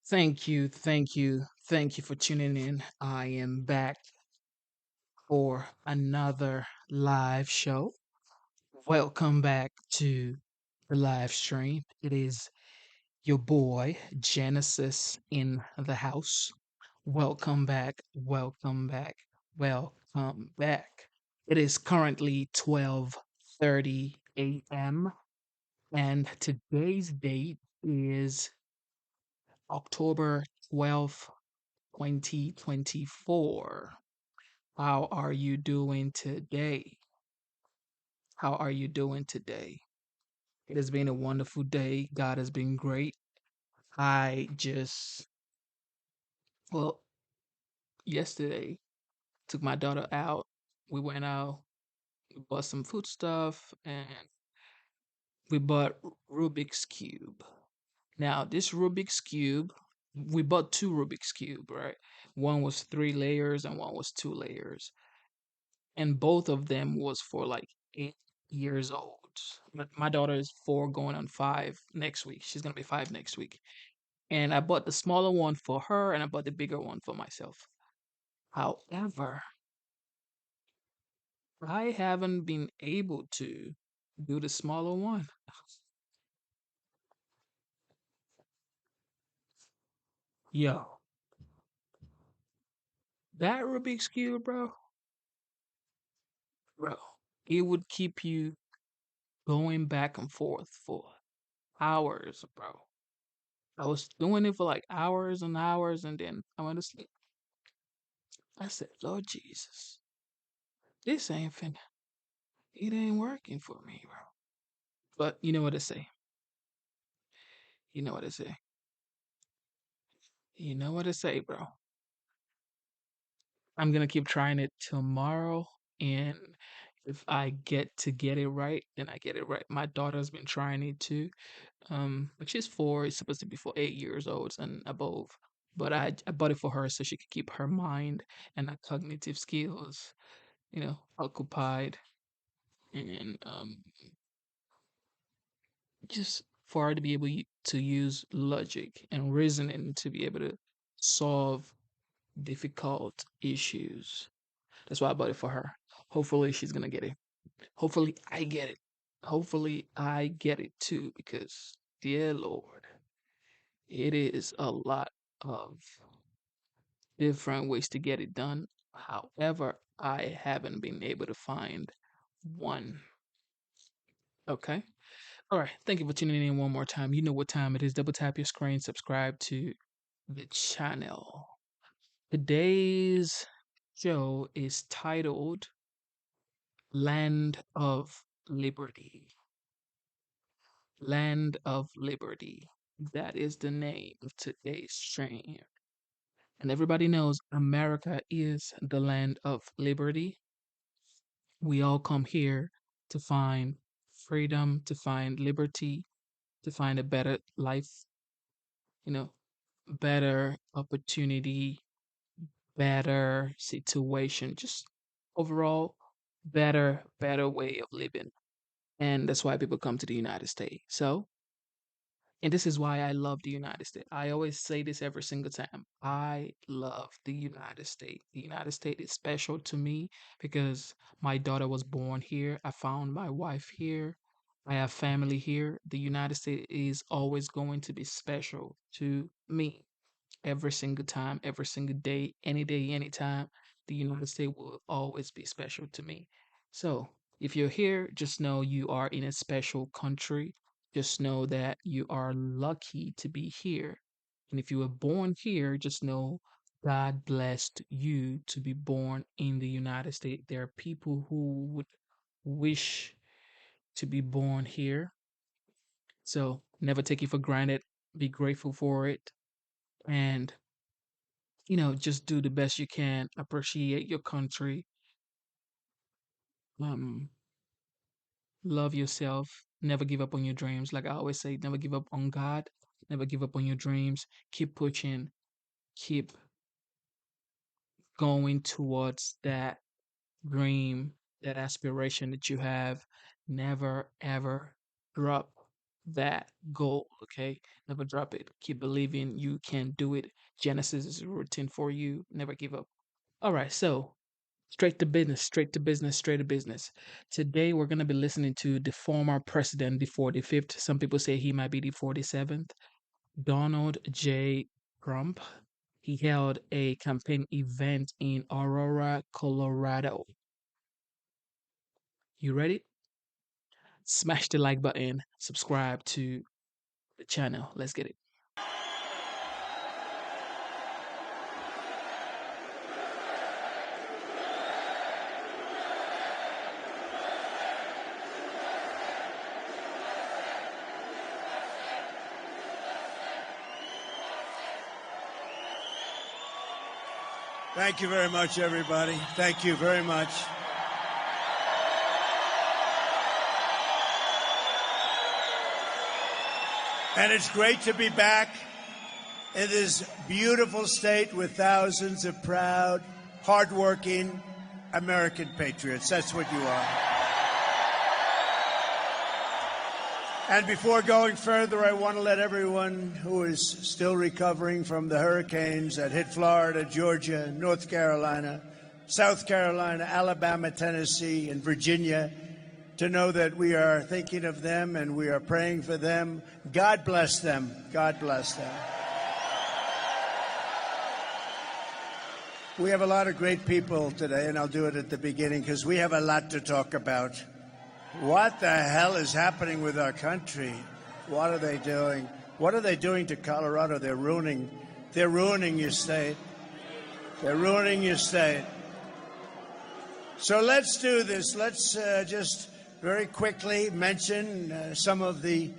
Thank you for tuning in. I am back for another live show. Welcome back to the live stream. It is your boy Genesis in the house. Welcome back, welcome back, welcome back. It is currently 12:30 a.m. and today's date is October 12th, 2024. How are you doing today? How are you doing today? It has been a wonderful day. God has been great. I just, well, yesterday took my daughter out. We went out, we bought some food stuff, and we bought Rubik's Cube. Now, this Rubik's Cube, we bought two Rubik's Cube, right? One was 3 layers and one was 2 layers. And both of them was for like 8 years old. My daughter is 4 going on 5 next week. She's gonna be 5 next week. And I bought the smaller one for her and I bought the bigger one for myself. However, I haven't been able to do the smaller one. Yo, that Rubik's Cube, bro, it would keep you going back and forth for hours, bro. I was doing it for like hours and hours, and then I went to sleep. I said, Lord Jesus, this ain't finna, it ain't working for me, bro. But you know what I say? You know what I say? You know what I say, bro? I'm gonna keep trying it tomorrow, and if I get it right, then I get it right. My daughter's been trying it too. But she's 4, it's supposed to be for 8 years old and above. But I bought it for her so she could keep her mind and her cognitive skills, occupied and just for her to be able to use logic and reasoning to be able to solve difficult issues. That's why I bought it for her. Hopefully, she's gonna get it. Hopefully, I get it. Hopefully, I get it too, because dear Lord, it is a lot of different ways to get it done. However, I haven't been able to find one. Okay. All right. Thank you for tuning in one more time. You know what time it is. Double tap your screen, subscribe to the channel. Today's show is titled Land of Liberty. Land of Liberty. That is the name of today's stream. And everybody knows America is the land of liberty. We all come here to find freedom, to find liberty, to find a better life, you know, better opportunity, better situation, just overall better way of living. And that's why people come to the United States. And this is why I love the United States. I always say this every single time. I love the United States. The United States is special to me because my daughter was born here. I found my wife here. I have family here. The United States is always going to be special to me every single time, every single day, anytime. The United States will always be special to me. So, if you're here, just know you are in a special country. Just know that you are lucky to be here. And if you were born here, just know God blessed you to be born in the United States. There are people who would wish to be born here. So, never take it for granted. Be grateful for it. And just do the best you can, appreciate your country, um, love yourself, never give up on your dreams. Like I always say, never give up on God, never give up on your dreams. Keep pushing, keep going towards that dream, that aspiration that you have. Never ever drop that goal, okay? Never drop it. Keep believing you can do it. Genesis is written for you. Never give up. All right, so straight to business, straight to business, straight to business. Today we're going to be listening to the former president, the 45th. Some people say he might be the 47th. Donald J. Trump. He held a campaign event in Aurora, Colorado. You ready? Smash the like button, subscribe to the channel. Let's get it. Thank you very much, everybody. Thank you very much. And it's great to be back in this beautiful state with thousands of proud, hardworking American patriots. That's what you are. And before going further, I want to let everyone who is still recovering from the hurricanes that hit Florida, Georgia, North Carolina, South Carolina, Alabama, Tennessee, and Virginia to know that we are thinking of them and we are praying for them. God bless them. God bless them. We have a lot of great people today, and I'll do it at the beginning because we have a lot to talk about. What the hell is happening with our country? What are they doing? What are they doing to Colorado? They're ruining your state. They're ruining your state. So let's do this. Let's just very quickly mention some of the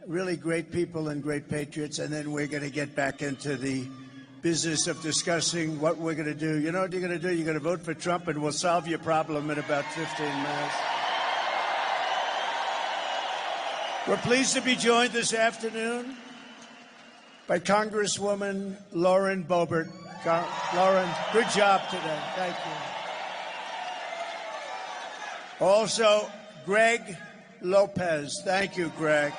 really great people and great patriots, and then we're going to get back into the business of discussing what we're going to do. You know what you're going to do? You're going to vote for Trump, and we'll solve your problem in about 15 minutes. We're pleased to be joined this afternoon by Congresswoman Lauren Boebert. Lauren, good job today. Thank you. Also, Greg Lopez. Thank you, Greg.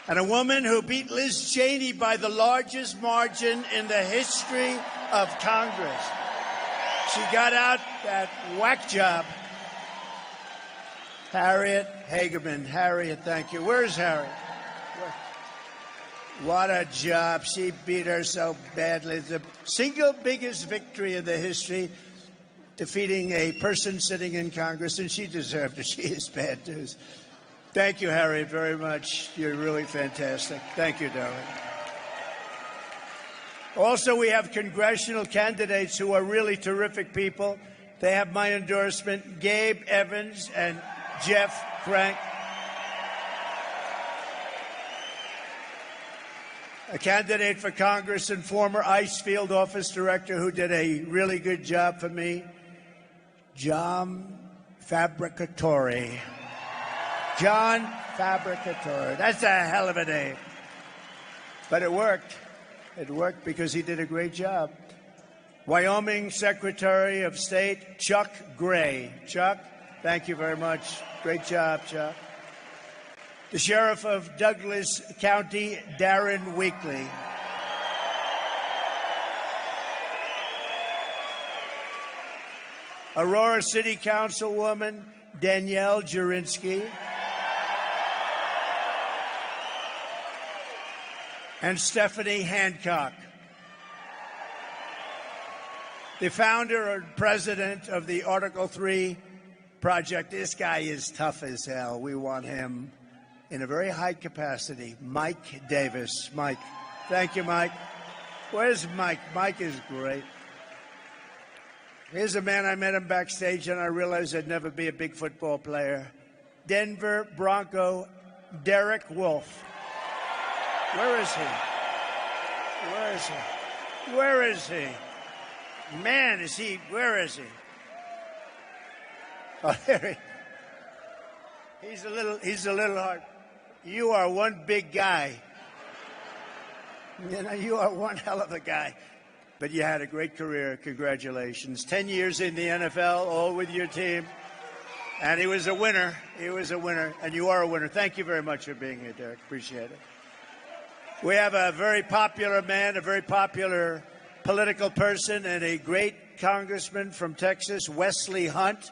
And a woman who beat Liz Cheney by the largest margin in the history of Congress. She got out that whack job. Harriet Hageman. Harriet, thank you. Where's Harriet? What a job. She beat her so badly. The single biggest victory in the history, defeating a person sitting in Congress, and she deserved it. She is bad news. Thank you, Harriet, very much. You're really fantastic. Thank you, darling. Also, we have congressional candidates who are really terrific people. They have my endorsement, Gabe Evans and Jeff Frank. A candidate for Congress and former ICE field office director who did a really good job for me, John Fabricatore. John Fabricatore. That's a hell of a name. But it worked. It worked because he did a great job. Wyoming Secretary of State Chuck Gray. Chuck, thank you very much. Great job, Chuck. The Sheriff of Douglas County, Darren Weekly. Aurora City Councilwoman Danielle Jurinsky. And Stephanie Hancock. The founder and president of the Article 3 project. This guy is tough as hell. We want him in a very high capacity. Mike Davis. Mike. Thank you, Mike. Where's Mike? Mike is great. Here's a man, I met him backstage, and I realized I'd never be a big football player. Denver Bronco Derek Wolfe. Where is he? Where is he? Where is he? Man, is he, where is he? Oh, there he. He's a little hard. You are one big guy. You know, you are one hell of a guy. But you had a great career. Congratulations. 10 years in the NFL, all with your team. And he was a winner. He was a winner. And you are a winner. Thank you very much for being here, Derek. Appreciate it. We have a very popular man, a very popular political person, and a great congressman from Texas, Wesley Hunt.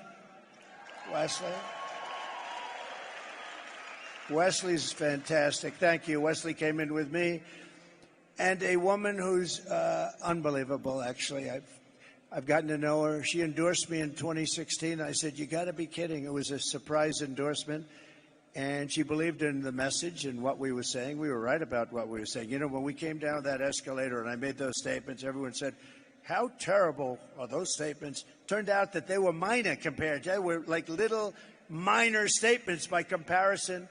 Wesley's fantastic. Thank you. Wesley came in with me. And a woman who's unbelievable, actually. I've gotten to know her. She endorsed me in 2016. I said, you got to be kidding. It was a surprise endorsement. And she believed in the message and what we were saying. We were right about what we were saying. You know, when we came down that escalator and I made those statements, everyone said, how terrible are those statements? Turned out that they were minor compared. They were like little minor statements by comparison.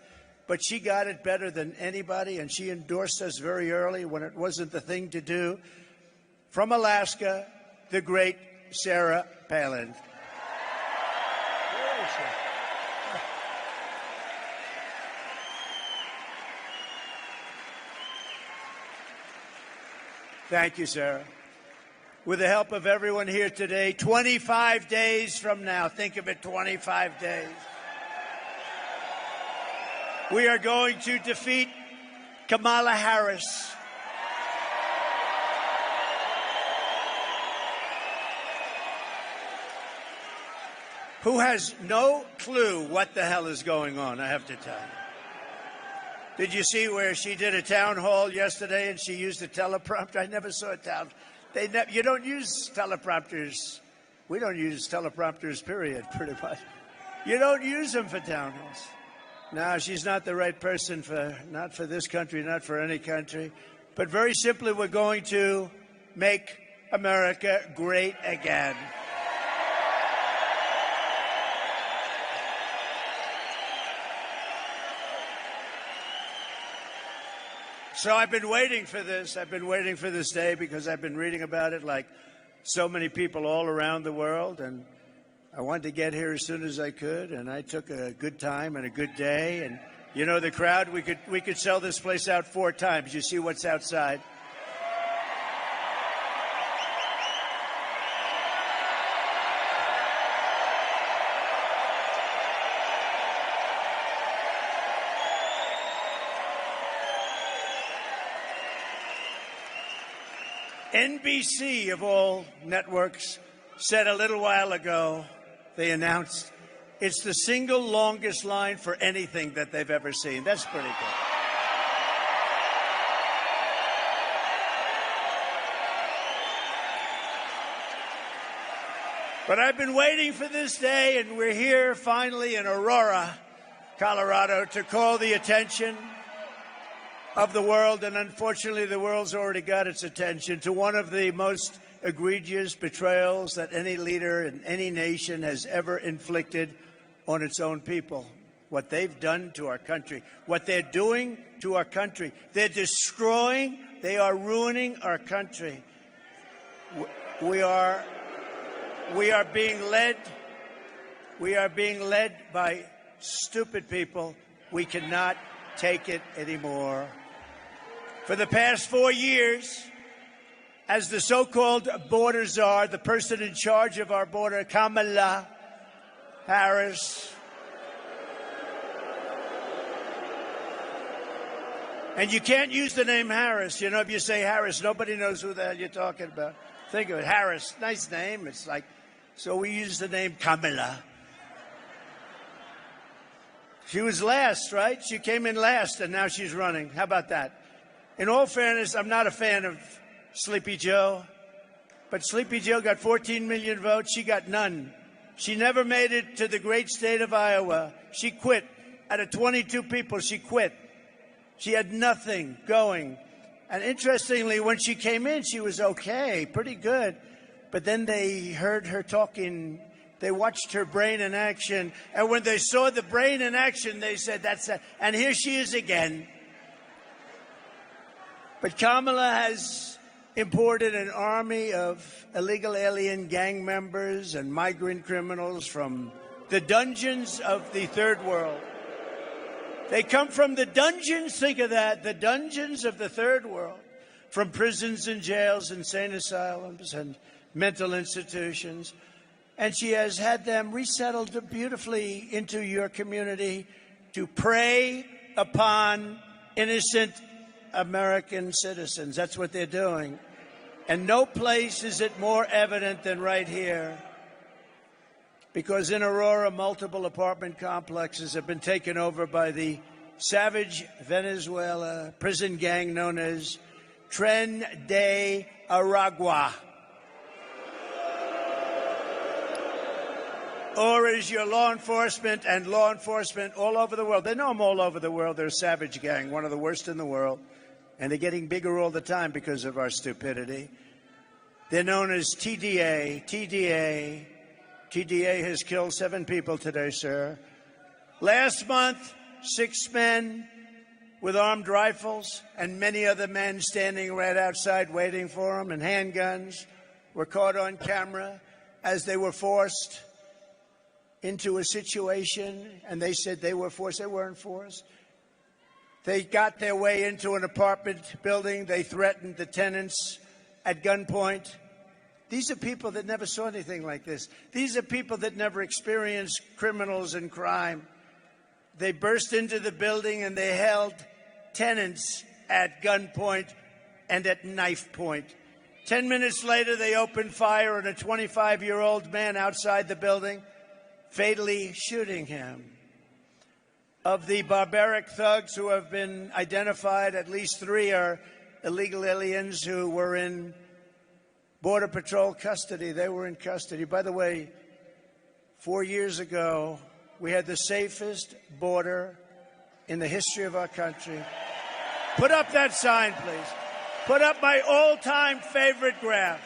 But she got it better than anybody, and she endorsed us very early when it wasn't the thing to do. From Alaska, the great Sarah Palin. Where is she? Thank you, Sarah. With the help of everyone here today, 25 days from now, think of it, 25 days, we are going to defeat Kamala Harris. Who has no clue what the hell is going on, I have to tell you. Did you see where she did a town hall yesterday and she used a teleprompter? I never saw a town. You don't use teleprompters. We don't use teleprompters, period, pretty much. You don't use them for town halls. No, she's not the right person not for this country, not for any country. But very simply, we're going to make America great again. So I've been waiting for this. I've been waiting for this day because I've been reading about it like so many people all around the world. And I wanted to get here as soon as I could. And I took a good time and a good day. And, you know, the crowd, we could sell this place out 4 times. You see what's outside. NBC, of all networks, said a little while ago, they announced, it's the single longest line for anything that they've ever seen. That's pretty good. But I've been waiting for this day, and we're here finally in Aurora, Colorado, to call the attention of the world, and unfortunately the world's already got its attention, to one of the most egregious betrayals that any leader in any nation has ever inflicted on its own people. What they've done to our country, what they're doing to our country. They're destroying, they are ruining our country. We are being led by stupid people. We cannot take it anymore. For the past 4 years, as the so-called border czar, the person in charge of our border, Kamala Harris, and you can't use the name Harris. You know, if you say Harris, nobody knows who the hell you're talking about. Think of it, Harris, nice name. It's like, so we use the name Kamala. She was last, right? She came in last, and now she's running. How about that? In all fairness, I'm not a fan of Sleepy Joe, but Sleepy Joe got 14 million votes. She got none. She never made it to the great state of Iowa. She quit. Out of 22 people, she quit. She had nothing going. And interestingly, when she came in, she was okay, pretty good. But then they heard her talking. They watched her brain in action. And when they saw the brain in action, they said, that's it. And here she is again. But Kamala has imported an army of illegal alien gang members and migrant criminals from the dungeons of the third world. They come from the dungeons, think of that, the dungeons of the third world, from prisons and jails, insane asylums and mental institutions. and she has had them resettled beautifully into your community to prey upon innocent American citizens. That's what they're doing. And no place is it more evident than right here, because in Aurora, multiple apartment complexes have been taken over by the savage Venezuela prison gang known as Tren de Aragua. Or is your law enforcement and law enforcement all over the world. They know them all over the world. They're a savage gang, one of the worst in the world. And they're getting bigger all the time because of our stupidity. They're known as TDA. TDA has killed 7 people today, sir. Last month, 6 men with armed rifles and many other men standing right outside waiting for them and handguns were caught on camera as they were forced into a situation, and they said they were forced. They weren't forced. They got their way into an apartment building. They threatened the tenants at gunpoint. These are people that never saw anything like this. These are people that never experienced criminals and crime. They burst into the building and they held tenants at gunpoint and at knife point. 10 minutes later, they opened fire on a 25-year-old man outside the building, fatally shooting him. Of the barbaric thugs who have been identified, at least 3 are illegal aliens who were in Border Patrol custody. They were in custody. By the way, 4 years ago, we had the safest border in the history of our country. Put up that sign, please. Put up my all-time favorite graph.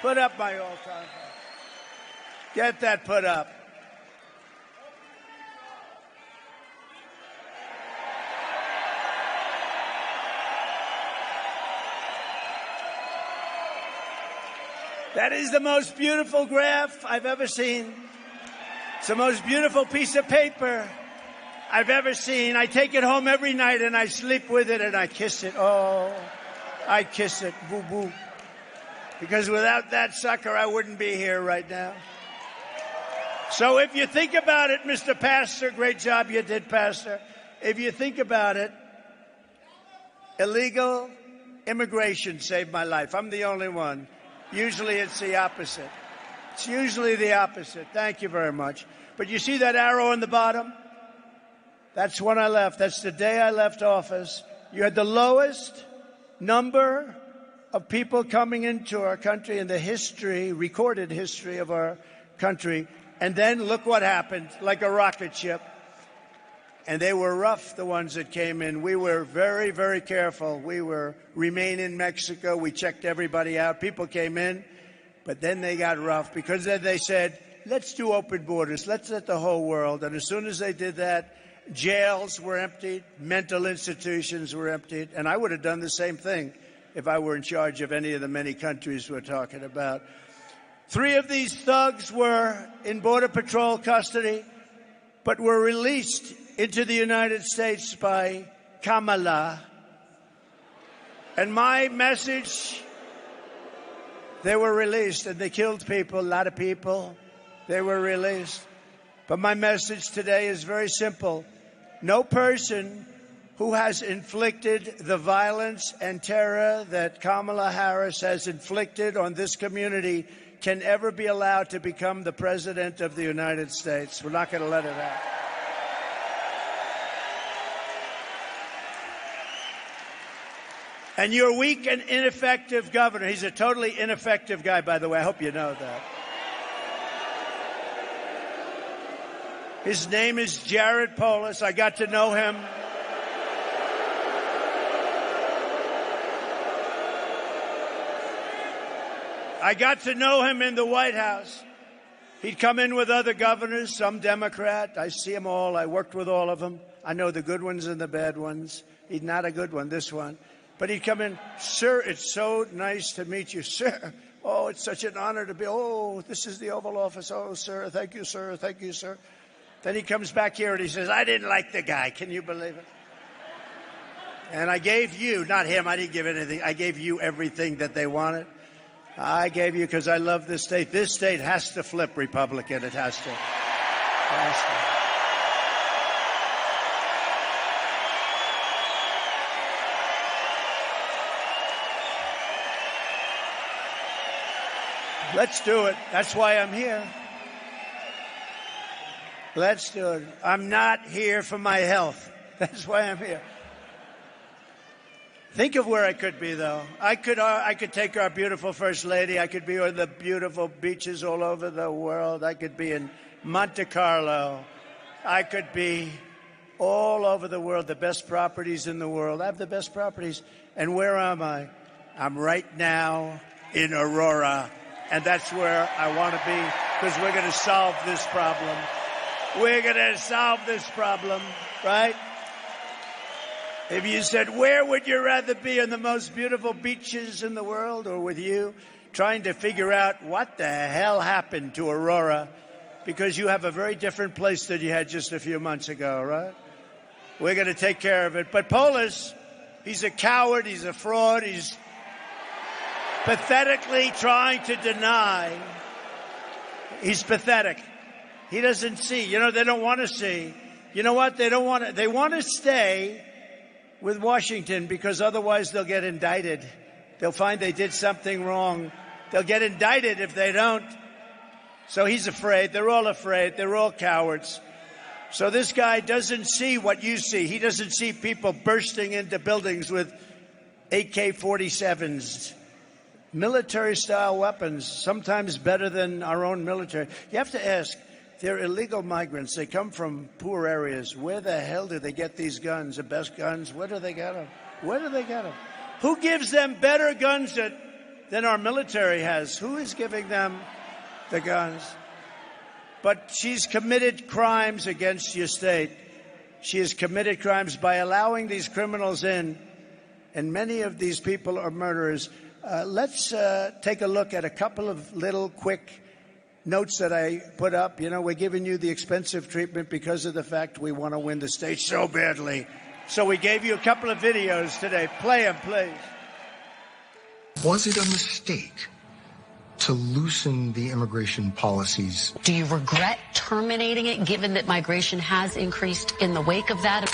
Put up my all-time favorite. Get that put up. That is the most beautiful graph I've ever seen. It's the most beautiful piece of paper I've ever seen. I take it home every night and I sleep with it and I kiss it. Oh, I kiss it. Boo, boo. Because without that sucker, I wouldn't be here right now. So if you think about it, Mr. Pastor, great job you did, Pastor. If you think about it, illegal immigration saved my life. I'm the only one. Usually it's the opposite. It's usually the opposite. Thank you very much. But you see that arrow on the bottom? That's when I left. That's the day I left office. You had the lowest number of people coming into our country in the history, recorded history of our country. And then look what happened, like a rocket ship. And they were rough, the ones that came in. We were very, very careful. We were remain in Mexico. We checked everybody out. People came in, but then they got rough because then they said, let's do open borders. Let's let the whole world. And as soon as they did that, jails were emptied, mental institutions were emptied. And I would have done the same thing if I were in charge of any of the many countries we're talking about. 3 of these thugs were in Border Patrol custody, but were released into the United States by Kamala. And my message, they were released and they killed people, a lot of people. They were released. But my message today is very simple. No person who has inflicted the violence and terror that Kamala Harris has inflicted on this community can ever be allowed to become the President of the United States. We're not going to let it happen. And your weak and ineffective governor, he's a totally ineffective guy, by the way. I hope you know that. His name is Jared Polis. I got to know him. I got to know him in the White House. He'd come in with other governors, some Democrat. I see them all. I worked with all of them. I know the good ones and the bad ones. He's not a good one, this one. But he'd come in, sir, it's so nice to meet you, sir. Oh, it's such an honor to be, oh, this is the Oval Office. Oh, sir, thank you, sir, thank you, sir. Then he comes back here and he says, I didn't like the guy. Can you believe it? And I gave you, not him, I didn't give anything. I gave you everything that they wanted. I gave you because I love this state. This state has to flip Republican. It has to. It has to. Let's do it. That's why I'm here. Let's do it. I'm not here for my health. That's why I'm here. Think of where I could be, though. I could take our beautiful First Lady. I could be on the beautiful beaches all over the world. I could be in Monte Carlo. I could be all over the world, the best properties in the world. I have the best properties. And where am I? I'm right now in Aurora. And that's where I want to be, because we're going to solve this problem. We're going to solve this problem, right? If you said, where would you rather be, on the most beautiful beaches in the world or with you, trying to figure out what the hell happened to Aurora, because you have a very different place than you had just a few months ago, right? We're going to take care of it. But Polis, he's a coward, he's a fraud, he's pathetically trying to deny. He's pathetic. He doesn't see. You know, they don't want to see. You know what? They don't want to. They want to stay with Washington because otherwise they'll get indicted. They'll find they did something wrong. They'll get indicted if they don't. So he's afraid. They're all afraid. They're all cowards. So this guy doesn't see what you see. He doesn't see people bursting into buildings with AK-47s, military-style weapons, sometimes better than our own military. You have to ask, they're illegal migrants. They come from poor areas. Where the hell do they get these guns, the best guns? Where do they get them? Where do they get them? Who gives them better guns than our military has? Who is giving them the guns? But she's committed crimes against your state. She has committed crimes by allowing these criminals in, and many of these people are murderers. Let's take a look at a couple of little quick notes that I put up. You know, we're giving you the expensive treatment because of the fact we want to win the state so badly. So we gave you a couple of videos today. Play them, please. Was it a mistake to loosen the immigration policies? Do you regret terminating it, given that migration has increased in the wake of that?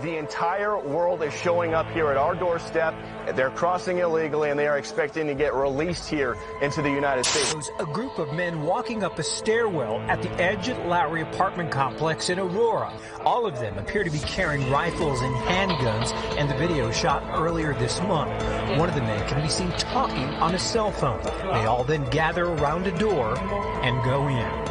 The entire world is showing up here at our doorstep. They're crossing illegally, and they are expecting to get released here into the United States. A group of men walking up a stairwell at the Edge Lowry apartment complex in Aurora. All of them appear to be carrying rifles and handguns, and the video shot earlier this month. One of the men can be seen talking on a cell phone. They all then gather around a door and go in.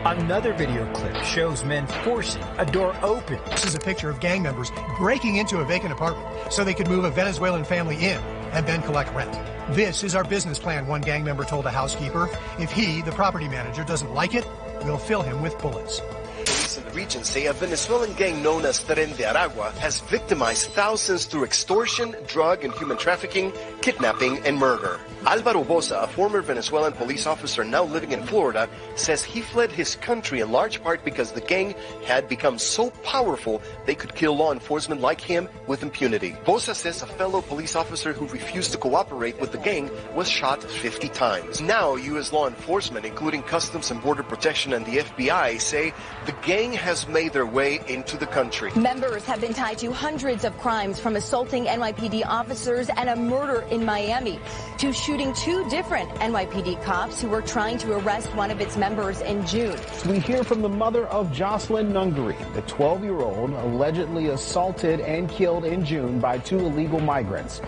Another video clip shows men forcing a door open. This is a picture of gang members breaking into a vacant apartment so they could move a Venezuelan family in and then collect rent. This is our business plan, one gang member told a housekeeper. If he, the property manager, doesn't like it, we'll fill him with bullets. Police in the region say a Venezuelan gang known as Tren de Aragua has victimized thousands through extortion, drug and human trafficking, kidnapping, and murder. Alvaro Boza, a former Venezuelan police officer now living in Florida, says he fled his country in large part because the gang had become so powerful they could kill law enforcement like him with impunity. Boza says a fellow police officer who refused to cooperate with the gang was shot 50 times. Now, U.S. law enforcement, including Customs and Border Protection and the FBI, say the gang has made their way into the country. Members have been tied to hundreds of crimes, from assaulting NYPD officers and a murder in Miami to shooting two different NYPD cops who were trying to arrest one of its members in June. We hear from the mother of Jocelyn Nungary, the 12-year-old allegedly assaulted and killed in June by two illegal migrants.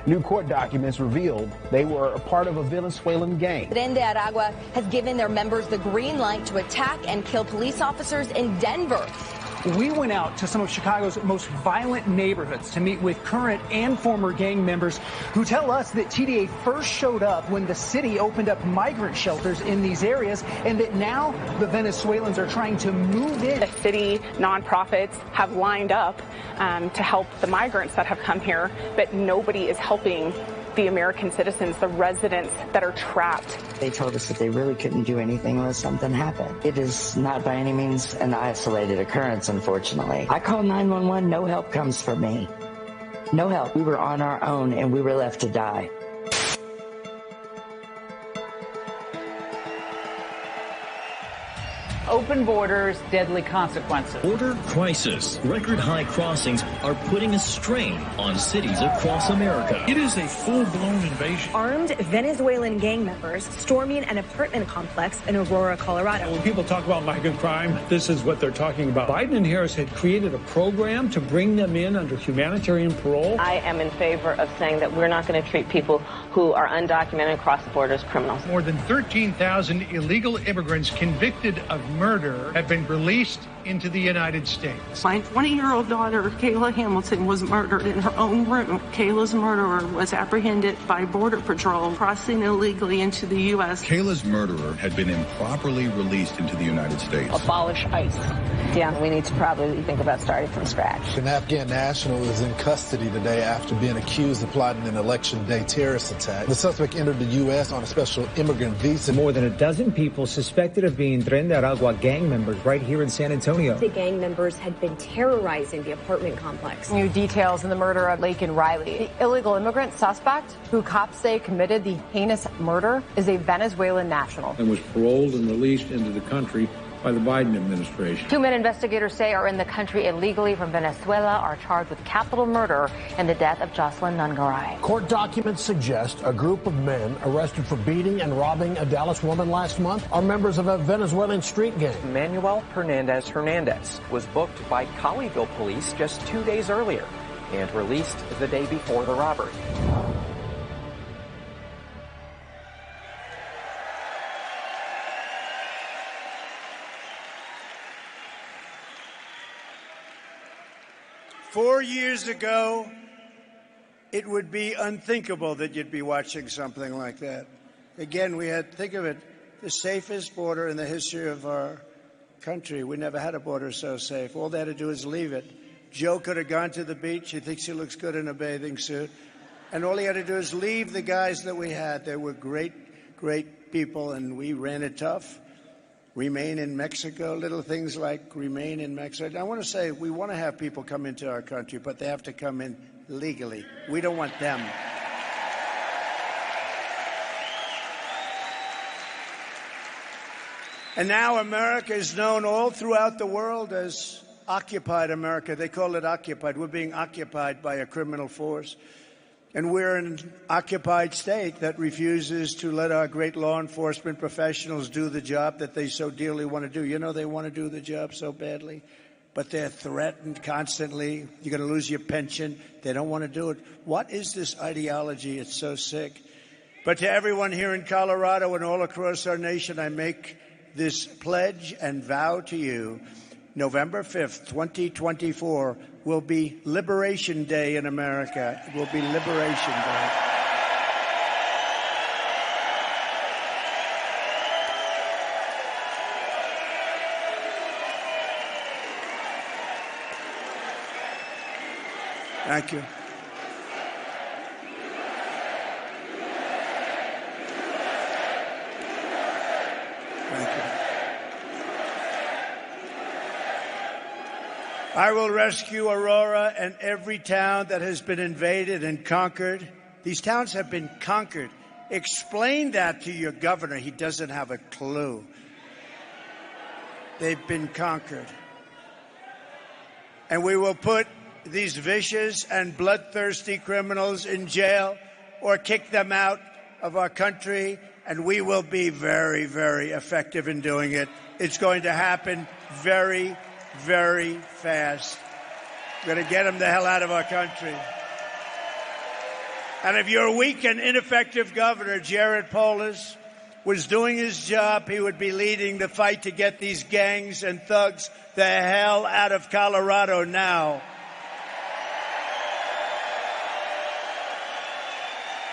New court documents revealed they were a part of a Venezuelan gang. Tren de Aragua has given their members the green light to attack and kill police officers in Denver. We went out to some of Chicago's most violent neighborhoods to meet with current and former gang members who tell us that TDA first showed up when the city opened up migrant shelters in these areas, and that now the Venezuelans are trying to move in. The city nonprofits have lined up to help the migrants that have come here, but nobody is helping the American citizens, the residents that are trapped. They told us that they really couldn't do anything unless something happened. It is not by any means an isolated occurrence, unfortunately. I called 911, no help comes from me. No help. We were on our own and we were left to die. Open borders, deadly consequences. Border crisis. Record high crossings are putting a strain on cities across America. It is a full-blown invasion. Armed Venezuelan gang members storming an apartment complex in Aurora, Colorado. When people talk about migrant crime, this is what they're talking about. Biden and Harris had created a program to bring them in under humanitarian parole. I am in favor of saying that we're not going to treat people who are undocumented across the border as criminals. More than 13,000 illegal immigrants convicted of murder have been released into the United States. My 20-year-old daughter, Kayla Hamilton, was murdered in her own room. Kayla's murderer was apprehended by Border Patrol crossing illegally into the U.S. Kayla's murderer had been improperly released into the United States. Abolish ICE. Yeah, we need to probably think about starting from scratch. An Afghan national is in custody today after being accused of plotting an election day terrorist attack. The suspect entered the U.S. on a special immigrant visa. More than a dozen people suspected of being Tren de Aragua gang members right here in San Antonio. The gang members had been terrorizing the apartment complex. New details in the murder of Laken Riley. The illegal immigrant suspect, who cops say committed the heinous murder, is a Venezuelan national. And was paroled and released into the country by the Biden administration. 2 men investigators say are in the country illegally from Venezuela are charged with capital murder in the death of Jocelyn Nungaray. Court documents suggest a group of men arrested for beating and robbing a Dallas woman last month are members of a Venezuelan street gang. Manuel Hernandez was booked by Colleyville police just 2 days earlier and released the day before the robbery. Four years ago, it would be unthinkable that you'd be watching something like that. Again, we had, think of it, the safest border in the history of our country. We never had a border so safe. All they had to do is leave it. Joe could have gone to the beach. He thinks he looks good in a bathing suit. And all he had to do is leave the guys that we had. They were great, great people, and we ran it tough. Remain in Mexico, little things like remain in Mexico. I want to say we want to have people come into our country, but they have to come in legally. We don't want them. And now America is known all throughout the world as occupied America. They call it occupied. We're being occupied by a criminal force. And we're an occupied state that refuses to let our great law enforcement professionals do the job that they so dearly want to do. You know, they want to do the job so badly, but they're threatened constantly. You're going to lose your pension. They don't want to do it. What is this ideology? It's so sick. But to everyone here in Colorado and all across our nation, I make this pledge and vow to you. November 5th, 2024 will be Liberation Day in America. It will be Liberation Day. Thank you. I will rescue Aurora and every town that has been invaded and conquered. These towns have been conquered. Explain that to your governor. He doesn't have a clue. They've been conquered. And we will put these vicious and bloodthirsty criminals in jail or kick them out of our country, and we will be very, very effective in doing it. It's going to happen very, very fast. We're going to get them the hell out of our country. And if you're a weak and ineffective governor, Jared Polis was doing his job, he would be leading the fight to get these gangs and thugs the hell out of Colorado now.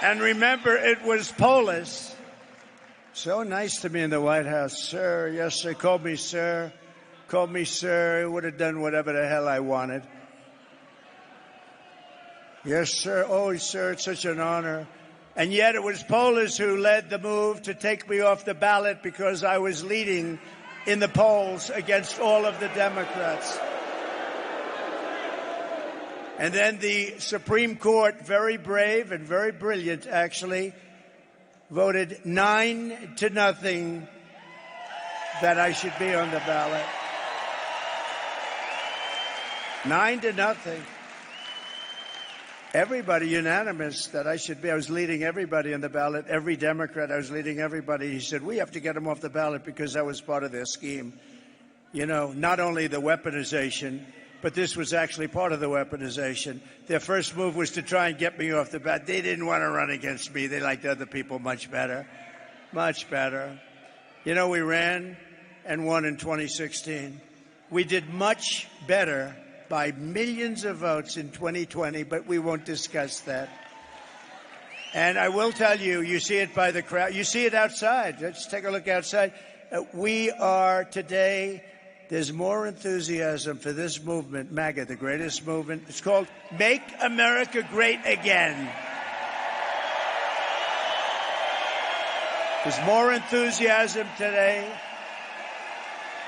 And remember, it was Polis. So nice to me in the White House. Sir, yes, sir, called me sir. Called me sir. He would have done whatever the hell I wanted. Yes, sir. Oh, sir, it's such an honor. And yet it was Polis who led the move to take me off the ballot because I was leading in the polls against all of the Democrats. And then the Supreme Court, very brave and very brilliant, actually, voted 9-0 that I should be on the ballot. 9-0. Everybody unanimous that I should be. I was leading everybody on the ballot. Every Democrat, I was leading everybody. He said, we have to get him off the ballot because that was part of their scheme. You know, not only the weaponization, but this was actually part of the weaponization. Their first move was to try and get me off the ballot. They didn't want to run against me. They liked other people much better. Much better. You know, we ran and won in 2016. We did much better by millions of votes in 2020, but we won't discuss that. And I will tell you, you see it by the crowd. You see it outside. Let's take a look outside. We are today, there's more enthusiasm for this movement, MAGA, the greatest movement. It's called Make America Great Again. There's more enthusiasm today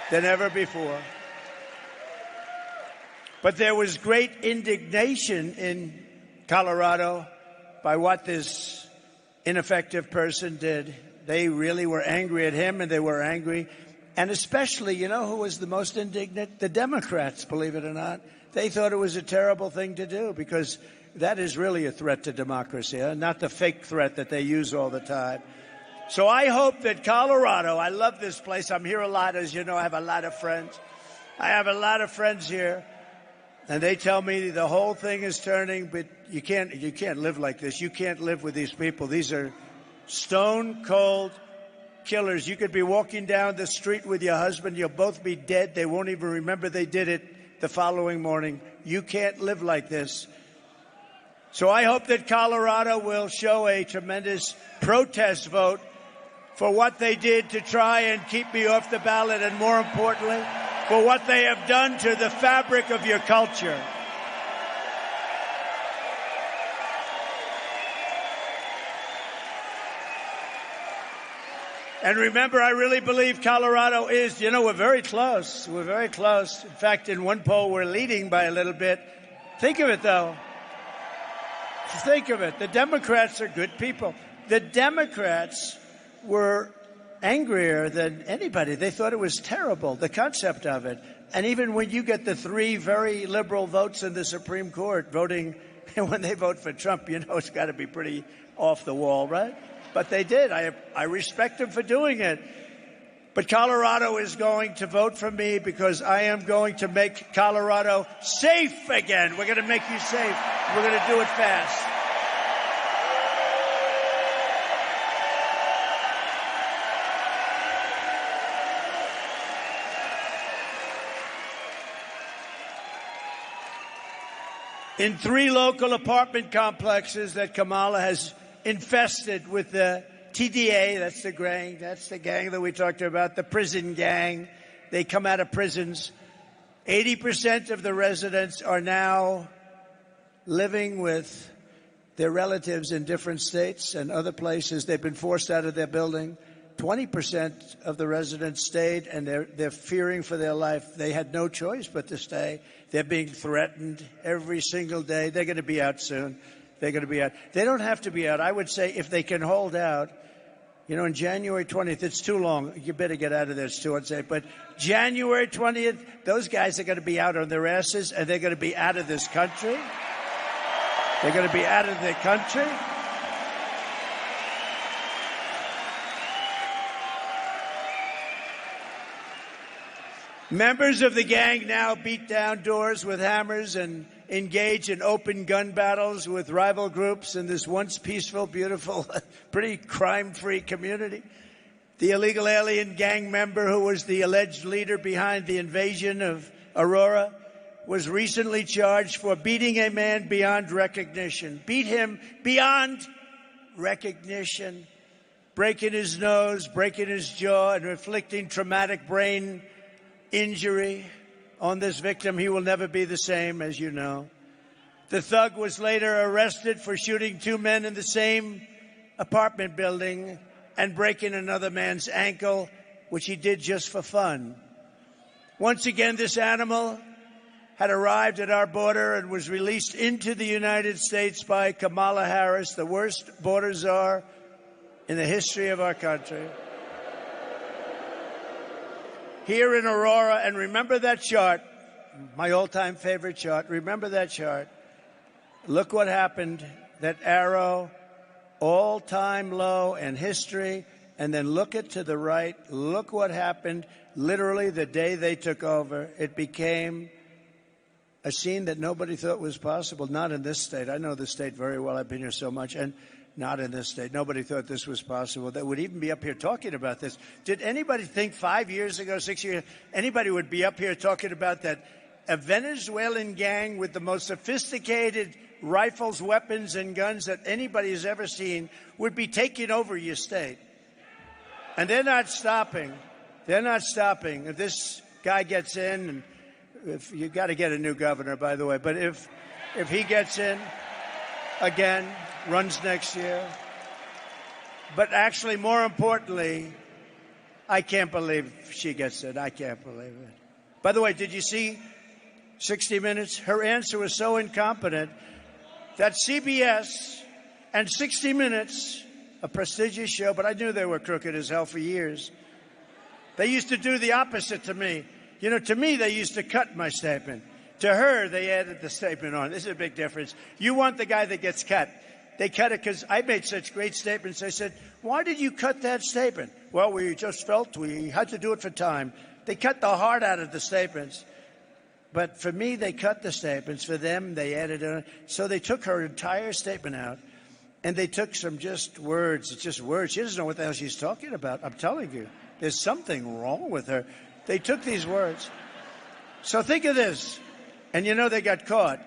than ever before. But there was great indignation in Colorado by what this ineffective person did. They really were angry at him, and they were angry. And especially, you know who was the most indignant? The Democrats, believe it or not. They thought it was a terrible thing to do because that is really a threat to democracy, not the fake threat that they use all the time. So I hope that Colorado, I love this place. I'm here a lot, as you know. I have a lot of friends. I have a lot of friends here. And they tell me the whole thing is turning, but you can't live like this. You can't live with these people. These are stone-cold killers. You could be walking down the street with your husband. You'll both be dead. They won't even remember they did it the following morning. You can't live like this. So I hope that Colorado will show a tremendous protest vote for what they did to try and keep me off the ballot, and more importantly, for what they have done to the fabric of your culture. And remember, I really believe Colorado is, you know, we're very close. We're very close. In fact, in one poll, we're leading by a little bit. Think of it, though. Think of it. The Democrats are good people. The Democrats were angrier than anybody. They thought it was terrible, the concept of it. And even when you get the 3 very liberal votes in the Supreme Court voting, when they vote for Trump, you know it's got to be pretty off the wall, right? But they did. I respect them for doing it. But Colorado is going to vote for me because I am going to make Colorado safe again. We're going to make you safe. We're going to do it fast. In 3 local apartment complexes that Kamala has infested with the TDA, that's the gang that we talked about, the prison gang. They come out of prisons. 80% of the residents are now living with their relatives in different states and other places. They've been forced out of their building. 20% of the residents stayed, and they're fearing for their life. They had no choice but to stay. They're being threatened every single day. They're going to be out soon. They're going to be out. They don't have to be out. I would say if they can hold out, you know, on January 20th, it's too long. You better get out of there. It's too unsafe. But January 20th, those guys are going to be out on their asses, and they're going to be out of this country. They're going to be out of their country. Members of the gang now beat down doors with hammers and engage in open gun battles with rival groups in this once peaceful, beautiful, pretty crime-free community. The illegal alien gang member who was the alleged leader behind the invasion of Aurora was recently charged for beating a man beyond recognition. Beat him beyond recognition, breaking his nose, breaking his jaw, and inflicting traumatic brain injury on this victim. He will never be the same, as you know. The thug was later arrested for shooting 2 men in the same apartment building and breaking another man's ankle, which he did just for fun. Once again, this animal had arrived at our border and was released into the United States by Kamala Harris, the worst border czar in the history of our country. here in Aurora, and remember that chart, my all-time favorite chart. Remember that chart. Look what happened, that arrow, all-time low in history, and then look it to the right. Look what happened literally the day they took over. It became a scene that nobody thought was possible, not in this state. I know the state very well. I've been here so much, and not in this state. Nobody thought this was possible, that would even be up here talking about this. Did anybody think 5 years ago, 6 years, anybody would be up here talking about that a Venezuelan gang with the most sophisticated rifles, weapons, and guns that anybody has ever seen would be taking over your state? And they're not stopping. They're not stopping. If this guy gets in, and if you got to get a new governor, by the way, but if he gets in again, runs next year. But actually, more importantly, I can't believe she gets it. I can't believe it. By the way, did you see 60 Minutes? Her answer was so incompetent that CBS and 60 Minutes, a prestigious show, but I knew they were crooked as hell for years. They used to do the opposite to me. You know, to me, they used to cut my statement. To her, they added the statement on. This is a big difference. You want the guy that gets cut. They cut it because I made such great statements. I said, why did you cut that statement? Well, we just felt we had to do it for time. They cut the heart out of the statements. But for me, they cut the statements. For them, they added it. So they took her entire statement out, and they took some just words. It's just words. She doesn't know what the hell she's talking about. I'm telling you, there's something wrong with her. They took these words. So think of this. And you know they got caught.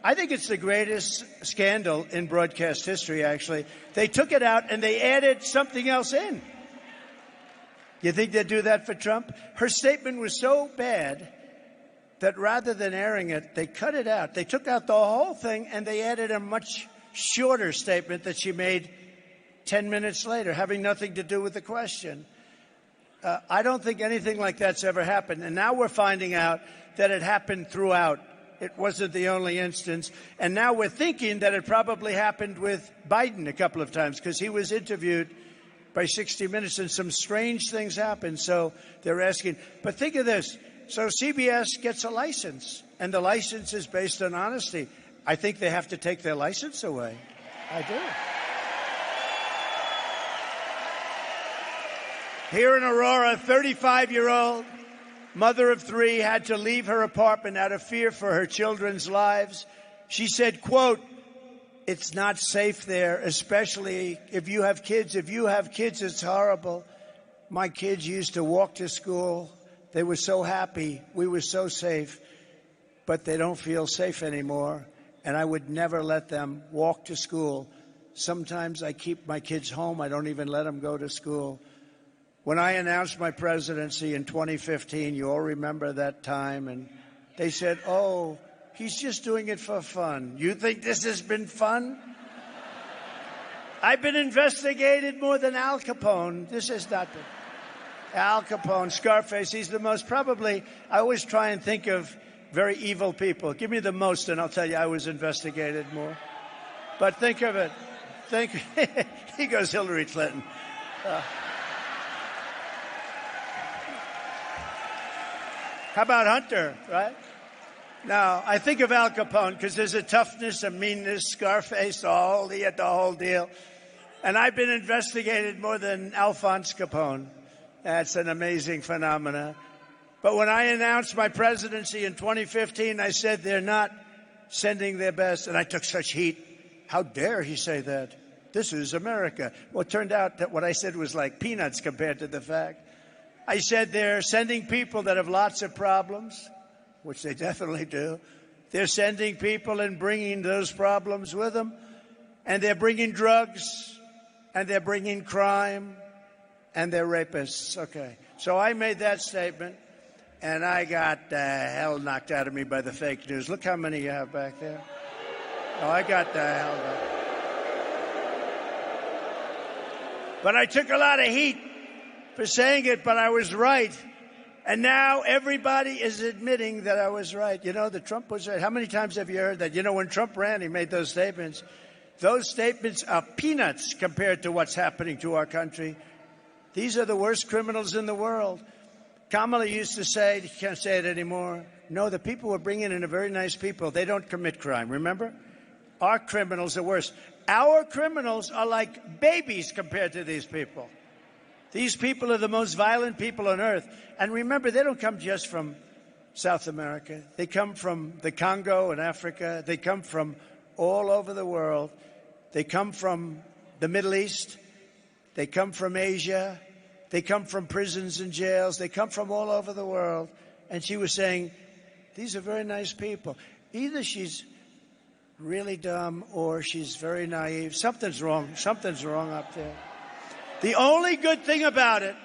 I think it's the greatest scandal in broadcast history, actually. They took it out and they added something else in. You think they'd do that for Trump? Her statement was so bad that rather than airing it, they cut it out. They took out the whole thing and they added a much shorter statement that she made 10 minutes later, having nothing to do with the question. I don't think anything like that's ever happened. And now we're finding out that it happened throughout. It wasn't the only instance. And now we're thinking that it probably happened with Biden a couple of times because he was interviewed by 60 Minutes and some strange things happened. So they're asking. But think of this. So CBS gets a license, and the license is based on honesty. I think they have to take their license away. I do. Here in Aurora, a 35-year-old mother of three had to leave her apartment out of fear for her children's lives. She said, quote, it's not safe there, especially if you have kids. If you have kids, it's horrible. My kids used to walk to school. They were so happy. We were so safe. But they don't feel safe anymore. And I would never let them walk to school. Sometimes I keep my kids home. I don't even let them go to school. When I announced my presidency in 2015, you all remember that time, and they said, oh, he's just doing it for fun. You think this has been fun? I've been investigated more than Al Capone. This has not been. Al Capone, Scarface, he's the most probably, I always try and think of very evil people. Give me the most, and I'll tell you I was investigated more. But think of it. He goes Hillary Clinton. How about Hunter, right? Now, I think of Al Capone because there's a toughness, a meanness, Scarface, the whole deal. And I've been investigated more than Alphonse Capone. That's an amazing phenomena. But when I announced my presidency in 2015, I said they're not sending their best. And I took such heat. How dare he say that? This is America. Well, it turned out that what I said was like peanuts compared to the fact. I said they're sending people that have lots of problems, which they definitely do. They're sending people and bringing those problems with them. And they're bringing drugs, and they're bringing crime, and they're rapists. Okay. So I made that statement, and I got the hell knocked out of me by the fake news. Look how many you have back there. Oh, I got the hell knocked. But I took a lot of heat for saying it, but I was right. And now everybody is admitting that I was right. You know, that Trump was right. How many times have you heard that? You know, when Trump ran, he made those statements. Those statements are peanuts compared to what's happening to our country. These are the worst criminals in the world. Kamala used to say, she can't say it anymore, no, the people we're bringing in are very nice people. They don't commit crime, remember? Our criminals are worse. Our criminals are like babies compared to these people. These people are the most violent people on earth. And remember, they don't come just from South America. They come from the Congo and Africa. They come from all over the world. They come from the Middle East. They come from Asia. They come from prisons and jails. They come from all over the world. And she was saying, these are very nice people. Either she's really dumb or she's very naive. Something's wrong. Something's wrong up there. The only good thing about it,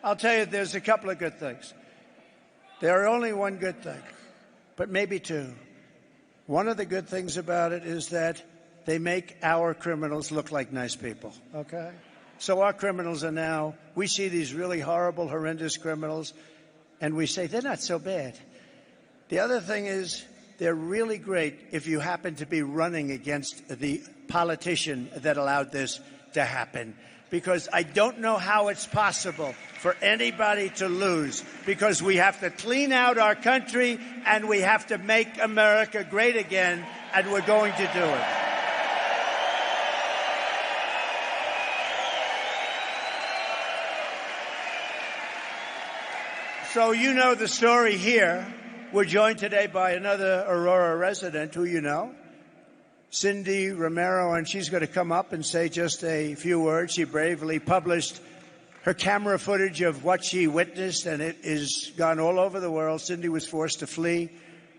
I'll tell you, there's a couple of good things. There are only one good thing, but maybe two. One of the good things about it is that they make our criminals look like nice people, okay? So our criminals are now, we see these really horrible, horrendous criminals, and we say, they're not so bad. The other thing is, they're really great if you happen to be running against the politician that allowed this to happen. Because I don't know how it's possible for anybody to lose, because we have to clean out our country and we have to make America great again, and we're going to do it. So you know the story here. We're joined today by another Aurora resident who you know, Cindy Romero, and she's going to come up and say just a few words. She bravely published her camera footage of what she witnessed, and it is gone all over the world. Cindy was forced to flee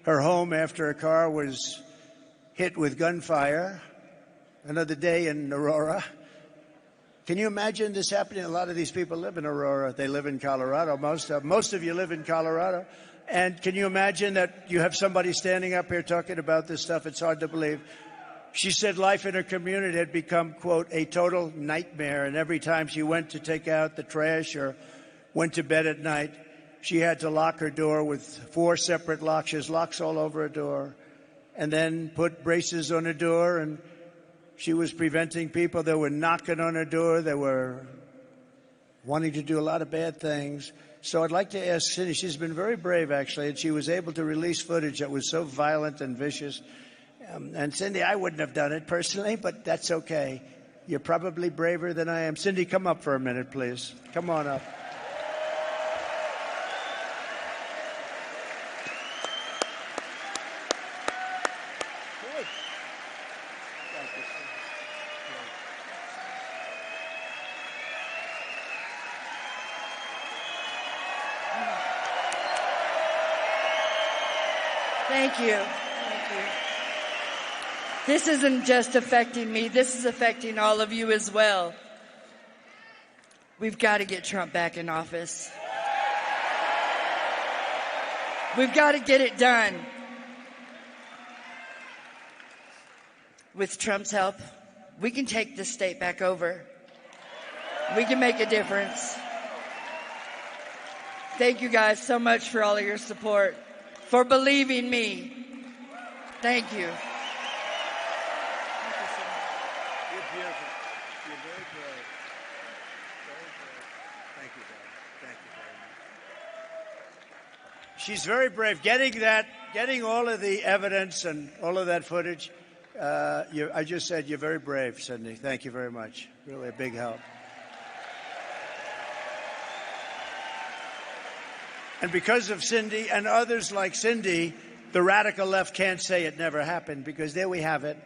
her home after her car was hit with gunfire. Another day in Aurora. Can you imagine this happening? A lot of these people live in Aurora. They live in Colorado. Most of you live in Colorado. And can you imagine that you have somebody standing up here talking about this stuff? It's hard to believe. She said life in her community had become, quote, a total nightmare. And every time she went to take out the trash or went to bed at night, she had to lock her door with 4 separate locks. She has locks all over her door. And then put braces on her door. And she was preventing people that were knocking on her door. They were wanting to do a lot of bad things. So I'd like to ask Cindy, she's been very brave, actually, and she was able to release footage that was so violent and vicious. And Cindy, I wouldn't have done it personally, but that's okay. You're probably braver than I am. Cindy, come up for a minute, please. Come on up. Thank you. Thank you. This isn't just affecting me. This is affecting all of you as well. We've got to get Trump back in office. We've got to get it done. With Trump's help, we can take this state back over. We can make a difference. Thank you guys so much for all of your support. For believing me. Thank you. You're beautiful. You're very brave. Very brave. Thank you, darling. Thank you very much. She's very brave. Getting all of the evidence and all of that footage. I just said you're very brave, Cindy. Thank you very much. Really a big help. And because of Cindy and others like Cindy, the radical left can't say it never happened, because there we have it.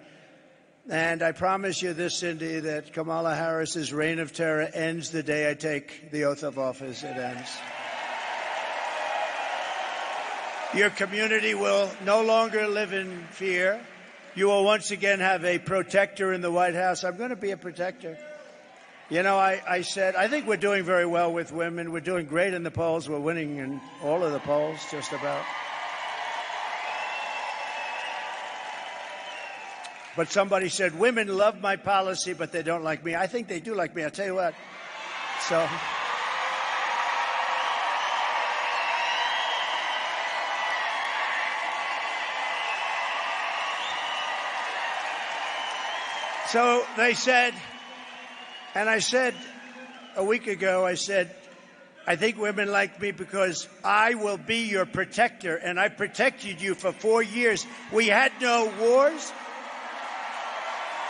And I promise you this, Cindy, that Kamala Harris's reign of terror ends the day I take the oath of office. It ends. Your community will no longer live in fear. You will once again have a protector in the White House. I'm going to be a protector. You know, I said, I think we're doing very well with women. We're doing great in the polls. We're winning in all of the polls, just about. But somebody said, women love my policy, but they don't like me. I think they do like me. I'll tell you what. So they said, and I said a week ago, I said, I think women like me because I will be your protector, and I protected you for 4 years. We had no wars.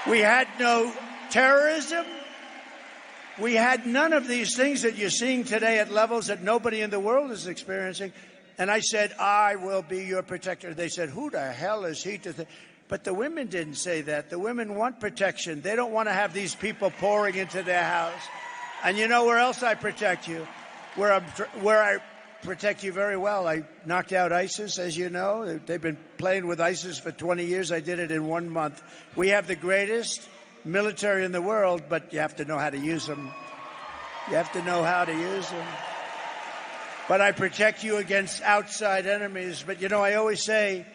We had no terrorism. We had none of these things that you're seeing today at levels that nobody in the world is experiencing. And I said, I will be your protector. They said, who the hell is he to think? But the women didn't say that. The women want protection. They don't want to have these people pouring into their house. And you know where else I protect you? Where I protect you very well. I knocked out ISIS, as you know. They've been playing with ISIS for 20 years. I did it in 1 month. We have the greatest military in the world, but you have to know how to use them. You have to know how to use them. But I protect you against outside enemies. But, you know, I always say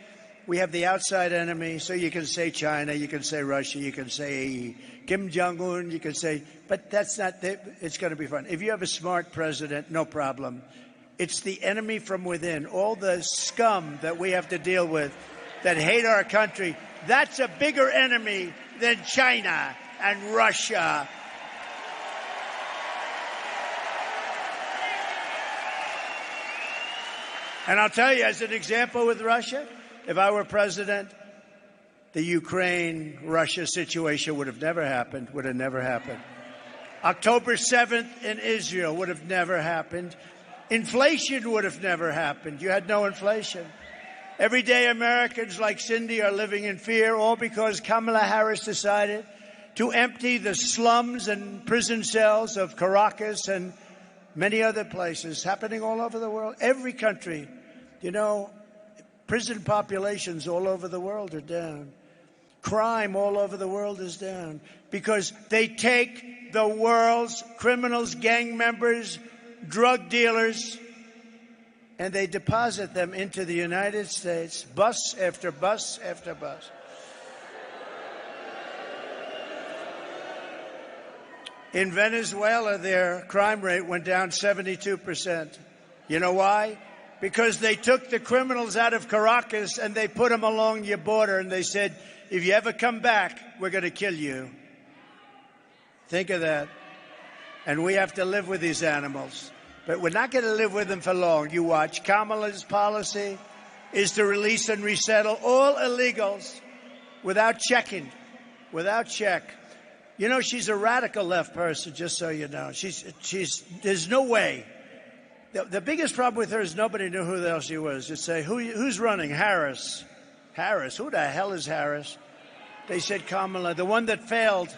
we have the outside enemy. So you can say China, you can say Russia, you can say Kim Jong-un, you can say, but that's not, it's going to be fun. If you have a smart president, no problem. It's the enemy from within, all the scum that we have to deal with that hate our country. That's a bigger enemy than China and Russia. And I'll tell you, as an example with Russia, if I were president, the Ukraine-Russia situation would have never happened, October 7th in Israel would have never happened. Inflation would have never happened. You had no inflation. Everyday Americans like Cindy are living in fear, all because Kamala Harris decided to empty the slums and prison cells of Caracas and many other places, happening all over the world. Every country, you know, prison populations all over the world are down. Crime all over the world is down because they take the world's criminals, gang members, drug dealers, and they deposit them into the United States, bus after bus after bus. In Venezuela, their crime rate went down 72%. You know why? Because they took the criminals out of Caracas and they put them along your border and they said, if you ever come back, we're going to kill you. Think of that. And we have to live with these animals. But we're not going to live with them for long. You watch. Kamala's policy is to release and resettle all illegals without checking, without check. You know, she's a radical left person, just so you know. There's no way. The biggest problem with her is nobody knew who the hell she was. Just say, who's running? Harris. Harris. Who the hell is Harris? They said Kamala, the one that failed,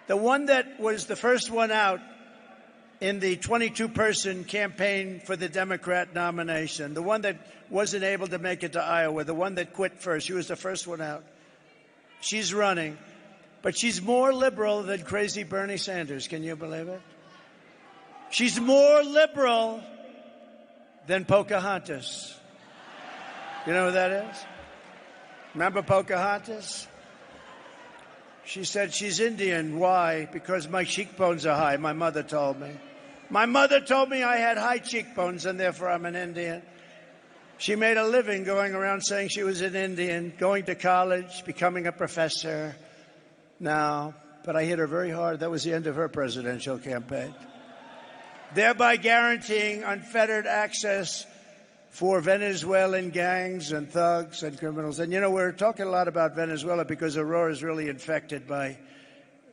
the one that was the first one out in the 22-person campaign for the Democrat nomination, the one that wasn't able to make it to Iowa, the one that quit first. She was the first one out. She's running. But she's more liberal than crazy Bernie Sanders. Can you believe it? She's more liberal than Pocahontas. You know who that is? Remember Pocahontas? She said she's Indian. Why? Because my cheekbones are high, my mother told me. My mother told me I had high cheekbones and therefore I'm an Indian. She made a living going around saying she was an Indian, going to college, becoming a professor. No, but I hit her very hard. That was the end of her presidential campaign. Thereby guaranteeing unfettered access for Venezuelan gangs and thugs and criminals. And, you know, we're talking a lot about Venezuela because Aurora is really infected by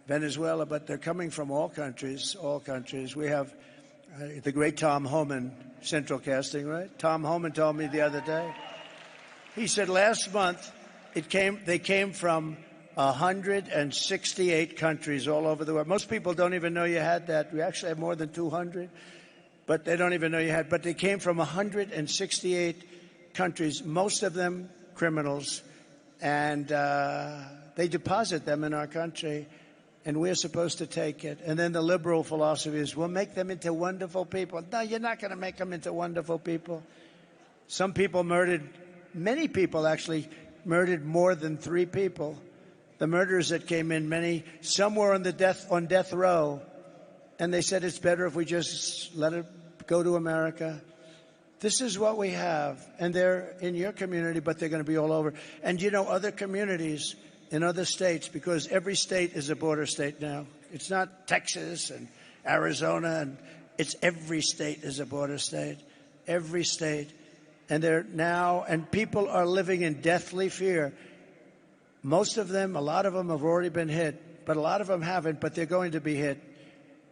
Venezuela, but they're coming from all countries, all countries. We have the great Tom Homan, Central Casting, right? Tom Homan told me the other day. He said last month they came from 168 countries all over the world. Most people don't even know you had that. We actually have more than 200, but they don't even know you had. But they came from 168 countries, most of them criminals, and they deposit them in our country, and we're supposed to take it. And then the liberal philosophy is, we'll make them into wonderful people. No, you're not going to make them into wonderful people. Some people many people actually murdered more than 3 people. The murderers that came in, some were on death row, and they said it's better if we just let it go to America. This is what we have, and they're in your community, but they're going to be all over. And you know, other communities in other states, because every state is a border state now. It's not Texas and Arizona and It's every state is a border state. Every state. And people are living in deathly fear. Most of them, a lot of them have already been hit, but a lot of them haven't, but they're going to be hit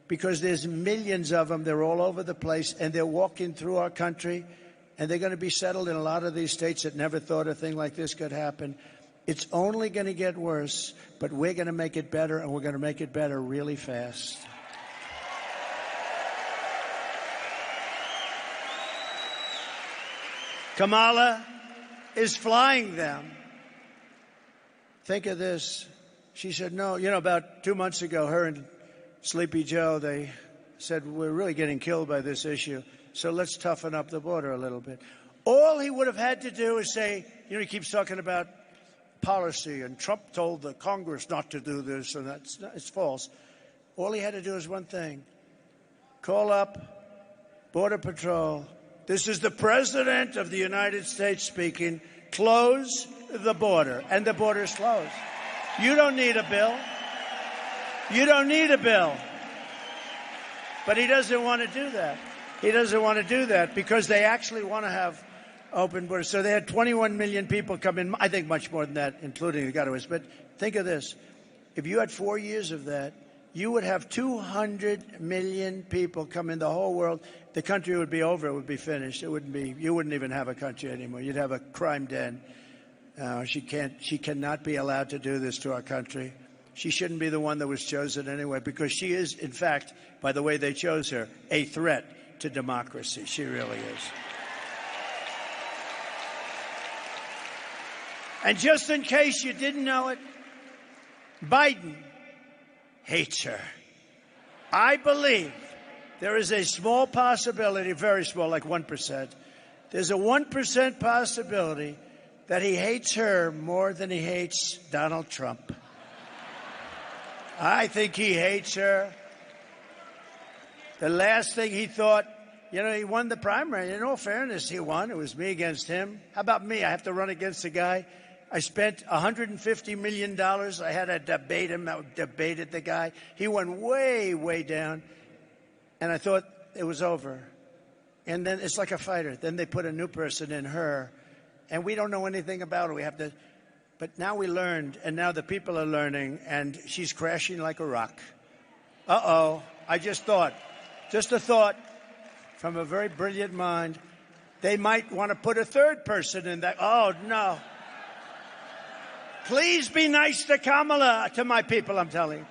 because there's millions of them. They're all over the place, and they're walking through our country, and they're going to be settled in a lot of these states that never thought a thing like this could happen. It's only going to get worse, but we're going to make it better, and we're going to make it better really fast. Kamala is flying them. Think of this. She said, no, about 2 months ago, her and Sleepy Joe, they said, we're really getting killed by this issue, so let's toughen up the border a little bit. All he would have had to do is say, he keeps talking about policy, and Trump told the Congress not to do this, and it's false. All he had to do is one thing. Call up Border Patrol. This is the President of the United States speaking. Close the border. And the border's closed. You don't need a bill. You don't need a bill. But he doesn't want to do that. He doesn't want to do that because they actually want to have open borders. So they had 21 million people come in. I think much more than that, including the Gutaways. But think of this. If you had 4 years of that, you would have 200 million people come in the whole world. The country would be over. It would be finished. It wouldn't be. You wouldn't even have a country anymore. You'd have a crime den. She cannot be allowed to do this to our country. She shouldn't be the one that was chosen anyway, because she is, in fact, by the way they chose her, a threat to democracy. She really is. And just in case you didn't know it, Biden hates her. I believe there is a small possibility, very small, like 1%. There's a 1% possibility that he hates her more than he hates Donald Trump. I think he hates her. The last thing he thought, he won the primary. In all fairness, he won. It was me against him. How about me? I have to run against a guy. I spent $150 million. I had to debate him. I debated the guy. He went way, way down. And I thought it was over. And then it's like a fighter. Then they put a new person in her. And we don't know anything about her. But now we learned, and now the people are learning, and she's crashing like a rock. Uh-oh. I just a thought from a very brilliant mind. They might want to put a third person in that. Oh, no. Please be nice to Kamala, to my people, I'm telling you.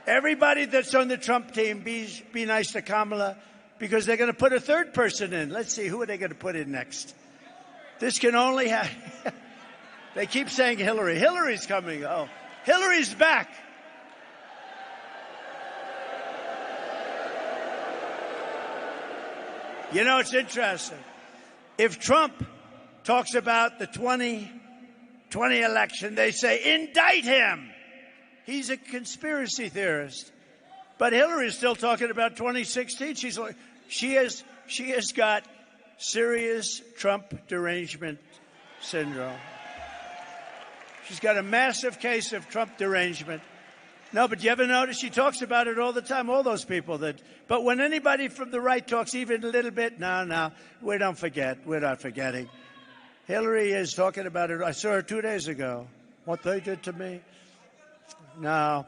Everybody that's on the Trump team, be nice to Kamala, because they're going to put a third person in. Let's see, who are they going to put in next? This can only happen. They keep saying Hillary. Hillary's coming. Oh, Hillary's back. It's interesting. If Trump talks about the 2020 election, they say, indict him. He's a conspiracy theorist. But Hillary's still talking about 2016. She has got serious Trump derangement syndrome. She's got a massive case of Trump derangement. No, but you ever notice she talks about it all the time, all those people that. But when anybody from the right talks even a little bit, no, we don't forget. We're not forgetting. Hillary is talking about it. I saw her 2 days ago. What they did to me. No.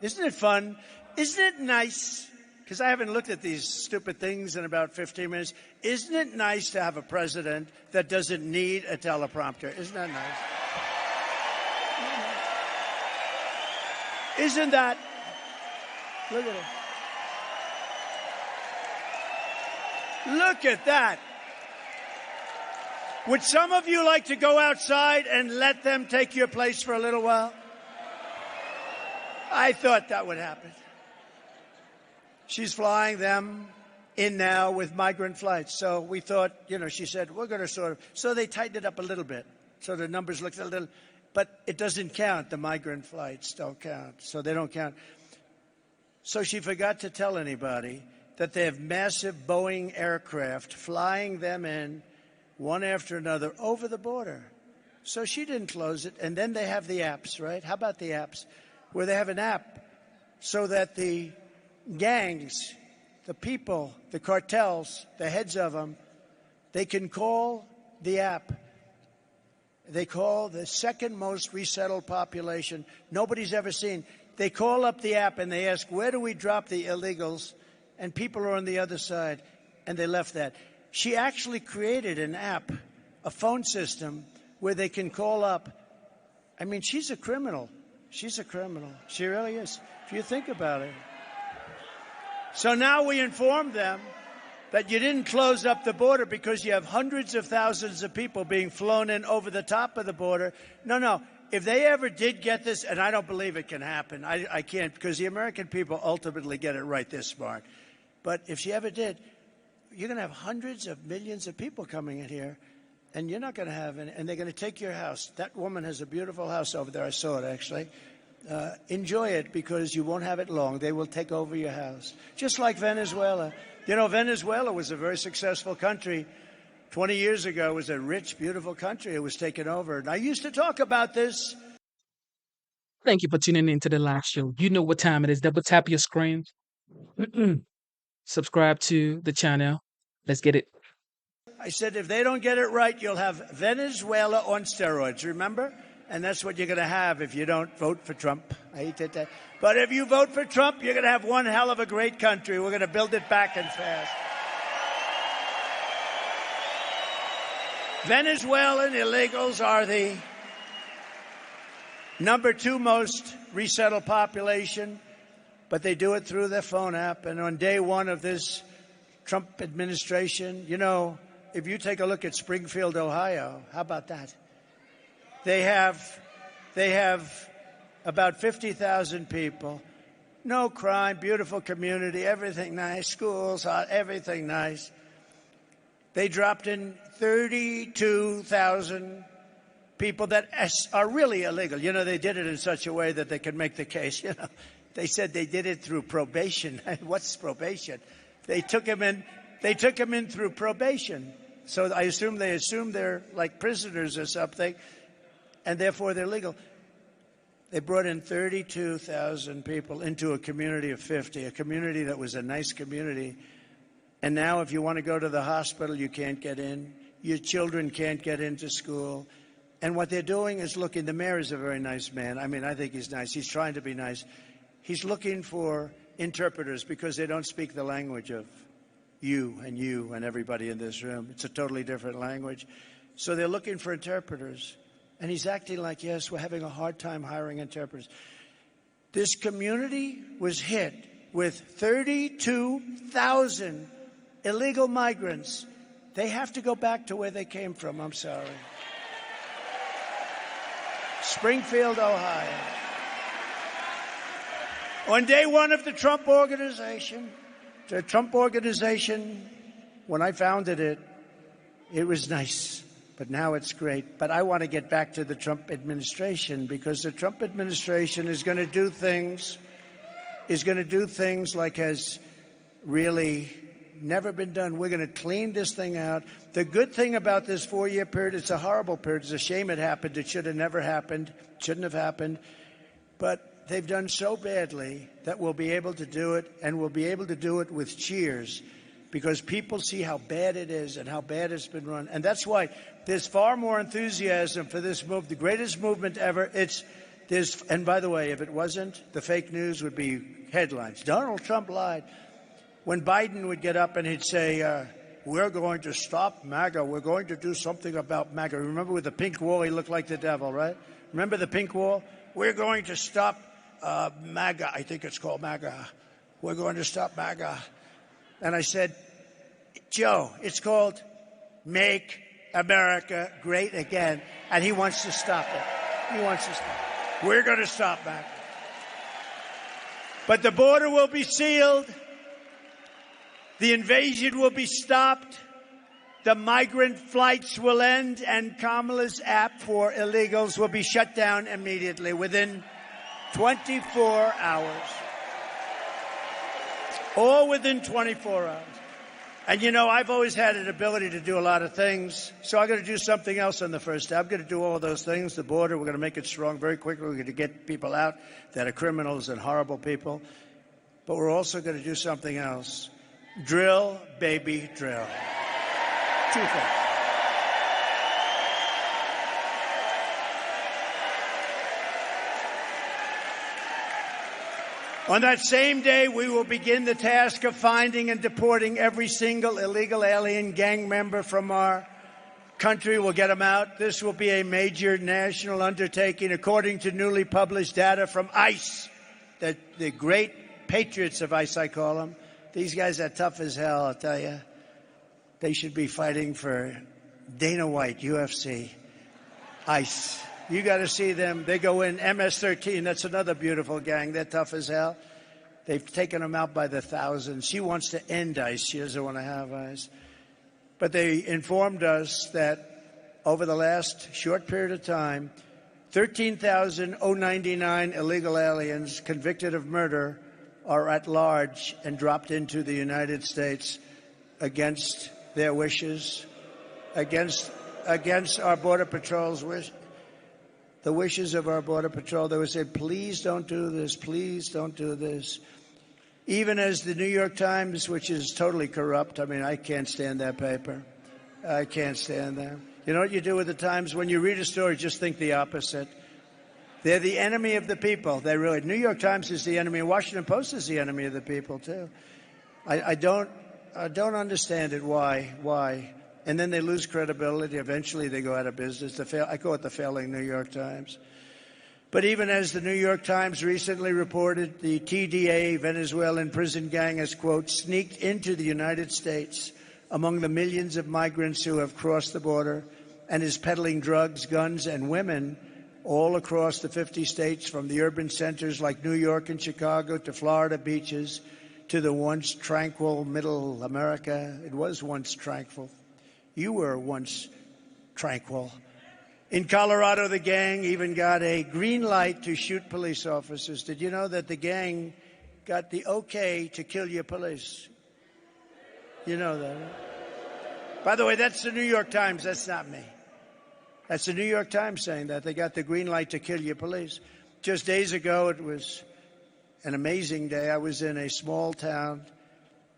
Isn't it fun? Isn't it nice? Because I haven't looked at these stupid things in about 15 minutes. Isn't it nice to have a president that doesn't need a teleprompter? Isn't that nice? Isn't that? Look at it. Look at that. Would some of you like to go outside and let them take your place for a little while? I thought that would happen. She's flying them in now with migrant flights. So we thought, she said, we're going to so they tightened it up a little bit. So the numbers looked a little, but it doesn't count. The migrant flights don't count. So they don't count. So she forgot to tell anybody that they have massive Boeing aircraft flying them in one after another over the border. So she didn't close it. And then they have the apps, right? How about the apps? Where they have an app so that the gangs, the people, the cartels, the heads of them, they can call the app. They call the second most resettled population nobody's ever seen. They call up the app and they ask, where do we drop the illegals? And people are on the other side, and they left that. She actually created an app, a phone system, where they can call up. I mean, she's a criminal. She's a criminal. She really is, if you think about it. So now we inform them that you didn't close up the border because you have hundreds of thousands of people being flown in over the top of the border. No. If they ever did get this, and I don't believe it can happen, I can't, because the American people ultimately get it right, they're smart. But if she ever did, you're going to have hundreds of millions of people coming in here, and you're not going to have any, and they're going to take your house. That woman has a beautiful house over there. I saw it, actually. Enjoy it, because you won't have it long. They will take over your house, just like Venezuela. You know, Venezuela was a very successful country. 20 years ago, it was a rich, beautiful country. It was taken over. And I used to talk about this. Thank you for tuning in to the live show. You know what time it is. Double tap your screen. Subscribe to the channel. Let's get it. I said, if they don't get it right, you'll have Venezuela on steroids, remember? And that's what you're going to have if you don't vote for Trump. I hate that. But if you vote for Trump, you're going to have one hell of a great country. We're going to build it back and fast. Venezuelan illegals are the number 2 most resettled population, but they do it through their phone app. And on day 1 of this Trump administration, you know, if you take a look at Springfield, Ohio, how about that? They have about 50,000 people. No crime, beautiful community, everything nice, schools, everything nice. They dropped in 32,000 people that are really illegal. You know, they did it in such a way that they could make the case. You know, they said they did it through probation. What's probation? They took him in through probation. So I assume they're like prisoners or something, and therefore they're legal. They brought in 32,000 people into a community of 50, a community that was a nice community. And now if you want to go to the hospital, you can't get in. Your children can't get into school. And what they're doing is looking, the mayor is a very nice man. I mean, I think he's nice. He's trying to be nice. He's looking for interpreters because they don't speak the language of you and everybody in this room. It's a totally different language. So they're looking for interpreters. And he's acting like, yes, we're having a hard time hiring interpreters. This community was hit with 32,000 illegal migrants. They have to go back to where they came from. I'm sorry. Springfield, Ohio. On day 1 of the Trump Organization, when I founded it, it was nice, but now it's great. But I want to get back to the Trump administration, because the Trump administration is going to do things like has really never been done. We're going to clean this thing out. The good thing about this 4-year period, it's a horrible period. It's a shame it happened. It should have never happened. Shouldn't have happened. But they've done so badly that we'll be able to do it, and we'll be able to do it with cheers, because people see how bad it is and how bad it's been run. And that's why there's far more enthusiasm for this move, the greatest movement ever. And by the way, if it wasn't, the fake news would be headlines. Donald Trump lied. When Biden would get up and he'd say, we're going to stop MAGA. We're going to do something about MAGA. Remember with the pink wall, he looked like the devil, right? Remember the pink wall? We're going to stop MAGA. I think it's called MAGA. We're going to stop MAGA. And I said, Joe, it's called Make America Great Again. And he wants to stop it. He wants to stop it. We're going to stop MAGA. But the border will be sealed. The invasion will be stopped. The migrant flights will end, and Kamala's app for illegals will be shut down immediately within 24 hours. All within 24 hours. And, you know, I've always had an ability to do a lot of things, so I'm going to do something else on the first day. I'm going to do all of those things. The border, we're going to make it strong very quickly. We're going to get people out that are criminals and horrible people. But we're also going to do something else. Drill, baby, drill. Two things. On that same day, we will begin the task of finding and deporting every single illegal alien gang member from our country. We'll get them out. This will be a major national undertaking, according to newly published data from ICE, the great patriots of ICE, I call them. These guys are tough as hell, I'll tell you. They should be fighting for Dana White, UFC, ICE. You got to see them. They go in MS-13. That's another beautiful gang. They're tough as hell. They've taken them out by the thousands. She wants to end ICE. She doesn't want to have ICE. But they informed us that over the last short period of time, 13,099 illegal aliens convicted of murder are at large and dropped into the United States against their wishes, against our Border Patrol's wish. The wishes of our Border Patrol. They would say, please don't do this, please don't do this. Even as the New York Times, which is totally corrupt, I mean, I can't stand that paper. I can't stand them. You know what you do with the Times? When you read a story, just think the opposite. They're the enemy of the people. They really. New York Times is the enemy. Washington Post is the enemy of the people, too. I don't understand it. Why? And then they lose credibility. Eventually, they go out of business. I call it the failing New York Times. But even as the New York Times recently reported, the TDA Venezuelan prison gang has, quote, sneaked into the United States among the millions of migrants who have crossed the border and is peddling drugs, guns, and women all across the 50 states, from the urban centers like New York and Chicago to Florida beaches to the once tranquil middle America. It was once tranquil. You were once tranquil. In Colorado, the gang even got a green light to shoot police officers. Did you know that the gang got the okay to kill your police? You know that, right? By the way, that's the New York Times. That's not me. That's the New York Times saying that. They got the green light to kill your police. Just days ago, it was an amazing day. I was in a small town,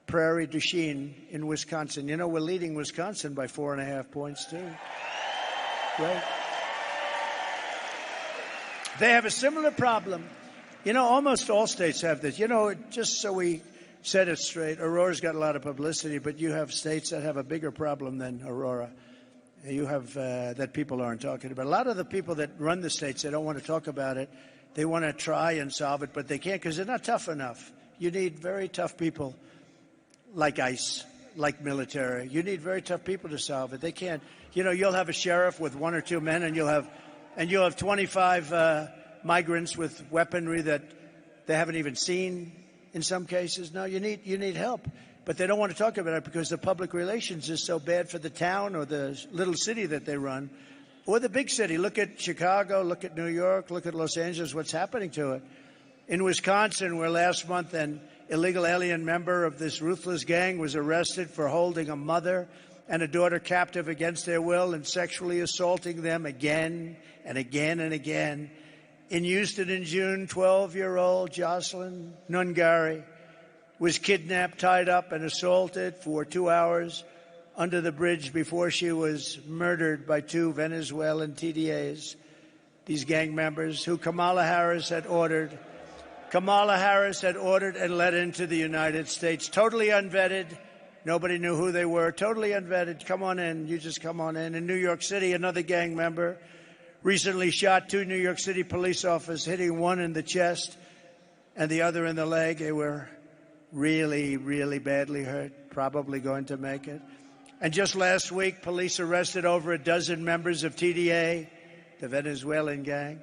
Prairie du Chien in Wisconsin. You know, we're leading Wisconsin by 4.5 points, too. Right? They have a similar problem. You know, almost all states have this. You know, just so we set it straight, Aurora's got a lot of publicity, but you have states that have a bigger problem than Aurora. You have that people aren't talking about. A lot of the people that run the states, they don't want to talk about it. They want to try and solve it, but they can't because they're not tough enough. You need very tough people like ICE, like military. You need very tough people to solve it. They can't. You know, you'll have a sheriff with 1 or 2 men, and you'll have 25 migrants with weaponry that they haven't even seen in some cases. No, you need help. But they don't want to talk about it because the public relations is so bad for the town or the little city that they run, or the big city. Look at Chicago, look at New York, look at Los Angeles, what's happening to it. In Wisconsin, where last month an illegal alien member of this ruthless gang was arrested for holding a mother and a daughter captive against their will and sexually assaulting them again and again and again. In Houston in June, 12-year-old Jocelyn Nungari was kidnapped, tied up, and assaulted for 2 hours under the bridge before she was murdered by 2 Venezuelan TDAs, these gang members who Kamala Harris had ordered and let into the United States. Totally unvetted. Nobody knew who they were. Totally unvetted. Come on in. You just come on in. In New York City, another gang member recently shot 2 New York City police officers, hitting one in the chest and the other in the leg. They were really, really badly hurt, probably going to make it. And just last week, police arrested over a dozen members of TDA, the Venezuelan gang,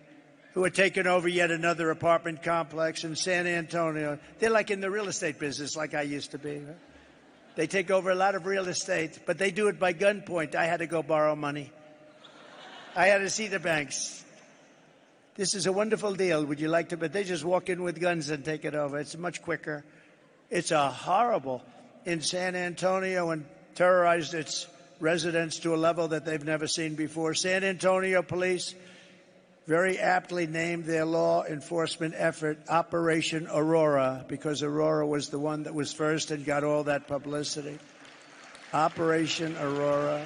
who had taken over yet another apartment complex in San Antonio. They're like in the real estate business, like I used to be. Right? They take over a lot of real estate, but they do it by gunpoint. I had to go borrow money. I had to see the banks. This is a wonderful deal. Would you like to? But they just walk in with guns and take it over. It's much quicker. It's a horrible. In San Antonio, and terrorized its residents to a level that they've never seen before. San Antonio police very aptly named their law enforcement effort Operation Aurora, because Aurora was the one that was first and got all that publicity. Operation Aurora.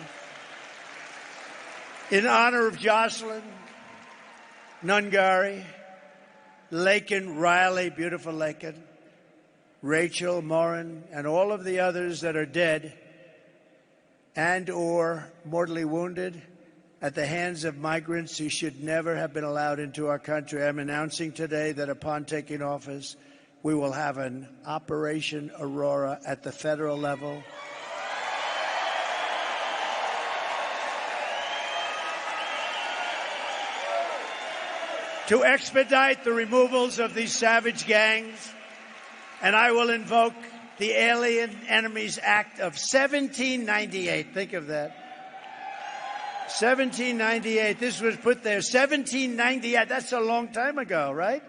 In honor of Jocelyn, Nungari, Laken Riley, beautiful Laken, Rachel Morin, and all of the others that are dead and or mortally wounded at the hands of migrants who should never have been allowed into our country. I'm announcing today that upon taking office, we will have an Operation Aurora at the federal level. To expedite the removals of these savage gangs, and I will invoke the Alien Enemies Act of 1798. Think of that. 1798. This was put there. 1798. That's a long time ago, right?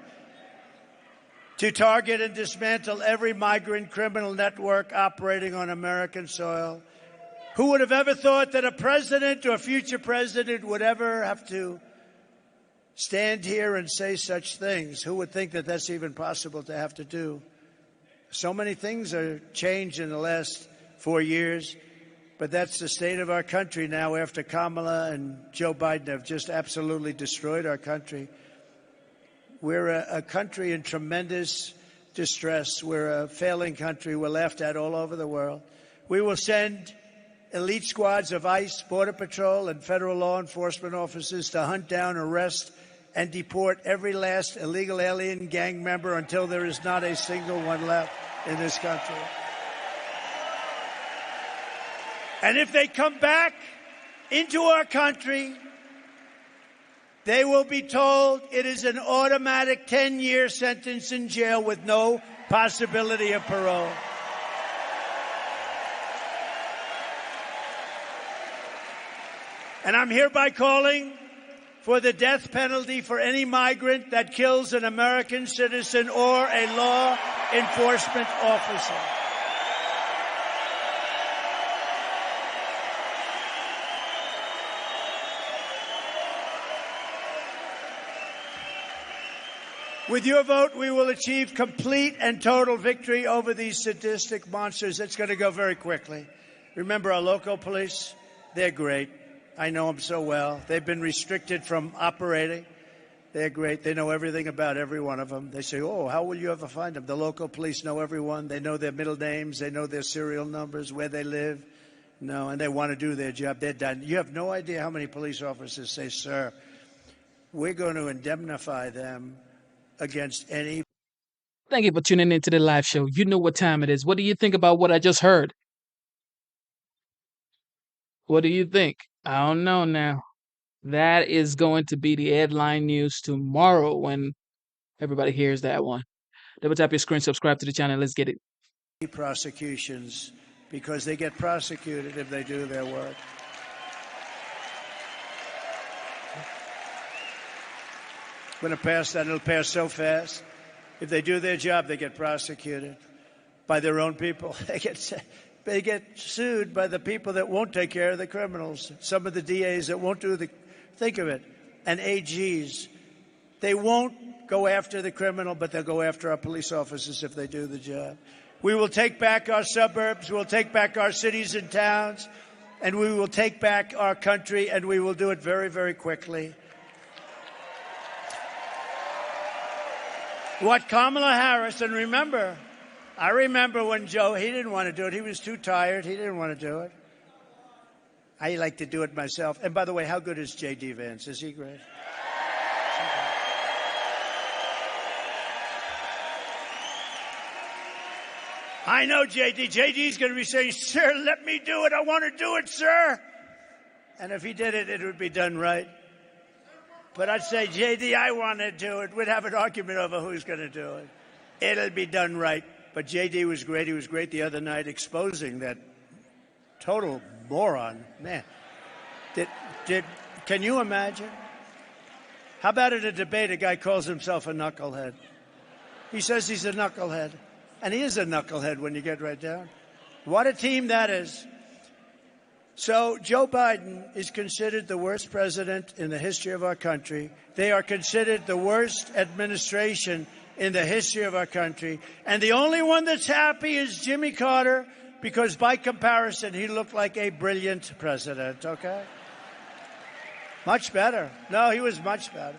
To target and dismantle every migrant criminal network operating on American soil. Who would have ever thought that a president or a future president would ever have to stand here and say such things? Who would think that that's even possible to have to do? So many things are changed in the last 4 years, but that's the state of our country now after Kamala and Joe Biden have just absolutely destroyed our country. We're a country in tremendous distress. We're a failing country. We're laughed at all over the world. We will send elite squads of ICE, Border Patrol, and federal law enforcement officers to hunt down, arrest, and deport every last illegal alien gang member until there is not a single one left in this country. And if they come back into our country, they will be told it is an automatic 10-year sentence in jail with no possibility of parole. And I'm hereby calling for the death penalty for any migrant that kills an American citizen or a law enforcement officer. With your vote, we will achieve complete and total victory over these sadistic monsters. It's going to go very quickly. Remember our local police? They're great. I know them so well. They've been restricted from operating. They're great. They know everything about every one of them. They say, oh, how will you ever find them? The local police know everyone. They know their middle names. They know their serial numbers, where they live. No, and they want to do their job. They're done. You have no idea how many police officers say, sir, we're going to indemnify them against any. Thank you for tuning into the live show. You know what time it is. What do you think about what I just heard? What do you think? I don't know now. That is going to be the headline news tomorrow when everybody hears that one. Double tap your screen, subscribe to the channel. Let's get it. Prosecutions, because they get prosecuted if they do their work. I'm going to pass that. It'll pass so fast. If they do their job, they get prosecuted by their own people. They get sued by the people that won't take care of the criminals. Some of the DAs that won't do the, think of it, and AGs. They won't go after the criminal, but they'll go after our police officers if they do the job. We will take back our suburbs, we'll take back our cities and towns, and we will take back our country, and we will do it very, very quickly. What Kamala Harris, and remember, I remember when Joe, he didn't want to do it. He was too tired. He didn't want to do it. I like to do it myself. And by the way, how good is J.D. Vance? Is he great? I know J.D. J.D.'s going to be saying, sir, let me do it. I want to do it, sir. And if he did it, it would be done right. But I'd say, J.D., I want to do it. We'd have an argument over who's going to do it. It'll be done right. But J.D. was great. He was great the other night exposing that total moron. Man, can you imagine? How about at a debate, a guy calls himself a knucklehead? He says he's a knucklehead. And he is a knucklehead when you get right down. What a team that is. So Joe Biden is considered the worst president in the history of our country. They are considered the worst administration in the history of our country. And the only one that's happy is Jimmy Carter, because by comparison, he looked like a brilliant president, okay? Much better. No, he was much better.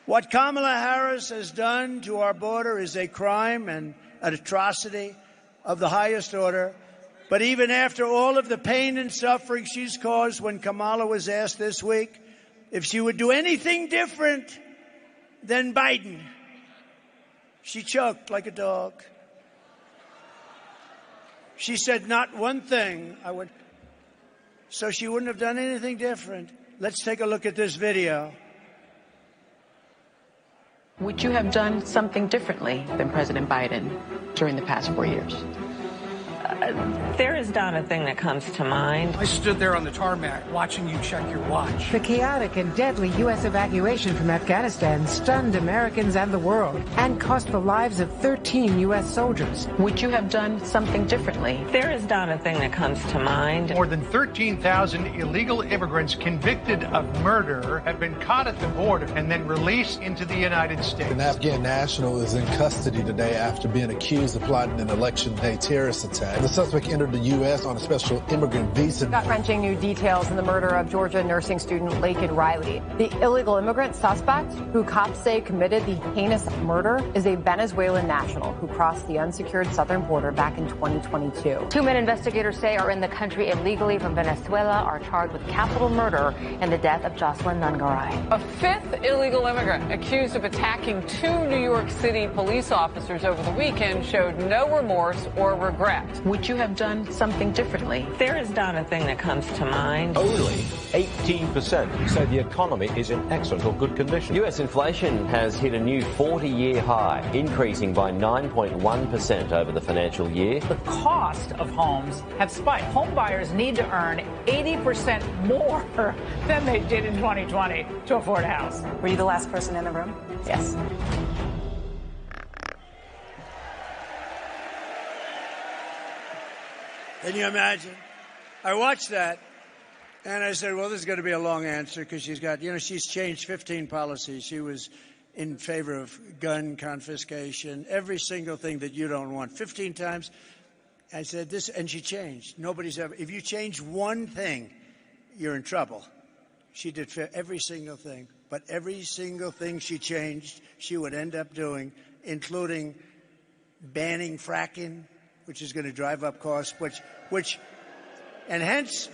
What Kamala Harris has done to our border is a crime and an atrocity of the highest order. But even after all of the pain and suffering she's caused, when Kamala was asked this week if she would do anything different than Biden, she choked like a dog. She said, not one thing I would. So she wouldn't have done anything different. Let's take a look at this video. Would you have done something differently than President Biden during the past 4 years? There is not a thing that comes to mind. I stood there on the tarmac watching you check your watch. The chaotic and deadly U.S. evacuation from Afghanistan stunned Americans and the world and cost the lives of 13 U.S. soldiers. Would you have done something differently? There is not a thing that comes to mind. More than 13,000 illegal immigrants convicted of murder have been caught at the border and then released into the United States. An Afghan national is in custody today after being accused of plotting an election day terrorist attack. The suspect entered the U.S. on a special immigrant visa. Gut-wrenching new details in the murder of Georgia nursing student Laken Riley. The illegal immigrant suspect, who cops say committed the heinous murder, is a Venezuelan national who crossed the unsecured southern border back in 2022. 2 men investigators say are in the country illegally from Venezuela are charged with capital murder in the death of Jocelyn Nungaray. A fifth illegal immigrant accused of attacking 2 New York City police officers over the weekend showed no remorse or regret. Would you have done something differently? There is not a thing that comes to mind. Only 18% say the economy is in excellent or good condition. U.S. inflation has hit a new 40-year high, increasing by 9.1% over the financial year. The cost of homes have spiked. Home buyers need to earn 80% more than they did in 2020 to afford a house. Were you the last person in the room? Yes. Can you imagine? I watched that, and I said, well, this is going to be a long answer because she's got, she's changed 15 policies. She was in favor of gun confiscation, every single thing that you don't want, 15 times. I said this, and she changed. Nobody's ever, if you change one thing, you're in trouble. She did every single thing, but every single thing she changed, she would end up doing, including banning fracking, which is going to drive up costs, and hence,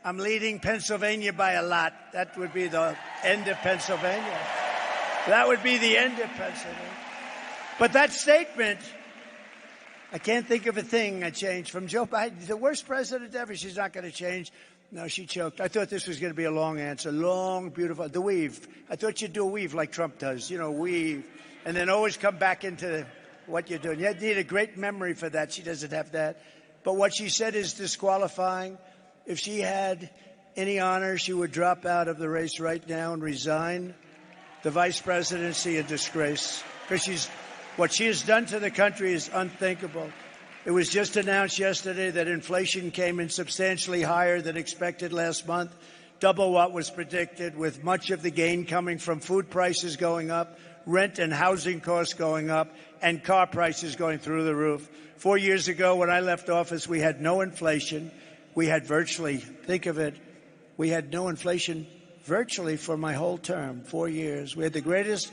I'm leading Pennsylvania by a lot. That would be the end of Pennsylvania. That would be the end of Pennsylvania. But that statement, I can't think of a thing I changed from Joe Biden, the worst president ever. She's not going to change. No, she choked. I thought this was going to be a long answer, long, beautiful. The weave. I thought you'd do a weave like Trump does, weave, and then always come back into what you're doing. You need a great memory for that. She doesn't have that. But what she said is disqualifying. If she had any honor, she would drop out of the race right now and resign the vice presidency in disgrace. Because what she has done to the country is unthinkable. It was just announced yesterday that inflation came in substantially higher than expected last month, double what was predicted, with much of the gain coming from food prices going up, rent and housing costs going up, and car prices going through the roof. 4 years ago, when I left office, we had no inflation. We had virtually, think of it, we had no inflation virtually for my whole term, 4 years. We had the greatest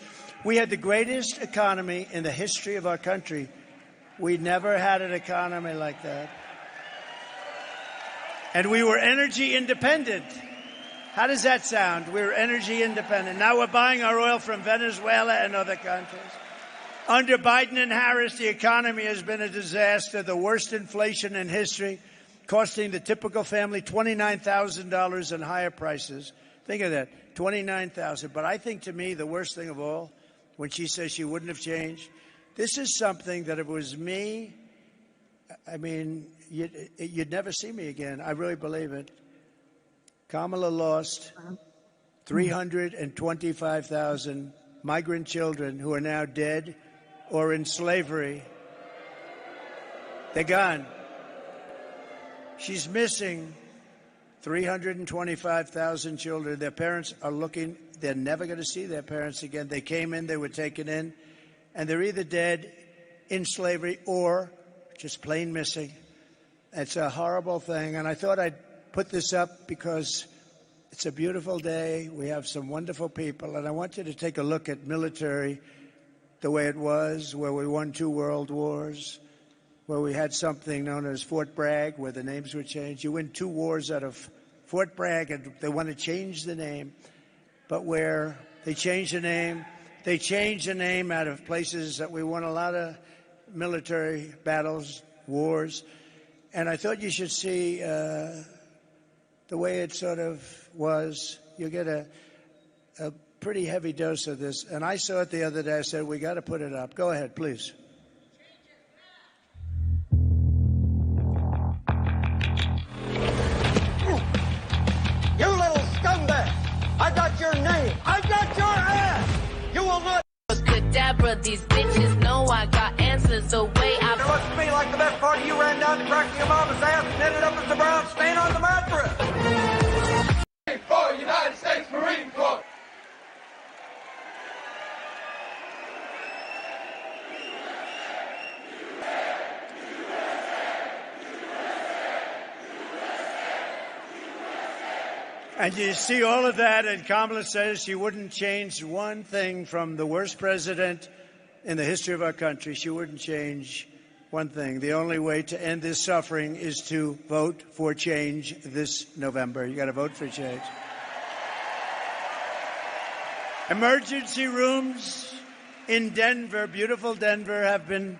economy in the history of our country. We never had an economy like that. And we were energy independent. How does that sound? We're energy independent. Now we're buying our oil from Venezuela and other countries. Under Biden and Harris, the economy has been a disaster, the worst inflation in history, costing the typical family $29,000 in higher prices. Think of that, $29,000. But I think, to me, the worst thing of all, when she says she wouldn't have changed, this is something that if it was me, I mean, you'd never see me again. I really believe it. Kamala lost 325,000 migrant children who are now dead or in slavery. They're gone. She's missing 325,000 children. Their parents are looking. They're never going to see their parents again. They came in, they were taken in, and they're either dead in slavery or just plain missing. It's a horrible thing, and I thought I'd put this up because it's a beautiful day. We have some wonderful people, and I want you to take a look at military the way it was, where we won 2 world wars, where we had something known as Fort Bragg, where the names were changed. You win 2 wars out of Fort Bragg, and they want to change the name, but where they change the name, they change the name out of places that we won a lot of military battles, wars, and I thought you should see the way it sort of was. You get a pretty heavy dose of this, and I saw it the other day. I said, we got to put it up. Go ahead, please. You little scumbag! I got your name! I got your ass! You will not... Cadabra, these bitches know I got answers the way I... It looks to me like the best part of you ran down the crack of your mama's ass and ended up as the brown stain on the mattress! For United States Marine Corps! And you see all of that, and Kamala says she wouldn't change one thing from the worst president in the history of our country. She wouldn't change one thing. The only way to end this suffering is to vote for change this November. You got to vote for change. Emergency rooms in Denver, beautiful Denver, have been,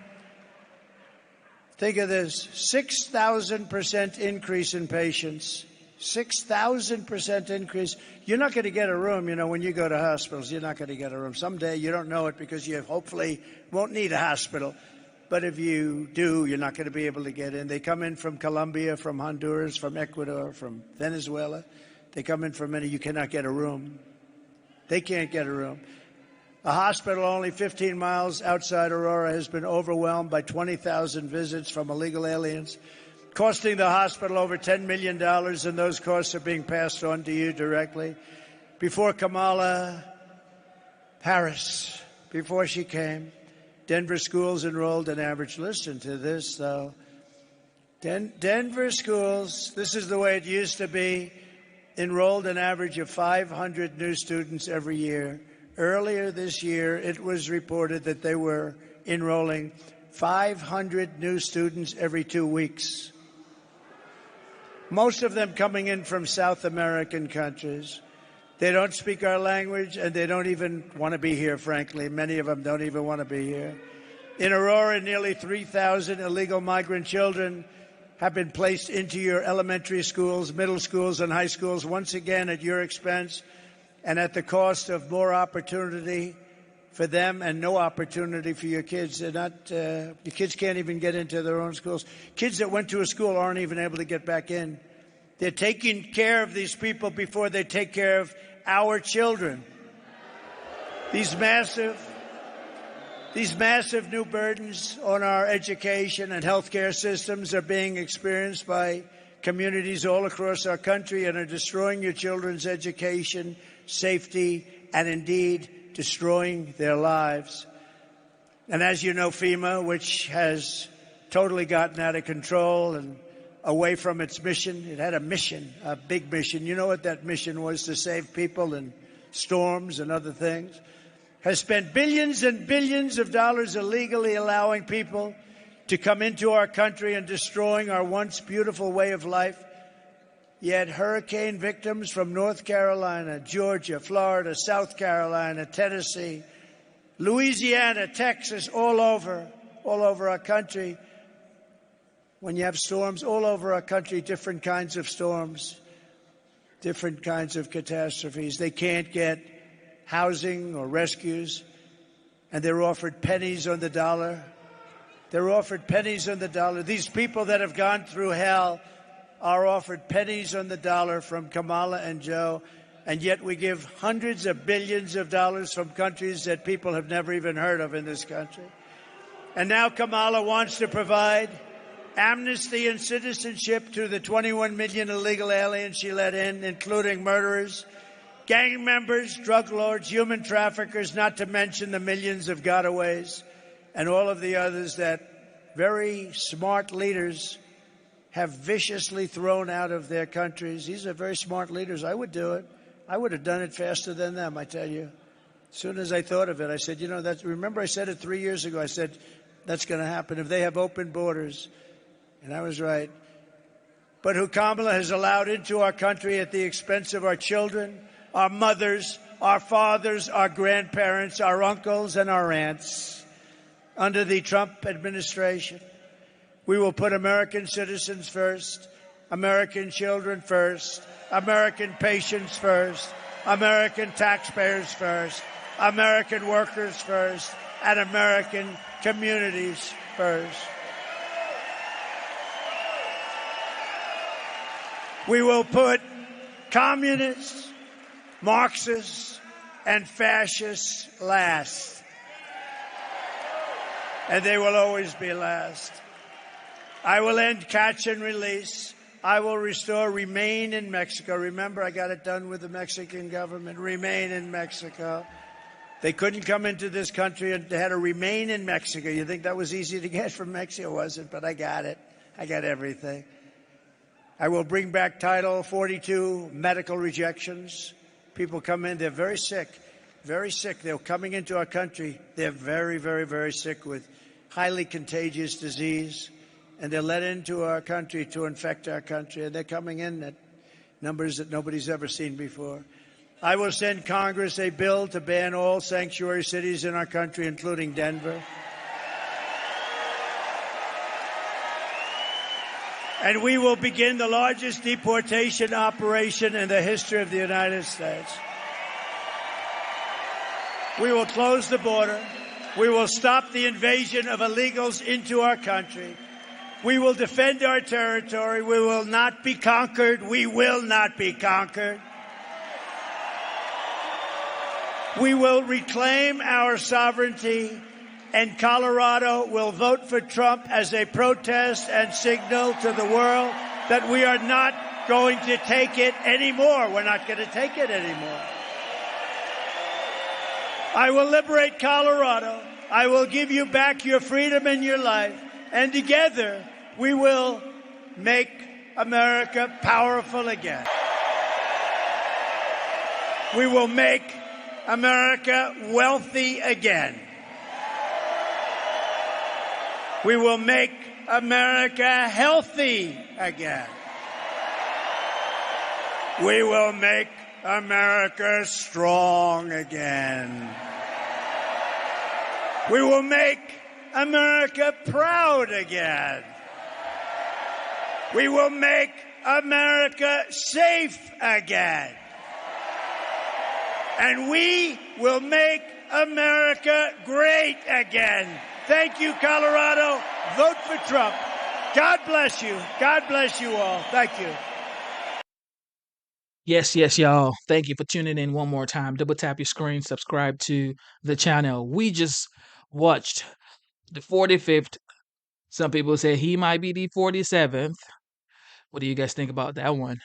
think of this, 6,000% increase in patients. 6,000% increase. You're not going to get a room, when you go to hospitals. You're not going to get a room. Someday you don't know it because you hopefully won't need a hospital. But if you do, you're not going to be able to get in. They come in from Colombia, from Honduras, from Ecuador, from Venezuela. They come in from many. You cannot get a room. They can't get a room. A hospital only 15 miles outside Aurora has been overwhelmed by 20,000 visits from illegal aliens, costing the hospital over $10 million, and those costs are being passed on to you directly. Before Kamala Harris, before she came, Denver schools enrolled an average, listen to this, though. Denver schools, this is the way it used to be, enrolled an average of 500 new students every year. Earlier this year, it was reported that they were enrolling 500 new students every 2 weeks. Most of them coming in from South American countries. They don't speak our language, and they don't even want to be here, frankly. Many of them don't even want to be here. In Aurora, nearly 3,000 illegal migrant children have been placed into your elementary schools, middle schools, and high schools, once again at your expense and at the cost of more opportunity for them and no opportunity for your kids. They're not, your kids can't even get into their own schools. Kids that went to a school aren't even able to get back in. They're taking care of these people before they take care of our children. These massive new burdens on our education and healthcare systems are being experienced by communities all across our country and are destroying your children's education, safety, and indeed destroying their lives. And as you know, FEMA, which has totally gotten out of control and away from its mission, it had a mission, a big mission. You know what that mission was? To save people in storms and other things. Has spent billions and billions of dollars illegally allowing people to come into our country and destroying our once beautiful way of life. Yet hurricane victims from North Carolina, Georgia, Florida, South Carolina, Tennessee, Louisiana, Texas, all over our country. When you have storms all over our country, different kinds of storms, different kinds of catastrophes, they can't get housing or rescues, and they're offered pennies on the dollar. They're offered pennies on the dollar. These people that have gone through hell are offered pennies on the dollar from Kamala and Joe, and yet we give hundreds of billions of dollars from countries that people have never even heard of in this country. And now Kamala wants to provide amnesty and citizenship to the 21 million illegal aliens she let in, including murderers, gang members, drug lords, human traffickers, not to mention the millions of gotaways and all of the others that very smart leaders have viciously thrown out of their countries. These are very smart leaders. I would do it. I would have done it faster than them, I tell you. As soon as I thought of it, I said, remember I said it 3 years ago. I said, that's going to happen if they have open borders. And I was right. But who Kamala has allowed into our country at the expense of our children, our mothers, our fathers, our grandparents, our uncles, and our aunts under the Trump administration. We will put American citizens first, American children first, American patients first, American taxpayers first, American workers first, and American communities first. We will put communists, Marxists, and fascists last. And they will always be last. I will end catch and release. I will restore remain in Mexico. Remember, I got it done with the Mexican government. Remain in Mexico. They couldn't come into this country and they had to remain in Mexico. You think that was easy to get from Mexico? It wasn't, but I got it. I got everything. I will bring back Title 42 medical rejections. People come in, they're very sick, very sick. They're coming into our country. They're very, very, very sick with highly contagious disease. And they're let into our country to infect our country. And they're coming in at numbers that nobody's ever seen before. I will send Congress a bill to ban all sanctuary cities in our country, including Denver. And we will begin the largest deportation operation in the history of the United States. We will close the border. We will stop the invasion of illegals into our country. We will defend our territory. We will not be conquered. We will not be conquered. We will reclaim our sovereignty, and Colorado will vote for Trump as a protest and signal to the world that we are not going to take it anymore. We're not going to take it anymore. I will liberate Colorado. I will give you back your freedom and your life. And together, we will make America powerful again. We will make America wealthy again. We will make America healthy again. We will make America strong again. We will make America proud again. We will make America safe again. And we will make America great again. Thank you, Colorado. Vote for Trump. God bless you. God bless you all. Thank you. Yes, y'all. Thank you for tuning in one more time. Double tap your screen, subscribe to the channel. We just watched the 45th. Some people say he might be the 47th. What do you guys think about that one?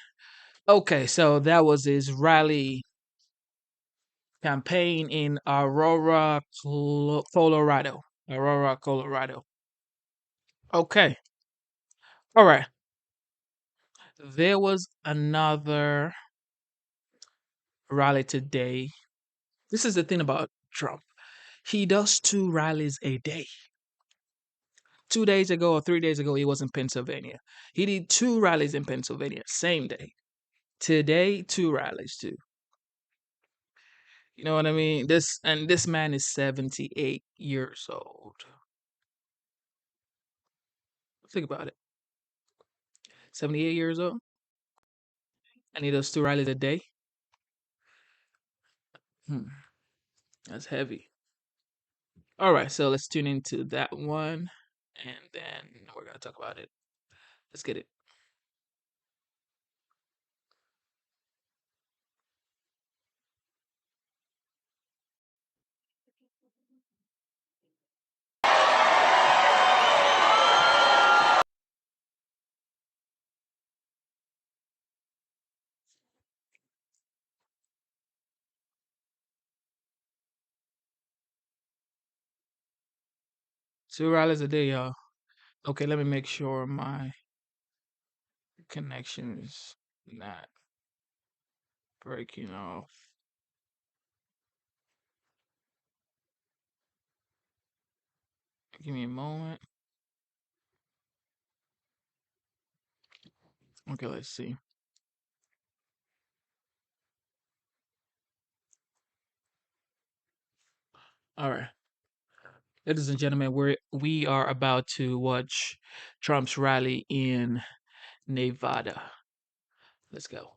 Okay, so that was his rally campaign in Aurora, Colorado. Aurora, Colorado. Okay. All right. There was another rally today. This is the thing about Trump. He does 2 rallies a day. 2 days ago or 3 days ago, he was in Pennsylvania. He did 2 rallies in Pennsylvania, same day. Today, 2 rallies too. You know what I mean? This man is 78 years old. Think about it. 78 years old. And he does 2 rallies a day. That's heavy. All right, so let's tune into that one, and then we're gonna talk about it. Let's get it. 2 rallies a day, y'all. Okay, let me make sure my connection is not breaking off. Give me a moment. Okay, let's see. All right. Ladies and gentlemen, we are about to watch Trump's rally in Nevada. Let's go.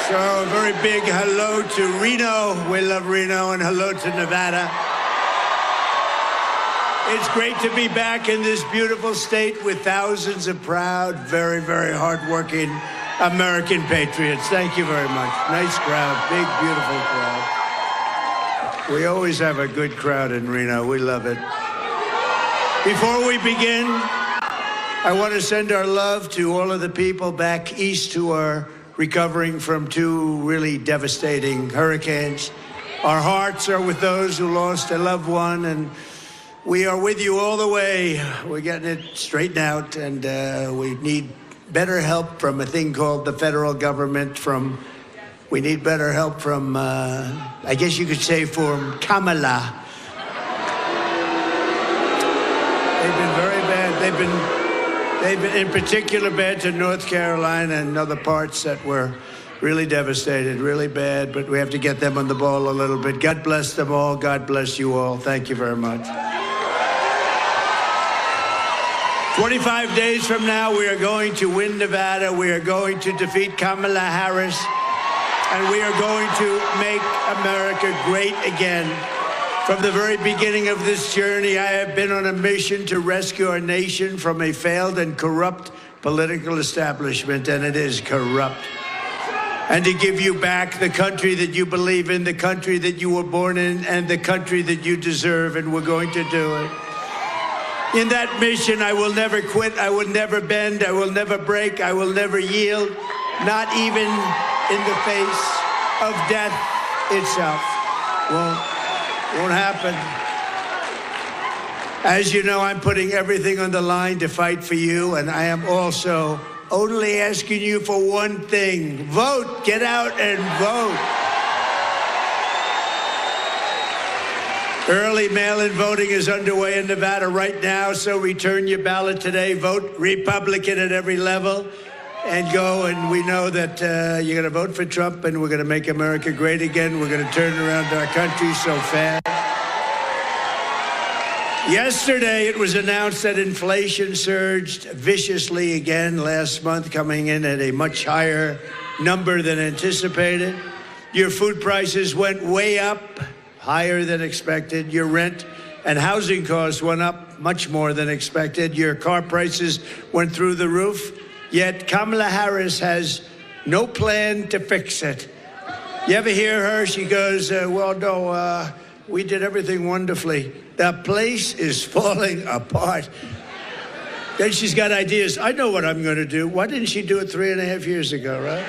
So a very big hello to Reno. We love Reno, and hello to Nevada. It's great to be back in this beautiful state with thousands of proud, very, very hardworking American patriots. Thank you very much. Nice crowd, big, beautiful crowd. We always have a good crowd in Reno. We love it. Before we begin, I want to send our love to all of the people back east who are recovering from 2 really devastating hurricanes. Our hearts are with those who lost a loved one, and we are with you all the way. We're getting it straightened out, and we need better help from a thing called the federal government. We need better help from, I guess you could say, from Kamala. They've been very bad. They've been in particular bad to North Carolina and other parts that were really devastated, really bad, but we have to get them on the ball a little bit. God bless them all. God bless you all. Thank you very much. 25 days from now, we are going to win Nevada. We are going to defeat Kamala Harris, and we are going to make America great again. From the very beginning of this journey, I have been on a mission to rescue our nation from a failed and corrupt political establishment, and it is corrupt. And to give you back the country that you believe in, the country that you were born in, and the country that you deserve, and we're going to do it. In that mission, I will never quit, I will never bend, I will never break, I will never yield, not even in the face of death itself. Won't happen. As you know, I'm putting everything on the line to fight for you, and I am also only asking you for one thing. Vote. Get out and vote. Early mail-in voting is underway in Nevada right now, so return your ballot today. Vote Republican at every level. And go, and we know that you're going to vote for Trump, and we're going to make America great again. We're going to turn around our country so fast. Yesterday, it was announced that inflation surged viciously again last month, coming in at a much higher number than anticipated. Your food prices went way up, higher than expected. Your rent and housing costs went up much more than expected. Your car prices went through the roof. Yet Kamala Harris has no plan to fix it. You ever hear her? She goes, we did everything wonderfully. The place is falling apart. Then she's got ideas. I know what I'm going to do. Why didn't she do it 3.5 years ago, right?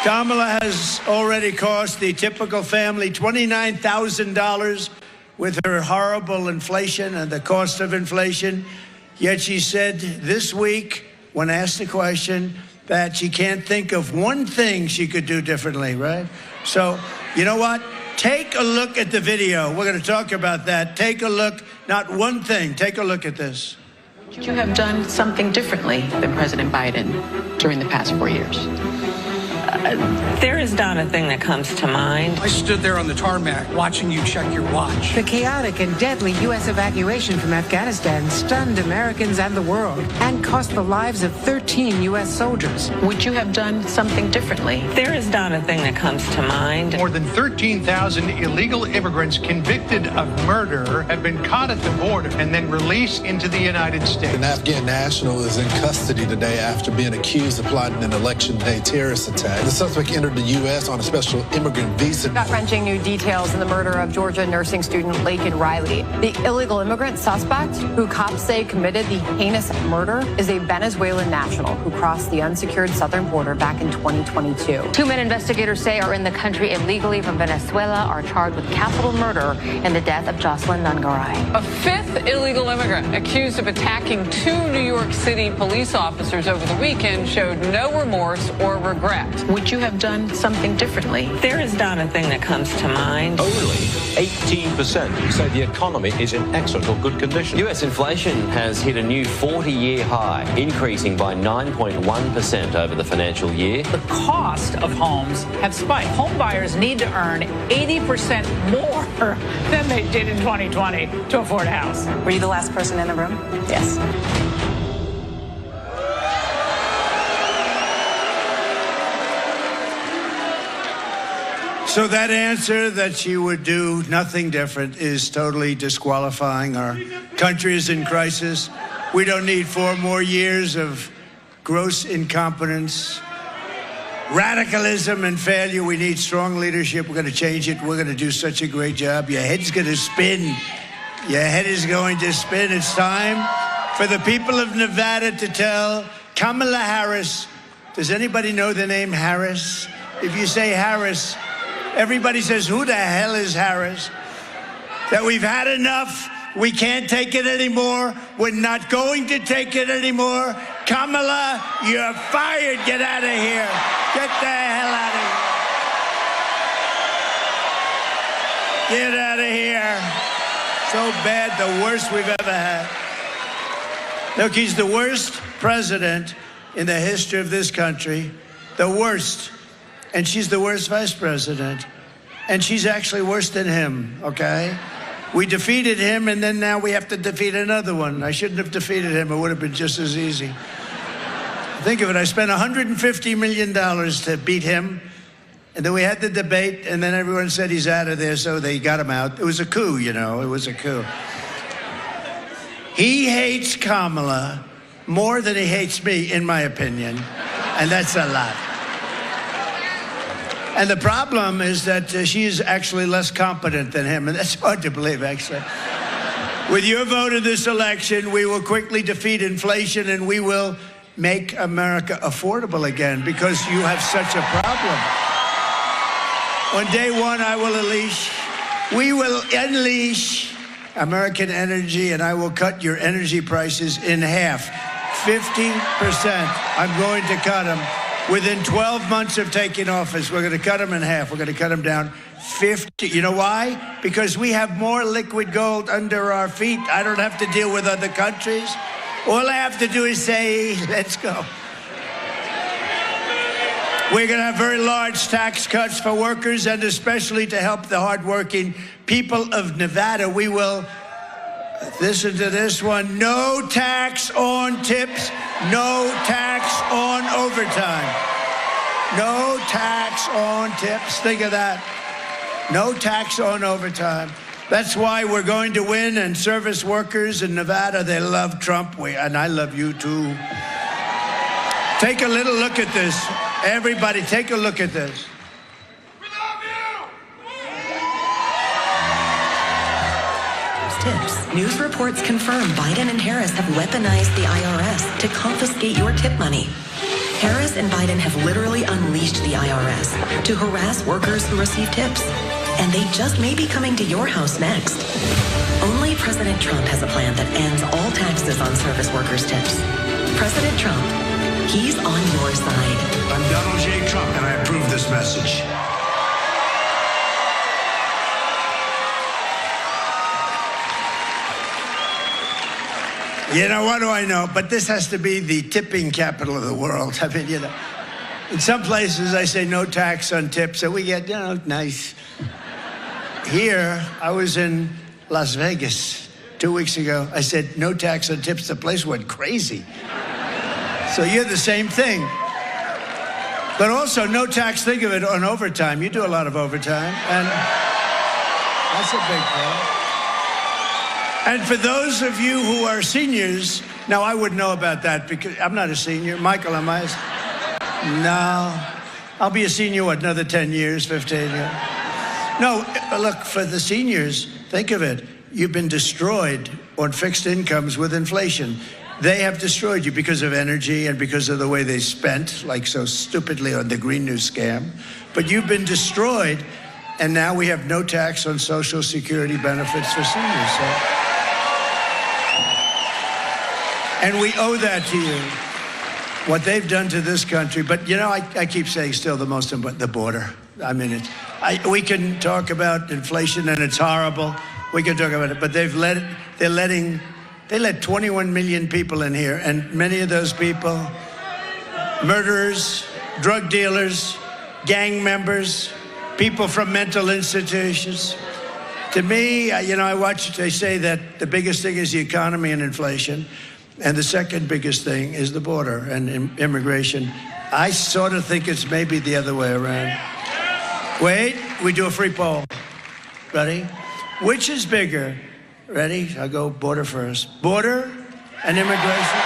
Kamala has already cost the typical family $29,000 with her horrible inflation and the cost of inflation. Yet she said this week, when asked the question, that she can't think of one thing she could do differently, right? So, you know what? Take a look at the video. We're going to talk about that. Take a look, not one thing. Take a look at this. Would you have done something differently than President Biden during the past 4 years? There is not a thing that comes to mind. I stood there on the tarmac watching you check your watch. The chaotic and deadly U.S. evacuation from Afghanistan stunned Americans and the world and cost the lives of 13 U.S. soldiers. Would you have done something differently? There is not a thing that comes to mind. More than 13,000 illegal immigrants convicted of murder have been caught at the border and then released into the United States. An Afghan national is in custody today after being accused of plotting an election day terrorist attack. The suspect entered the U.S. on a special immigrant visa. Gut-wrenching new details in the murder of Georgia nursing student Laken Riley. The illegal immigrant suspect, who cops say committed the heinous murder, is a Venezuelan national who crossed the unsecured southern border back in 2022. Two men investigators say are in the country illegally from Venezuela are charged with capital murder in the death of Jocelyn Nungaray. A fifth illegal immigrant accused of attacking two New York City police officers over the weekend showed no remorse or regret. Would you have done something differently? There is not a thing that comes to mind. Only 18% say the economy is in excellent or good condition. US inflation has hit a new 40-year high, increasing by 9.1% over the financial year. The cost of homes have spiked. Home buyers need to earn 80% more than they did in 2020 to afford a house. Were you the last person in the room? Yes. So that answer that she would do nothing different is totally disqualifying. Our country is in crisis. We don't need 4 more years of gross incompetence, radicalism and failure. We need strong leadership. We're going to change it. We're going to do such a great job. Your head's going to spin. Your head is going to spin. It's time for the people of Nevada to tell Kamala Harris. Does anybody know the name Harris? If you say Harris, everybody says, who the hell is Harris? That we've had enough. We can't take it anymore. We're not going to take it anymore. Kamala, you're fired. Get out of here. Get the hell out of here. Get out of here. So bad, the worst we've ever had. Look, he's the worst president in the history of this country. The worst. And she's the worst vice president. And she's actually worse than him, okay? We defeated him, and then now we have to defeat another one. I shouldn't have defeated him. It would have been just as easy. Think of it. I spent $150 million to beat him, and then we had the debate, and then everyone said he's out of there, so they got him out. It was a coup, you know. It was a coup. He hates Kamala more than he hates me, in my opinion, and that's a lot. And the problem is that she is actually less competent than him, and that's hard to believe, actually. With your vote in this election, we will quickly defeat inflation, and we will make America affordable again, because you have such a problem. On day one, we will unleash American energy, and I will cut your energy prices in half. 50%. I'm going to cut them. Within 12 months of taking office, we're going to cut them in half. We're going to cut them down 50. You know why? Because we have more liquid gold under our feet. I don't have to deal with other countries. All I have to do is say, let's go. We're going to have very large tax cuts for workers, and especially to help the hardworking people of Nevada. We will, listen to this one, no tax on tips, no tax on overtime. No tax on tips. Think of that. No tax on overtime. That's why we're going to win, and service workers in Nevada, they love Trump, and I love you too. Take a little look at this. Everybody, take a look at this. Tips. News reports confirm Biden and Harris have weaponized the IRS to confiscate your tip money. Harris and Biden have literally unleashed the IRS to harass workers who receive tips. And they just may be coming to your house next. Only President Trump has a plan that ends all taxes on service workers' tips. President Trump, he's on your side. I'm Donald J. Trump, and I approve this message. You know, what do I know? But this has to be the tipping capital of the world. I mean, you know, in some places I say no tax on tips, so we get, you know, nice. Here, I was in Las Vegas 2 weeks ago. I said no tax on tips. The place went crazy. So you're the same thing. But also no tax, think of it, on overtime. You do a lot of overtime, and that's a big problem. And for those of you who are seniors, now I would know about that because I'm not a senior. Michael, am I? No. I'll be a senior, what, another 10 years, 15 years? No, look, for the seniors, think of it. You've been destroyed on fixed incomes with inflation. They have destroyed you because of energy and because of the way they spent, like so stupidly on the Green New scam. But you've been destroyed, and now we have no tax on Social Security benefits for seniors. So. And we owe that to you, what they've done to this country. But, you know, I keep saying still the most important, the border. I mean, we can talk about inflation, and it's horrible. We can talk about it, but they let 21 million people in here, and many of those people, murderers, drug dealers, gang members, people from mental institutions. To me, you know, I watch, they say that the biggest thing is the economy and inflation, and the second biggest thing is the border and immigration. I sort of think it's maybe the other way around. Wait, we do a free poll. Ready? Which is bigger? Ready? I'll go border first. Border and immigration?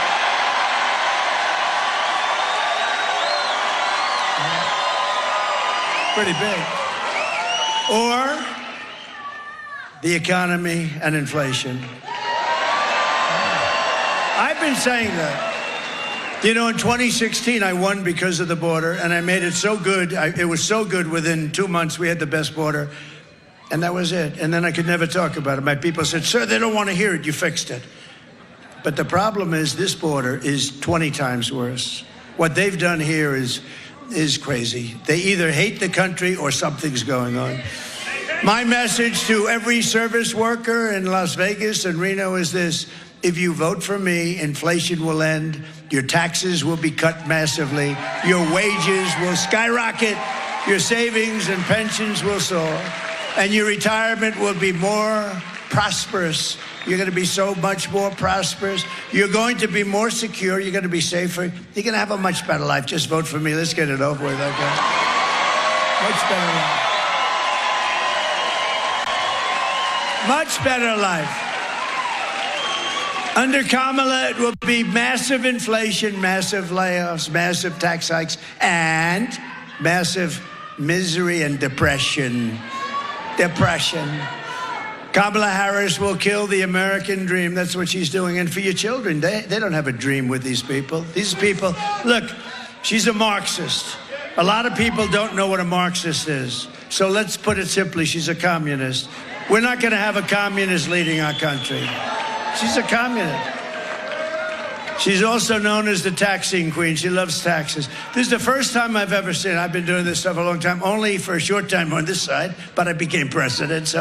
Pretty big. Or the economy and inflation? I've been saying that. You know, in 2016, I won because of the border, and I made it so good. It was so good within 2 months, we had the best border. And that was it. And then I could never talk about it. My people said, sir, they don't want to hear it. You fixed it. But the problem is this border is 20 times worse. What they've done here is crazy. They either hate the country or something's going on. My message to every service worker in Las Vegas and Reno is this. If you vote for me, inflation will end. Your taxes will be cut massively. Your wages will skyrocket. Your savings and pensions will soar. And your retirement will be more prosperous. You're going to be so much more prosperous. You're going to be more secure. You're going to be safer. You're going to have a much better life. Just vote for me. Let's get it over with, okay? Much better life. Much better life. Under Kamala, it will be massive inflation, massive layoffs, massive tax hikes, and massive misery and depression. Kamala Harris will kill the American dream. That's what she's doing. And for your children, they don't have a dream with these people. These people, look, she's a Marxist. A lot of people don't know what a Marxist is. So let's put it simply, she's a communist. We're not going to have a communist leading our country. She's a communist. She's also known as the taxing queen. She loves taxes. This is the first time I've ever seen, I've been doing this stuff a long time, only for a short time on this side, but I became president,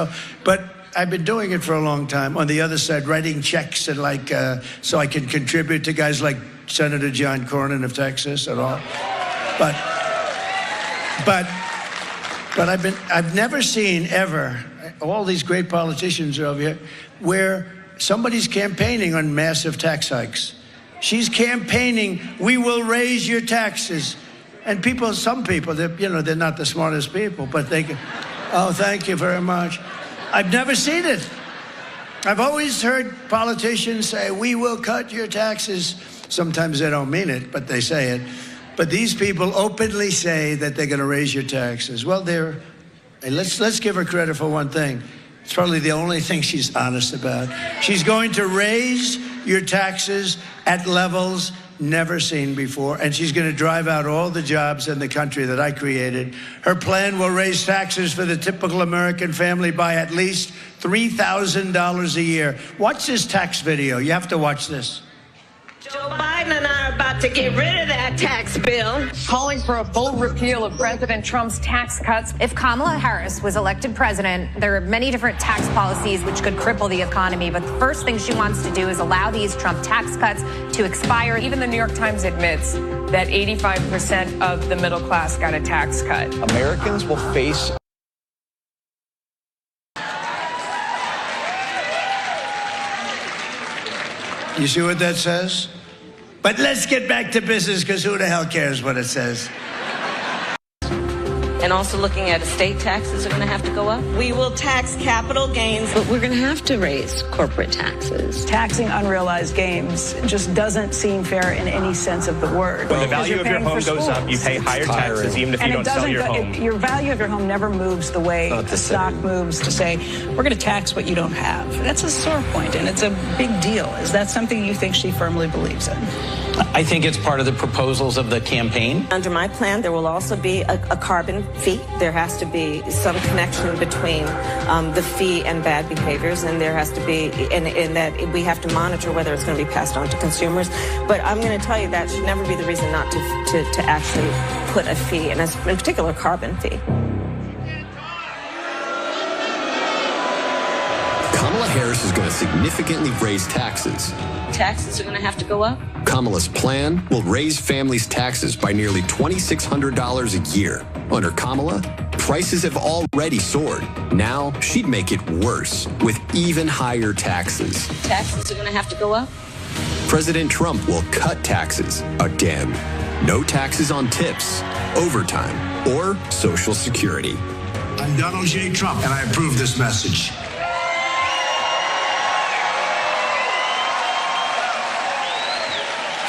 but I've been doing it for a long time. On the other side, writing checks and so I can contribute to guys like Senator John Cornyn of Texas and all. But I've never seen ever, all these great politicians are over here, where somebody's campaigning on massive tax hikes. She's campaigning, we will raise your taxes. And people, some people, they're not the smartest people, but they can, oh, thank you very much. I've never seen it. I've always heard politicians say, we will cut your taxes. Sometimes they don't mean it, but they say it. But these people openly say that they're going to raise your taxes. Well, let's give her credit for one thing. It's probably the only thing she's honest about. She's going to raise your taxes at levels never seen before, and she's going to drive out all the jobs in the country that I created. Her plan will raise taxes for the typical American family by at least $3,000 a year. Watch this tax video. You have to watch this. Joe Biden and I are about to get rid of that tax bill. Calling for a full repeal of President Trump's tax cuts. If Kamala Harris was elected president, there are many different tax policies which could cripple the economy. But the first thing she wants to do is allow these Trump tax cuts to expire. Even the New York Times admits that 85% of the middle class got a tax cut. Americans will face You see what that says? But let's get back to business, because who the hell cares what it says? And also looking at estate taxes are going to have to go up. We will tax capital gains. But we're going to have to raise corporate taxes. Taxing unrealized gains just doesn't seem fair in any sense of the word. When the value of your home goes up, you pay higher taxes even if you don't sell your home. Your value of your home never moves the way the stock moves to say, we're going to tax what you don't have. That's a sore point, and it's a big deal. Is that something you think she firmly believes in? I think it's part of the proposals of the campaign. Under my plan, there will also be a carbon fee. There has to be some connection between the fee and bad behaviors, and there has to be, in that we have to monitor whether it's going to be passed on to consumers. But I'm going to tell you that should never be the reason not to actually put a fee, and in particular, carbon fee. Kamala Harris is going to significantly raise taxes. Taxes are going to have to go up. Kamala's plan will raise families' taxes by nearly $2,600 a year. Under Kamala, prices have already soared. Now she'd make it worse with even higher taxes. Taxes are going to have to go up. President Trump will cut taxes again. No taxes on tips, overtime, or Social Security. I'm Donald J. Trump, and I approve this message.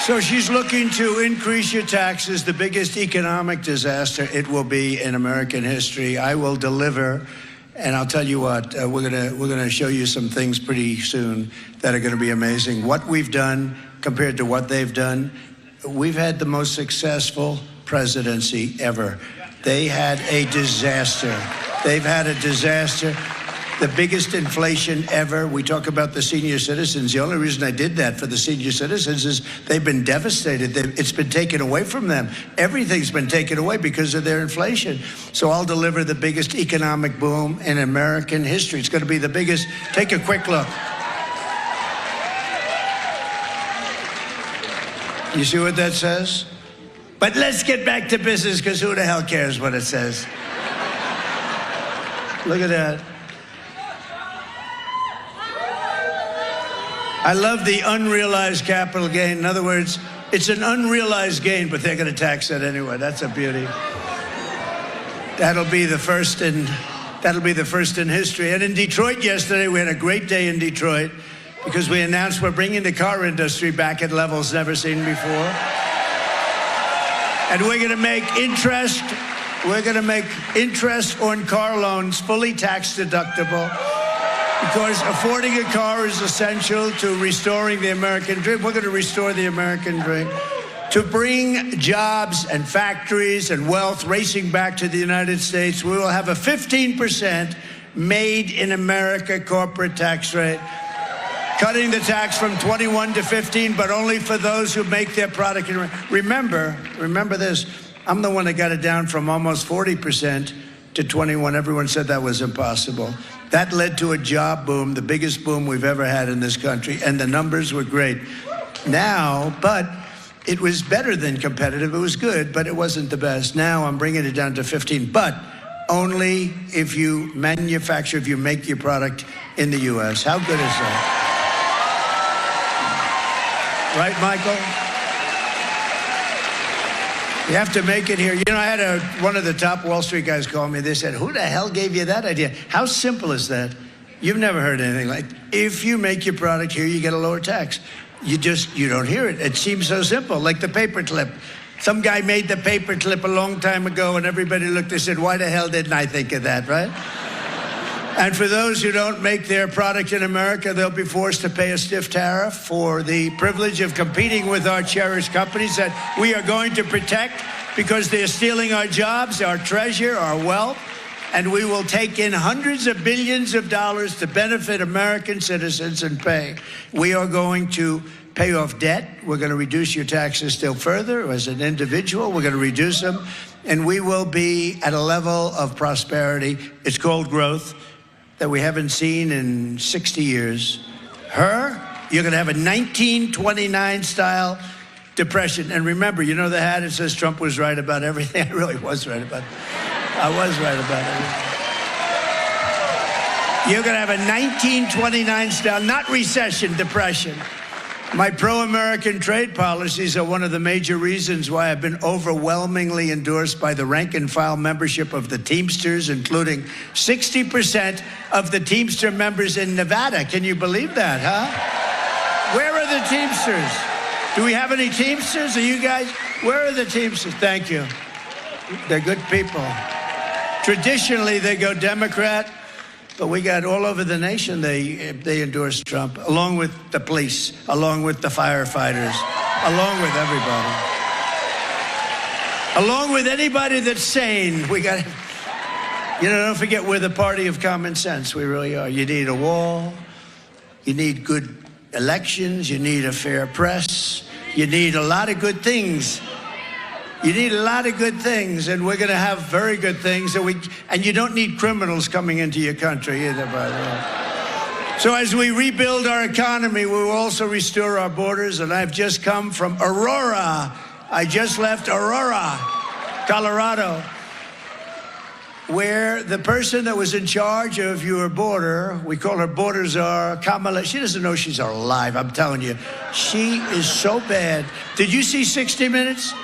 So she's looking to increase your taxes, the biggest economic disaster it will be in American history. I will deliver, and I'll tell you what, we're gonna show you some things pretty soon that are gonna be amazing. What we've done compared to what they've done, we've had the most successful presidency ever. They had a disaster. They've had a disaster. The biggest inflation ever. We talk about the senior citizens. The only reason I did that for the senior citizens is they've been devastated. It's been taken away from them. Everything's been taken away because of their inflation. So I'll deliver the biggest economic boom in American history. It's going to be the biggest. Take a quick look. You see what that says? But let's get back to business, because who the hell cares what it says? Look at that. I love the unrealized capital gain. In other words, it's an unrealized gain, but they're going to tax that anyway. That's a beauty. That'll be the first in history. And in Detroit yesterday, we had a great day in Detroit because we announced we're bringing the car industry back at levels never seen before. And we're going to make interest on car loans fully tax deductible. Because affording a car is essential to restoring the American dream. We're going to restore the American dream. To bring jobs and factories and wealth racing back to the United States, we will have a 15% made in America corporate tax rate. Cutting the tax from 21 to 15, but only for those who make their product. Remember this, I'm the one that got it down from almost 40% to 21. Everyone said that was impossible. That led to a job boom, the biggest boom we've ever had in this country, and the numbers were great. Now, but it was better than competitive. It was good, but it wasn't the best. Now I'm bringing it down to 15, but only if you manufacture, if you make your product in the U.S. How good is that? Right, Michael? You have to make it here. You know, I had one of the top Wall Street guys call me. They said, who the hell gave you that idea? How simple is that? You've never heard anything like, if you make your product here, you get a lower tax. You don't hear it. It seems so simple, like the paperclip. Some guy made the paperclip a long time ago, and everybody looked and said, why the hell didn't I think of that, right? And for those who don't make their product in America, they'll be forced to pay a stiff tariff for the privilege of competing with our cherished companies that we are going to protect because they're stealing our jobs, our treasure, our wealth, and we will take in hundreds of billions of dollars to benefit American citizens and pay. We are going to pay off debt. We're going to reduce your taxes still further. As an individual, we're going to reduce them, and we will be at a level of prosperity. It's called growth that we haven't seen in 60 years. You're going to have a 1929 style depression. And remember, you know the hat, it says Trump was right about everything. I really was right about it. I was right about everything. You're going to have a 1929 style, not recession, depression. My pro-American trade policies are one of the major reasons why I've been overwhelmingly endorsed by the rank-and-file membership of the Teamsters, including 60% of the Teamster members in Nevada. Can you believe that, huh? Where are the Teamsters? Do we have any Teamsters? Are you guys? Where are the Teamsters? Thank you. They're good people. Traditionally, they go Democrat. But we got all over the nation, they endorsed Trump, along with the police, along with the firefighters, along with everybody. Along with anybody that's sane. We got, don't forget, we're the party of common sense. We really are. You need a wall. You need good elections. You need a fair press. You need a lot of good things. You need a lot of good things, and we're going to have very good things. And you don't need criminals coming into your country either, by the way. So as we rebuild our economy, we will also restore our borders. And I've just come from Aurora. I just left Aurora, Colorado, where the person that was in charge of your border, we call her border czar, Kamala, she doesn't know she's alive, I'm telling you. She is so bad. Did you see 60 Minutes?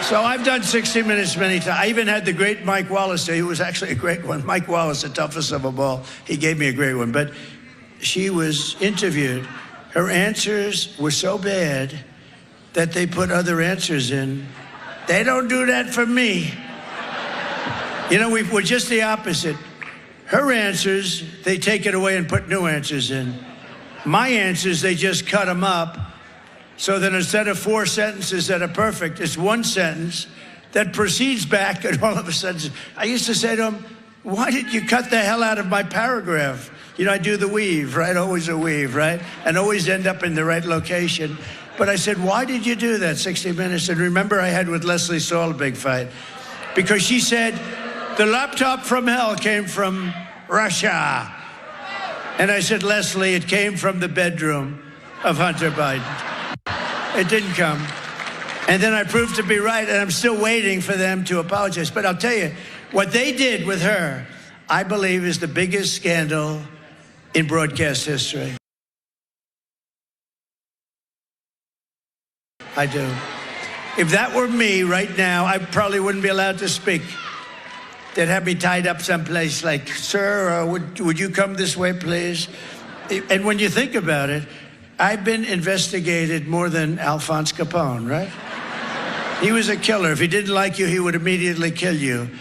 So I've done 60 Minutes many times. I even had the great Mike Wallace, who was actually a great one. Mike Wallace, the toughest of them all. He gave me a great one. But she was interviewed. Her answers were so bad that they put other answers in. They don't do that for me. We're just the opposite. Her answers, they take it away and put new answers in. My answers, they just cut them up. So then instead of 4 sentences that are perfect, it's one sentence that proceeds back, and all of a sudden, I used to say to him, why did you cut the hell out of my paragraph? I do the weave, right? Always a weave, right? And always end up in the right location. But I said, why did you do that, 60 Minutes? And remember, I had with Leslie Stahl a big fight. Because she said, the laptop from hell came from Russia. And I said, Leslie, it came from the bedroom of Hunter Biden. It didn't come. And then I proved to be right, and I'm still waiting for them to apologize. But I'll tell you, what they did with her, I believe, is the biggest scandal in broadcast history. I do. If that were me right now, I probably wouldn't be allowed to speak. They'd have me tied up someplace like, sir, would you come this way, please? And when you think about it, I've been investigated more than Alphonse Capone, right? He was a killer. If he didn't like you, he would immediately kill you.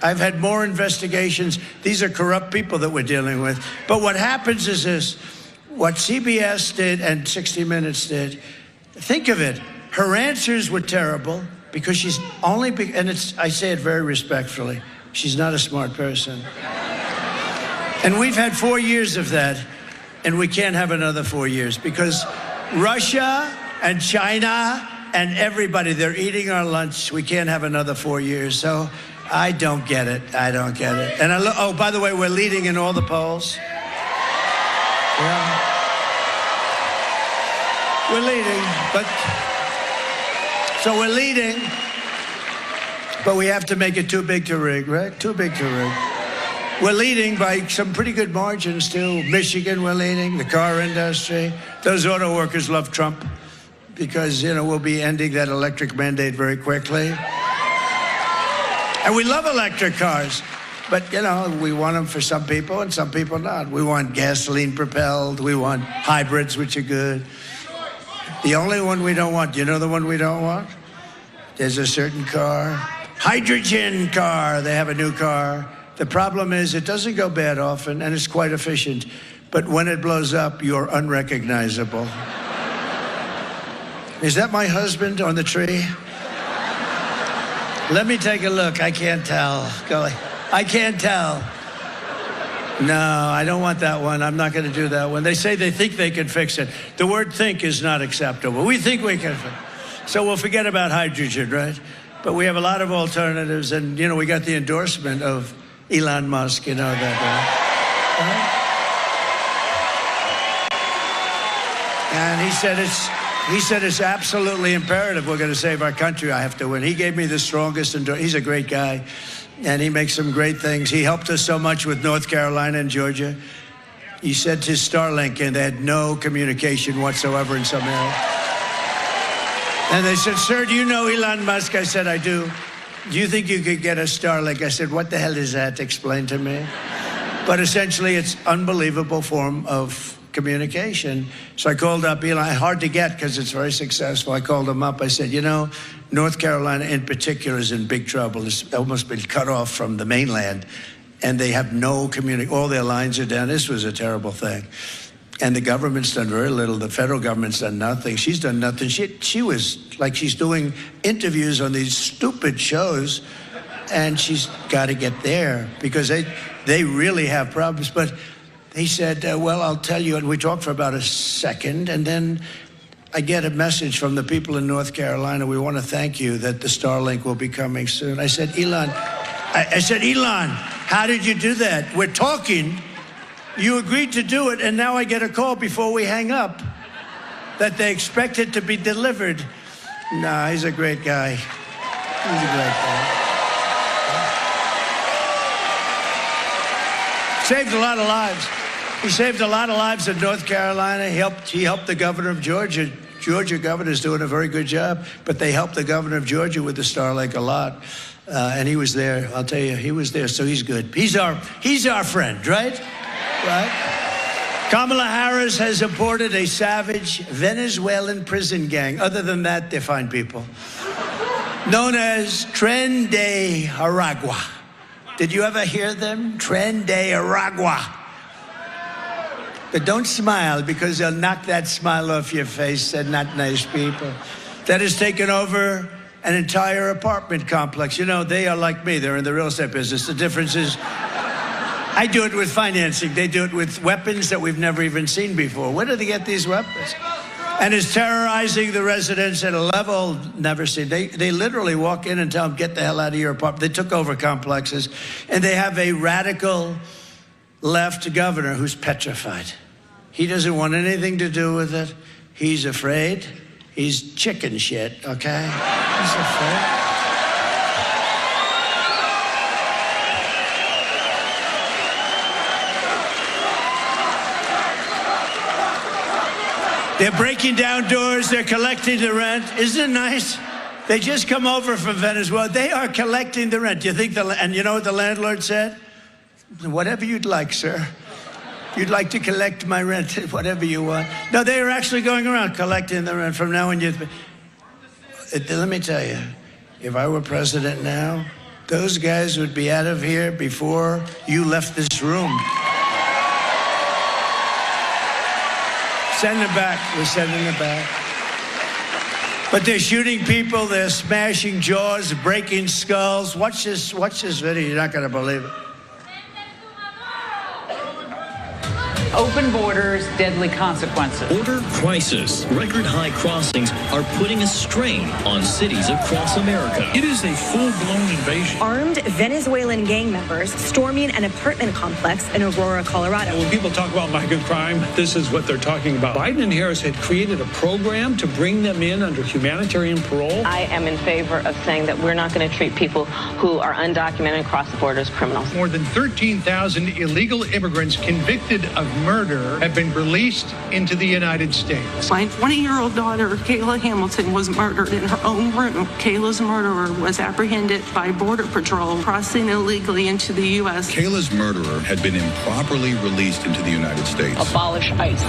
I've had more investigations. These are corrupt people that we're dealing with. But what happens is this. What CBS did and 60 Minutes did, think of it. Her answers were terrible because she's only, I say it very respectfully, she's not a smart person. And we've had 4 years of that. And we can't have another 4 years because Russia and China and everybody, they're eating our lunch. We can't have another 4 years. So I don't get it. I don't get it. And oh, by the way, we're leading in all the polls. Yeah. We're leading, so we're leading, but we have to make it too big to rig, right? Too big to rig. We're leading by some pretty good margins, too. Michigan, we're leading. The car industry. Those auto workers love Trump because, we'll be ending that electric mandate very quickly. And we love electric cars. But, we want them for some people and some people not. We want gasoline propelled. We want hybrids, which are good. The only one we don't want, do you know the one we don't want? There's a certain car. Hydrogen car. They have a new car. The problem is it doesn't go bad often, and it's quite efficient. But when it blows up, you're unrecognizable. Is that my husband on the tree? Let me take a look. I can't tell. I can't tell. No, I don't want that one. I'm not going to do that one. They say they think they can fix it. The word think is not acceptable. We think we can. So we'll forget about hydrogen, right? But we have a lot of alternatives, and, we got the endorsement of Elon Musk, that. And he said it's absolutely imperative we're going to save our country. I have to win. He gave me the strongest endorsement. He's a great guy, and he makes some great things. He helped us so much with North Carolina and Georgia. He sent his Starlink, and they had no communication whatsoever in some area. And they said, sir, do you know Elon Musk? I said, I do. Do you think you could get a Starlink? I said, what the hell is that? Explain to me. But essentially, it's unbelievable form of communication. So I called up Elon. Hard to get because it's very successful. I called him up. I said, you know, North Carolina in particular is in big trouble. It's almost been cut off from the mainland. And they have no communication. All their lines are down. This was a terrible thing. And the government's done very little. The federal government's done nothing. She's done nothing. She was like she's doing interviews on these stupid shows, and she's got to get there because they really have problems. But he said, well, I'll tell you. And we talked for about a second, and then I get a message from the people in North Carolina. We want to thank you that the Starlink will be coming soon. I said, Elon, how did you do that? We're talking. You agreed to do it, and now I get a call before we hang up that they expect it to be delivered. Nah, he's a great guy. He's a great guy. Saved a lot of lives. He saved a lot of lives in North Carolina. He helped the governor of Georgia. Georgia governor's doing a very good job, but they helped the governor of Georgia with the Starlink a lot. And he was there. I'll tell you, he was there, so he's good. He's our friend, right? Right? Kamala Harris has imported a savage Venezuelan prison gang. Other than that, they're fine people. Known as Tren de Aragua. Did you ever hear them? Tren de Aragua. But don't smile because they'll knock that smile off your face. They're not nice people. That has taken over an entire apartment complex. You know, they are like me. They're in the real estate business. The difference is I do it with financing. They do it with weapons that we've never even seen before. Where do they get these weapons? And it's terrorizing the residents at a level never seen. They literally walk in and tell them, get the hell out of your apartment. They took over complexes. And they have a radical left governor who's petrified. He doesn't want anything to do with it. He's afraid. He's chicken shit, okay? He's afraid. They're breaking down doors. They're collecting the rent. Isn't it nice? They just come over from Venezuela. They are collecting the rent. You think and you know what the landlord said? Whatever you'd like, sir. You'd like to collect my rent, whatever you want. No, they are actually going around collecting the rent from now on. Let me tell you, if I were president now, those guys would be out of here before you left this room. Send them back. We're sending them back. But they're shooting people. They're smashing jaws, breaking skulls. Watch this video. You're not going to believe it. Open borders, deadly consequences. Border crisis. Record high crossings are putting a strain on cities across America. It is a full-blown invasion. Armed Venezuelan gang members storming an apartment complex in Aurora, Colorado. When people talk about migrant crime, this is what they're talking about. Biden and Harris had created a program to bring them in under humanitarian parole. I am in favor of saying that we're not going to treat people who are undocumented across the border as criminals. More than 13,000 illegal immigrants convicted of murder have been released into the United States. My 20-year-old daughter, Kayla Hamilton, was murdered in her own room. Kayla's murderer was apprehended by Border Patrol crossing illegally into the U.S. Kayla's murderer had been improperly released into the United States. Abolish ICE.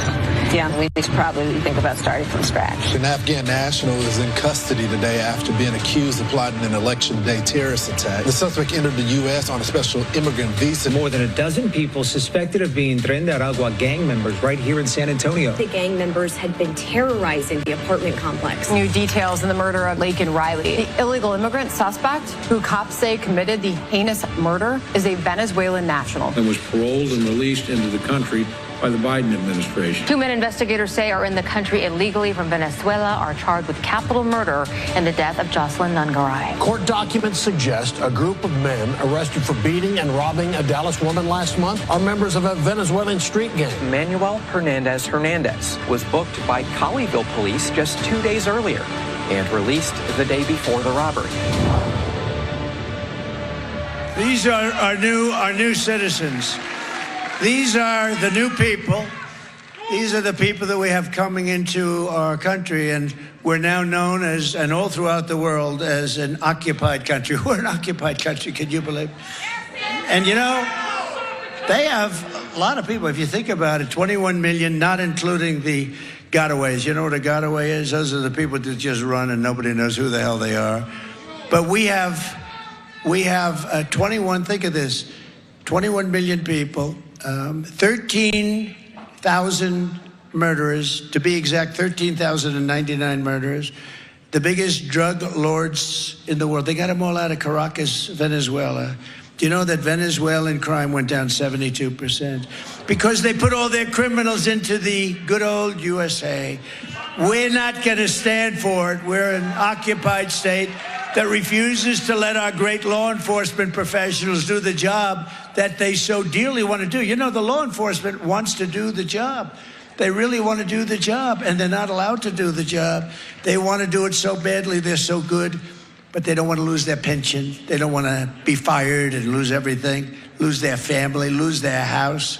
Yeah, we should probably think about starting from scratch. An Afghan national is in custody today after being accused of plotting an election day terrorist attack. The suspect entered the U.S. on a special immigrant visa. More than a dozen people suspected of being Tren de Aragua gang members right here in San Antonio. The gang members had been terrorizing the apartment complex. New details in the murder of Laken Riley. The illegal immigrant suspect, who cops say committed the heinous murder, is a Venezuelan national. And was paroled and released into the country by the Biden administration. Two men investigators say are in the country illegally from Venezuela are charged with capital murder in the death of Jocelyn Nungaray. Court documents suggest a group of men arrested for beating and robbing a Dallas woman last month are members of a Venezuelan street gang. Manuel Hernandez was booked by Colleyville police just 2 days earlier and released the day before the robbery. These are our new citizens. These are the new people. These are the people that we have coming into our country, and we're now known as, and all throughout the world, as an occupied country. We're an occupied country, can you believe? And you know, they have a lot of people. If you think about it, 21 million, not including the gotaways. You know what a gotaway is? Those are the people that just run and nobody knows who the hell they are. But we have 21, think of this, 21 million people, 13,000 murderers, to be exact, 13,099 murderers, the biggest drug lords in the world. They got them all out of Caracas, Venezuela. Do you know that Venezuelan crime went down 72%? Because they put all their criminals into the good old USA. We're not going to stand for it. We're an occupied state that refuses to let our great law enforcement professionals do the job that they so dearly want to do. You know, the law enforcement wants to do the job. They really want to do the job, and they're not allowed to do the job. They want to do it so badly, they're so good, but they don't want to lose their pension. They don't want to be fired and lose everything, lose their family, lose their house.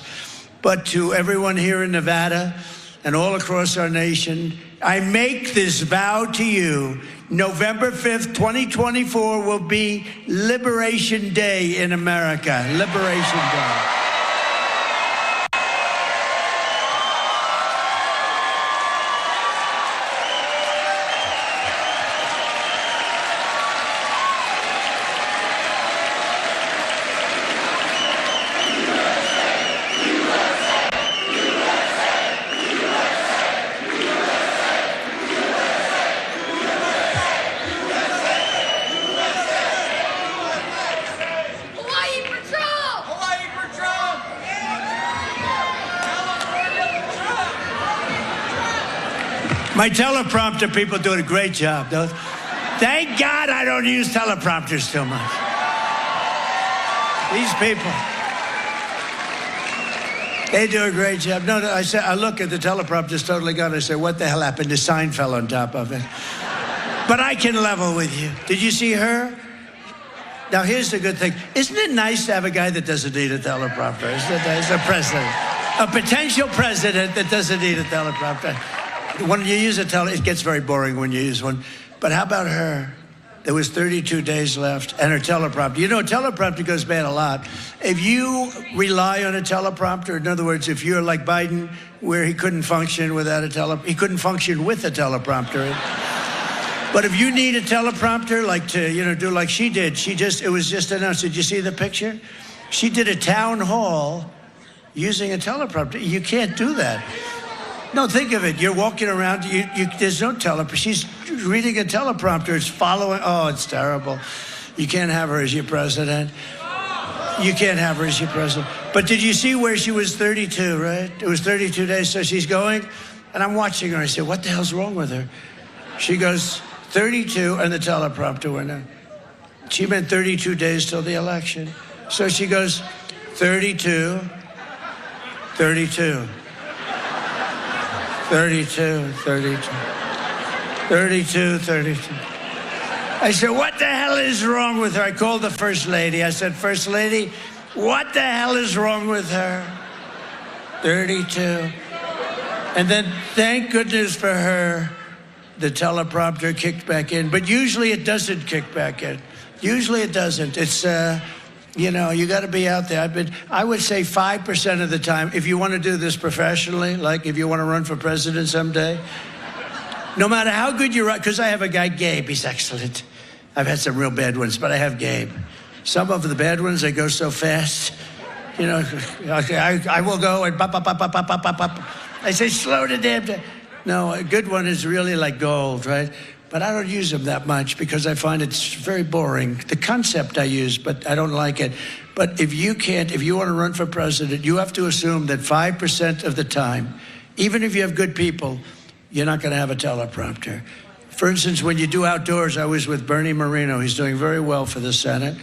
But to everyone here in Nevada and all across our nation, I make this vow to you. November 5th, 2024 will be Liberation Day in America. Liberation Day. My teleprompter people do a great job. Thank God I don't use teleprompters too much. These people, they do a great job. No, I look at the teleprompter's totally gone. I say, what the hell happened? The sign fell on top of it. But I can level with you. Did you see her? Now, here's the good thing. Isn't it nice to have a guy that doesn't need a teleprompter? Isn't it nice? A president, a potential president that doesn't need a teleprompter. When you use it gets very boring when you use one. But how about her? There was 32 days left, and her teleprompter. You know, a teleprompter goes bad a lot. If you rely on a teleprompter, in other words, if you're like Biden, where he couldn't function without a he couldn't function with a teleprompter. But if you need a teleprompter, like to, you know, do like she did, it was just announced. Did you see the picture? She did a town hall using a teleprompter. You can't do that. No, think of it. You're walking around. There's no teleprompter. She's reading a teleprompter. It's following. Oh, it's terrible. You can't have her as your president. You can't have her as your president. But did you see where she was 32, right? It was 32 days. So she's going, and I'm watching her. I said, what the hell's wrong with her? She goes, 32, and the teleprompter went out. She meant 32 days till the election. So she goes, 32, 32. 32, 32, 32, 32. I said, what the hell is wrong with her? I called the First Lady. I said, First Lady, what the hell is wrong with her? 32. And then, thank goodness for her, the teleprompter kicked back in. But usually it doesn't kick back in. Usually it doesn't. It's, you know, you got to be out there. I would say 5% of the time, if you want to do this professionally, like if you want to run for president someday, no matter how good you run, because I have a guy, Gabe, he's excellent. I've had some real bad ones, but I have Gabe. Some of the bad ones, they go so fast. You know, I will go and pop, pop, pop, pop, pop, pop, pop. I say, slow the damn down. No, a good one is really like gold, right? But I don't use them that much because I find it's very boring. The concept I use, but I don't like it. But if you want to run for president, you have to assume that 5% of the time, even if you have good people, you're not going to have a teleprompter. For instance, when you do outdoors, I was with Bernie Moreno. He's doing very well for the Senate.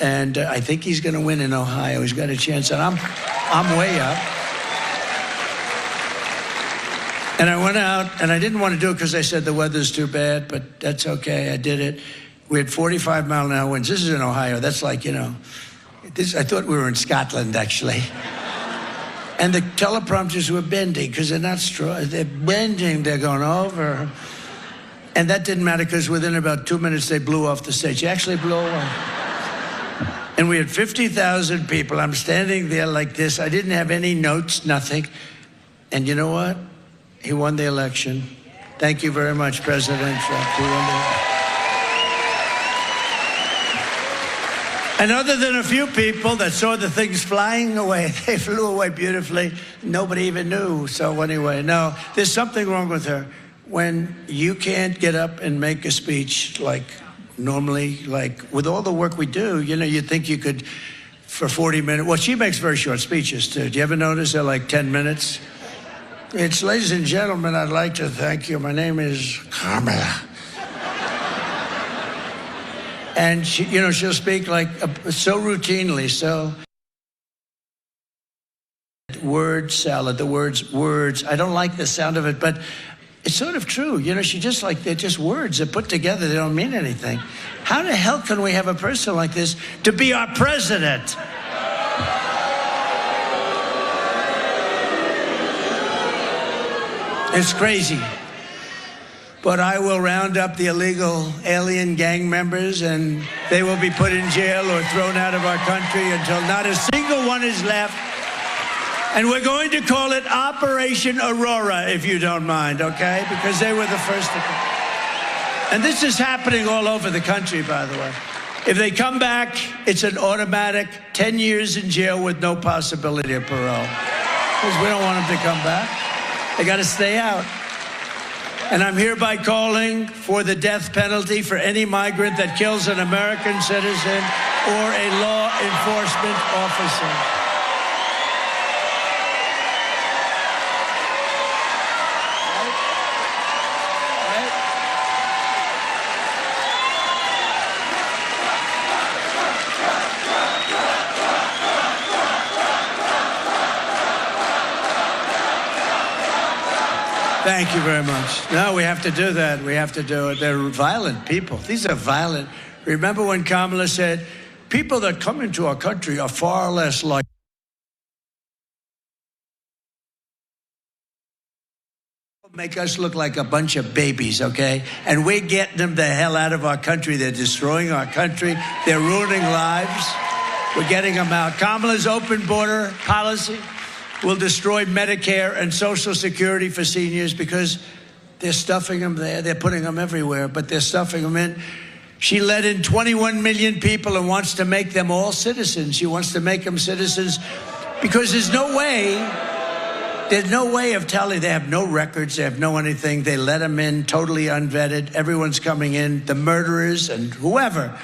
And I think he's going to win in Ohio. He's got a chance. And I'm way up. And I went out, and I didn't want to do it because I said the weather's too bad, but that's okay. I did it. We had 45-mile-an-hour winds. This is in Ohio. That's like, you know, I thought we were in Scotland, actually. And the teleprompters were bending because they're not strong. They're bending. They're going over. And that didn't matter because within about 2 minutes, they blew off the stage. They actually blew away. And we had 50,000 people. I'm standing there like this. I didn't have any notes, nothing. And you know what? He won the election. Thank you very much, President Trump. He won the election. And other than a few people that saw the things flying away, they flew away beautifully. Nobody even knew. So anyway, no, there's something wrong with her. When you can't get up and make a speech like normally, like with all the work we do, you know, you'd think you could for 40 minutes. Well, she makes very short speeches too. Do you ever notice they're like 10 minutes? It's, ladies and gentlemen, I'd like to thank you. My name is Kamala. And she, you know, she'll speak like so routinely, so word salad, the words. I don't like the sound of it, but it's sort of true. You know, she just like, they're just words. They're put together. They don't mean anything. How the hell can we have a person like this to be our president? It's crazy. But I will round up the illegal alien gang members and they will be put in jail or thrown out of our country until not a single one is left. And we're going to call it Operation Aurora, if you don't mind, okay? Because they were the first to come. And this is happening all over the country, by the way. If they come back, it's an automatic 10 years in jail with no possibility of parole. Because we don't want them to come back. They got to stay out. And I'm hereby calling for the death penalty for any migrant that kills an American citizen or a law enforcement officer. Thank you very much. No, we have to do that. We have to do it. They're violent people. These are violent. Remember when Kamala said, people that come into our country are far less like make us look like a bunch of babies, okay? And we're getting them the hell out of our country. They're destroying our country. They're ruining lives. We're getting them out. Kamala's open border policy will destroy Medicare and Social Security for seniors because they're stuffing them there. They're putting them everywhere, but they're stuffing them in. She let in 21 million people and wants to make them all citizens. She wants to make them citizens because there's no way of telling. They have no records. They have no anything. They let them in totally unvetted. Everyone's coming in, the murderers and whoever.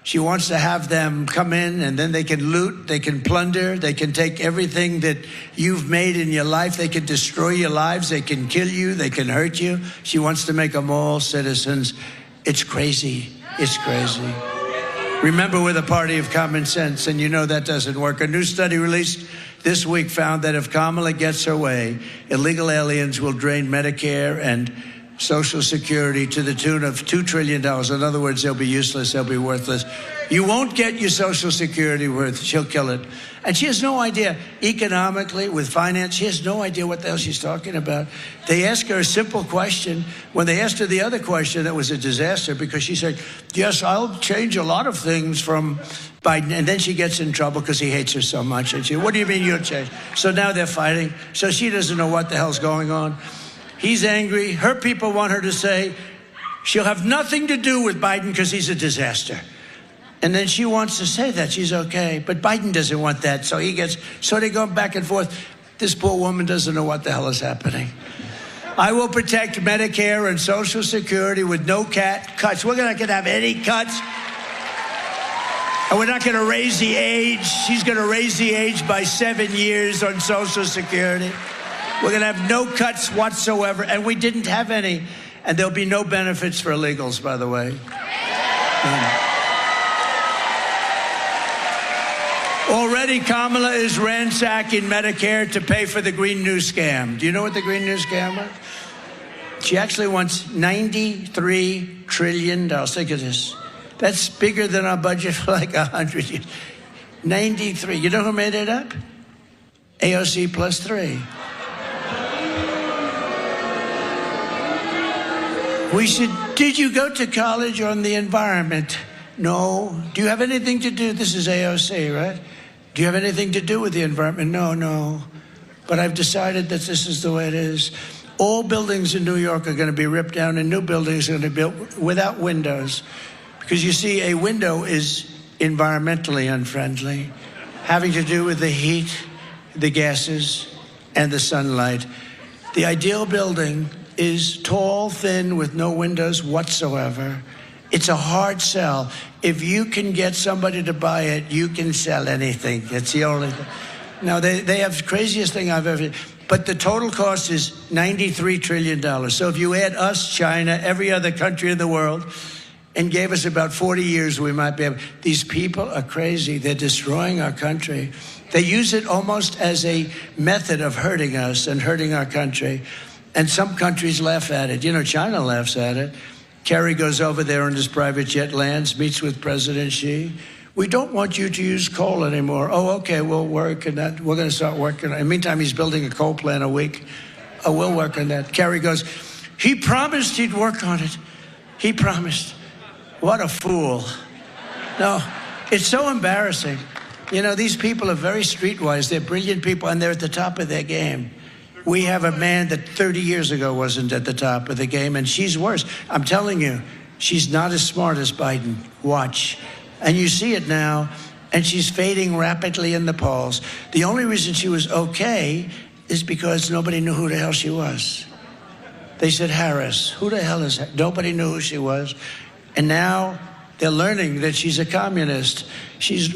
She wants to have them come in and then they can loot, they can plunder, they can take everything that you've made in your life. They can destroy your lives, they can kill you, they can hurt you. She wants to make them all citizens. It's crazy. It's crazy. Remember, we're the party of common sense, and you know that doesn't work. A new study released this week found that if Kamala gets her way, illegal aliens will drain Medicare and Social Security to the tune of $2 trillion. In other words, they'll be useless, they'll be worthless. You won't get your Social Security worth. She'll kill it. And she has no idea, economically, with finance, she has no idea what the hell she's talking about. They ask her a simple question. When they asked her the other question, that was a disaster because she said, yes, I'll change a lot of things from Biden. And then she gets in trouble because he hates her so much. And she, what do you mean you'll change? So now they're fighting. So she doesn't know what the hell's going on. He's angry. Her people want her to say she'll have nothing to do with Biden because he's a disaster. And then she wants to say that she's okay. But Biden doesn't want that. So they go back and forth. This poor woman doesn't know what the hell is happening. I will protect Medicare and Social Security with no cuts. We're not going to have any cuts. And we're not going to raise the age. She's going to raise the age by 7 years on Social Security. We're going to have no cuts whatsoever, and we didn't have any. And there'll be no benefits for illegals, by the way. Already, Kamala is ransacking Medicare to pay for the Green New Scam. Do you know what the Green New Scam was? She actually wants $93 trillion. Think of this. That's bigger than our budget for like 100 years. 93. You know who made it up? AOC plus 3. We said, did you go to college on the environment? No. Do you have anything to do? This is AOC, right? Do you have anything to do with the environment? No. But I've decided that this is the way it is. All buildings in New York are going to be ripped down and new buildings are going to be built without windows. Because you see, a window is environmentally unfriendly, having to do with the heat, the gases, and the sunlight. The ideal building is tall, thin, with no windows whatsoever. It's a hard sell. If you can get somebody to buy it, you can sell anything. It's the only thing. Now, they have the craziest thing I've ever... But the total cost is $93 trillion. So if you add us, China, every other country in the world, and gave us about 40 years, we might be able... These people are crazy. They're destroying our country. They use it almost as a method of hurting us and hurting our country. And some countries laugh at it. You know, China laughs at it. Kerry goes over there on his private jet, lands, meets with President Xi. We don't want you to use coal anymore. Oh, okay, we'll work on that. We're going to start working on it. In the meantime, he's building a coal plant a week. Oh, we'll work on that. Kerry goes, he promised he'd work on it. He promised. What a fool. No, it's so embarrassing. You know, these people are very streetwise. They're brilliant people, and they're at the top of their game. We have a man that 30 years ago wasn't at the top of the game, and she's worse. I'm telling you, she's not as smart as Biden. Watch. And you see it now, and she's fading rapidly in the polls. The only reason she was okay is because nobody knew who the hell she was. They said, Harris. Who the hell is that? Nobody knew who she was. And now they're learning that she's a communist.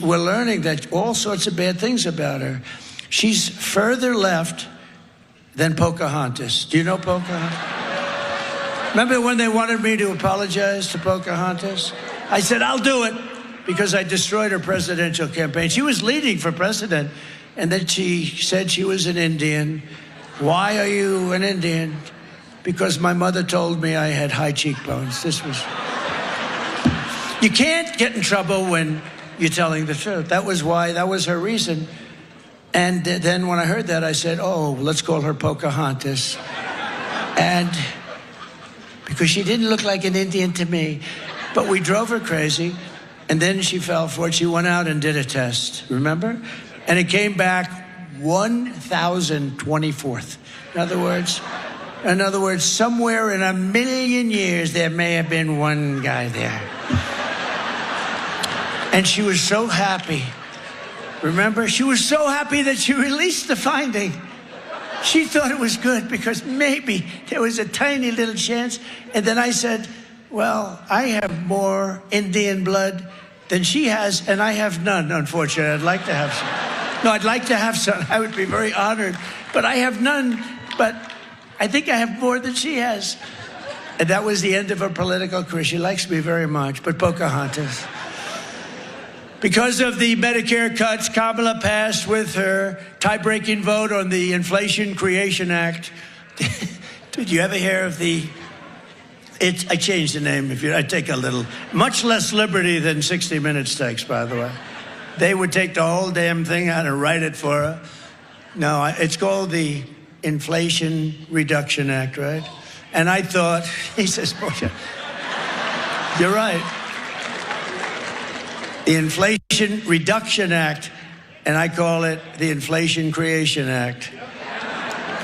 We're learning that all sorts of bad things about her. She's further left than Pocahontas. Do you know Pocahontas? Remember when they wanted me to apologize to Pocahontas? I said, I'll do it, because I destroyed her presidential campaign. She was leading for president, and then she said she was an Indian. Why are you an Indian? Because my mother told me I had high cheekbones. This was... You can't get in trouble when you're telling the truth. That was why, that was her reason. And then when I heard that, I said, oh, let's call her Pocahontas. And because she didn't look like an Indian to me. But we drove her crazy. And then she fell for it. She went out and did a test, remember? And it came back 1,024th. In other words, somewhere in a million years, there may have been one guy there. And she was so happy. Remember, she was so happy that she released the finding. She thought it was good because maybe there was a tiny little chance. And then I said, well, I have more Indian blood than she has, and I have none, unfortunately. I'd like to have some. No, I'd like to have some. I would be very honored. But I have none. But I think I have more than she has. And that was the end of her political career. She likes me very much, but Pocahontas. Because of the Medicare cuts, Kamala passed with her tie-breaking vote on the Inflation Creation Act. Did you ever hear of the... I changed the name. I take a little... Much less liberty than 60 Minutes takes, by the way. They would take the whole damn thing out and write it for her. No, it's called the Inflation Reduction Act, right? And I thought... He says, you're right. The Inflation Reduction Act, and I call it the Inflation Creation Act.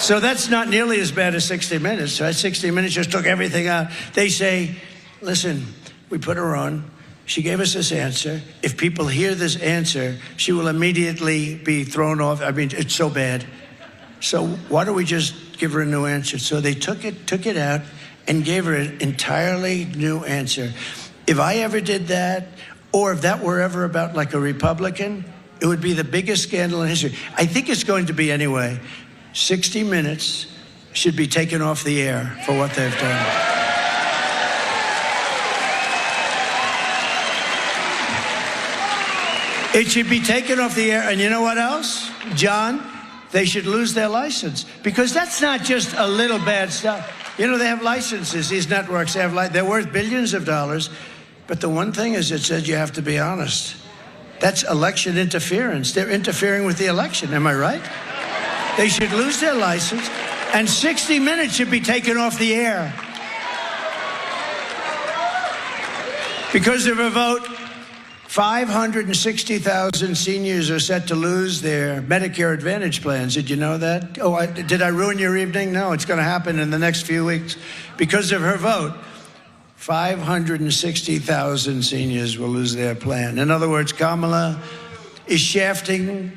So that's not nearly as bad as 60 Minutes. Right? 60 Minutes just took everything out. They say, listen, we put her on. She gave us this answer. If people hear this answer, she will immediately be thrown off. I mean, it's so bad. So why don't we just give her a new answer? So they took it out and gave her an entirely new answer. If I ever did that, or if that were ever about like a Republican, it would be the biggest scandal in history. I think it's going to be anyway. 60 Minutes should be taken off the air for what they've done. It should be taken off the air. And you know what else, John? They should lose their license. Because that's not just a little bad stuff. You know, they have licenses, these networks. They're worth billions of dollars. But the one thing is, it says you have to be honest. That's election interference. They're interfering with the election. Am I right? They should lose their license, and 60 Minutes should be taken off the air. Because of a vote, 560,000 seniors are set to lose their Medicare Advantage plans. Did you know that? Oh, did I ruin your evening? No, it's going to happen in the next few weeks. Because of her vote, 560,000 seniors will lose their plan. In other words, Kamala is shafting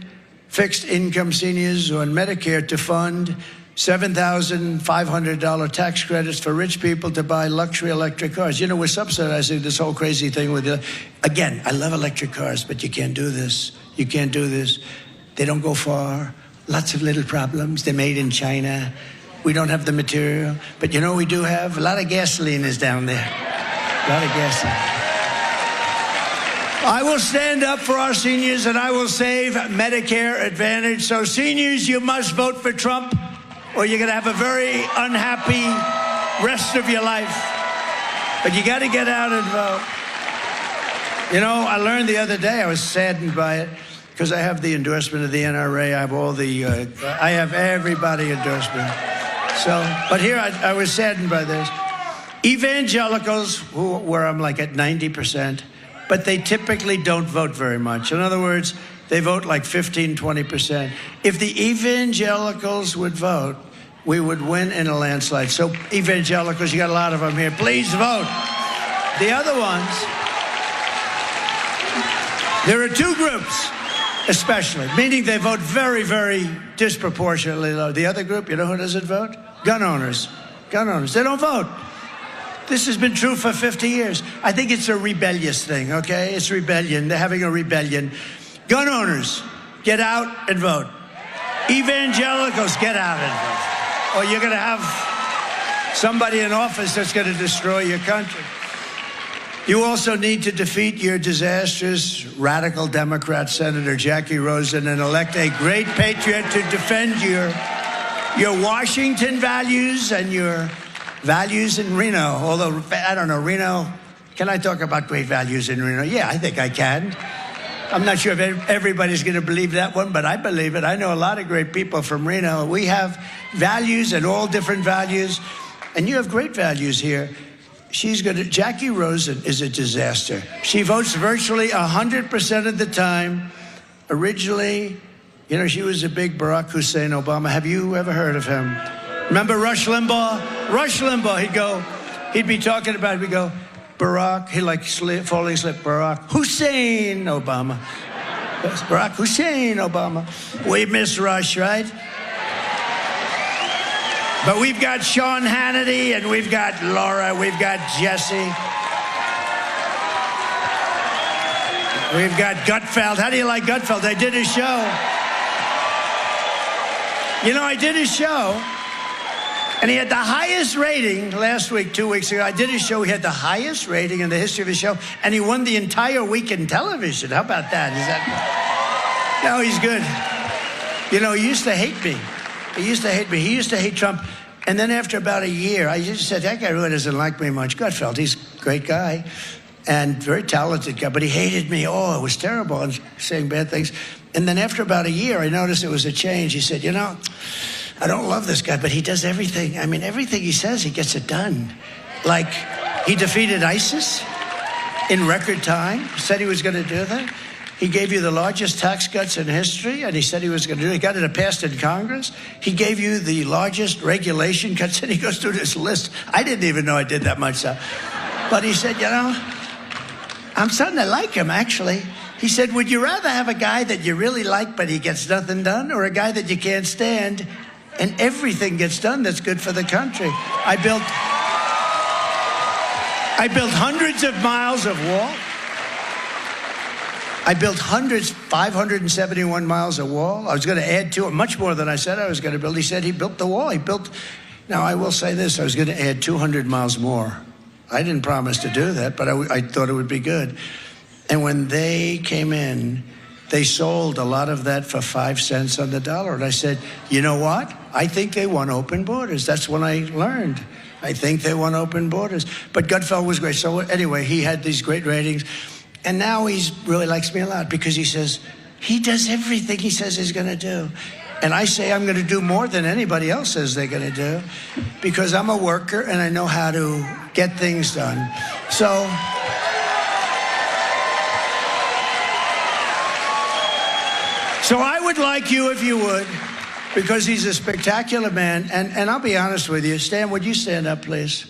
fixed income seniors on Medicare to fund $7,500 tax credits for rich people to buy luxury electric cars. You know, we're subsidizing this whole crazy thing with the, again, I love electric cars, but you can't do this. You can't do this. They don't go far. Lots of little problems. They're made in China. We don't have the material. But you know what we do have? A lot of gasoline is down there. A lot of gasoline. I will stand up for our seniors and I will save Medicare Advantage. So seniors, you must vote for Trump, or you're going to have a very unhappy rest of your life. But you got to get out and vote. You know, I learned the other day, I was saddened by it, because I have the endorsement of the NRA. I have all the, I have everybody endorsement. So, but here I was saddened by this. Evangelicals, where I'm like at 90%, but they typically don't vote very much. In other words, they vote like 15, 20%. If the evangelicals would vote, we would win in a landslide. So evangelicals, you got a lot of them here. Please vote. The other ones, there are two groups, especially, meaning they vote very, very disproportionately low. The other group, you know who doesn't vote? Gun owners. Gun owners. They don't vote. This has been true for 50 years. I think it's a rebellious thing, okay? It's rebellion. They're having a rebellion. Gun owners, get out and vote. Evangelicals, get out and vote. Or you're going to have somebody in office that's going to destroy your country. You also need to defeat your disastrous radical Democrat Senator Jackie Rosen and elect a great patriot to defend your Washington values and your values in Reno. Although, I don't know, Reno, can I talk about great values in Reno? Yeah, I think I can. I'm not sure if everybody's going to believe that one, but I believe it. I know a lot of great people from Reno. We have values and all different values, and you have great values here. Jackie Rosen is a disaster. She votes virtually 100% of the time. Originally, you know, she was a big Barack Hussein Obama. Have you ever heard of him? Remember Rush Limbaugh? Rush Limbaugh, he'd be talking about, we'd go, Barack, he like falling asleep, Barack Hussein Obama. That's Barack Hussein Obama. We miss Rush, right? But we've got Sean Hannity, and we've got Laura, we've got Jesse. We've got Gutfeld. How do you like Gutfeld? I did his show. You know, I did his show, and he had the highest rating last week, 2 weeks ago. I did his show. He had the highest rating in the history of his show, and he won the entire week in television. How about that? Is that? No, he's good. You know, he used to hate me. He used to hate me. He used to hate Trump. And then after about a year, I just said, that guy really doesn't like me much. Gutfeld, he's a great guy and very talented guy, but he hated me. Oh, it was terrible, and saying bad things. And then after about a year, I noticed it was a change. He said, you know, I don't love this guy, but he does everything. I mean, everything he says, he gets it done. Like, he defeated ISIS in record time. He said he was going to do that. He gave you the largest tax cuts in history, and he said he was going to do it. He got it passed in Congress. He gave you the largest regulation cuts, and he goes through this list. I didn't even know I did that much stuff. But he said, you know, I'm starting to like him, actually. He said, would you rather have a guy that you really like, but he gets nothing done, or a guy that you can't stand, and everything gets done that's good for the country? I built hundreds of miles of wall. I built 571 miles of wall. I was going to add to it, much more than I said I was going to build. He said he built the wall. Now, I will say this, I was going to add 200 miles more. I didn't promise to do that, but I thought it would be good. And when they came in, they sold a lot of that for 5 cents on the dollar. And I said, you know what? I think they want open borders. That's when I learned. I think they want open borders. But Gutfeld was great. So anyway, he had these great ratings. And now he really likes me a lot because he says, he does everything he says he's going to do. And I say I'm going to do more than anybody else says they're going to do because I'm a worker and I know how to get things done. So I would like you, if you would, because he's a spectacular man. And I'll be honest with you. Stan, would you stand up, please?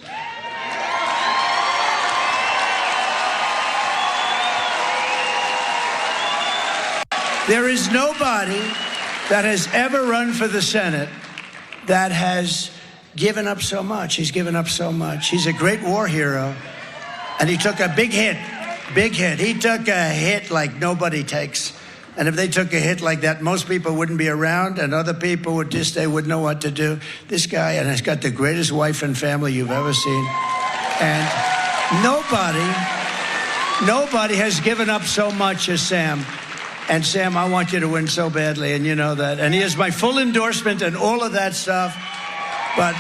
There is nobody that has ever run for the Senate that has given up so much. He's given up so much. He's a great war hero. And he took a big hit. Big hit. He took a hit like nobody takes. And if they took a hit like that, most people wouldn't be around and other people would just, they wouldn't know what to do. This guy, and he's got the greatest wife and family you've ever seen. And nobody has given up so much as Sam. And Sam, I want you to win so badly, and you know that. And he has my full endorsement and all of that stuff. But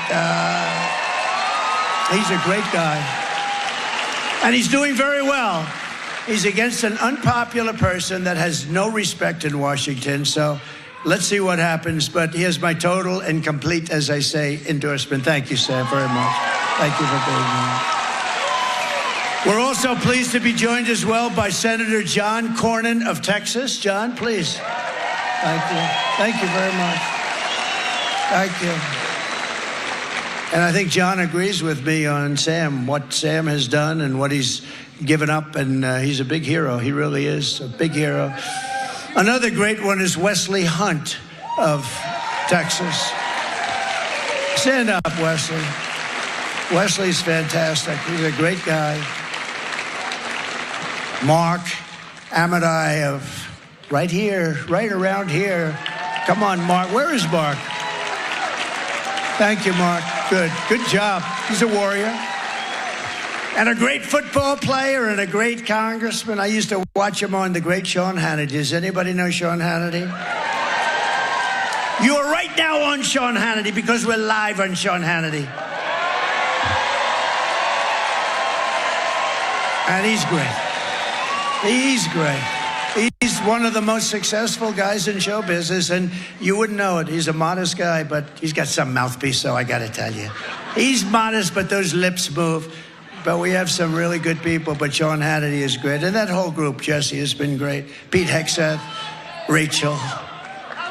he's a great guy. And he's doing very well. He's against an unpopular person that has no respect in Washington. So let's see what happens. But he has my total and complete, as I say, endorsement. Thank you, Sam, very much. Thank you for being here. We're also pleased to be joined as well by Senator John Cornyn of Texas. John, please. Thank you. Thank you very much. Thank you. And I think John agrees with me on Sam, what Sam has done and what he's given up. And he's a big hero. He really is a big hero. Another great one is Wesley Hunt of Texas. Stand up, Wesley. Wesley's fantastic. He's a great guy. Mark Amadai of right here, right around here. Come on, Mark. Where is Mark? Thank you, Mark. Good. Good job. He's a warrior. And a great football player and a great congressman. I used to watch him on the great Sean Hannity. Does anybody know Sean Hannity? You are right now on Sean Hannity because we're live on Sean Hannity. And he's great. He's great. He's one of the most successful guys in show business, and you wouldn't know it. He's a modest guy, but he's got some mouthpiece, so I got to tell you. He's modest, but those lips move. But we have some really good people, but Sean Hannity is great. And that whole group, Jesse, has been great. Pete Hegseth, Rachel.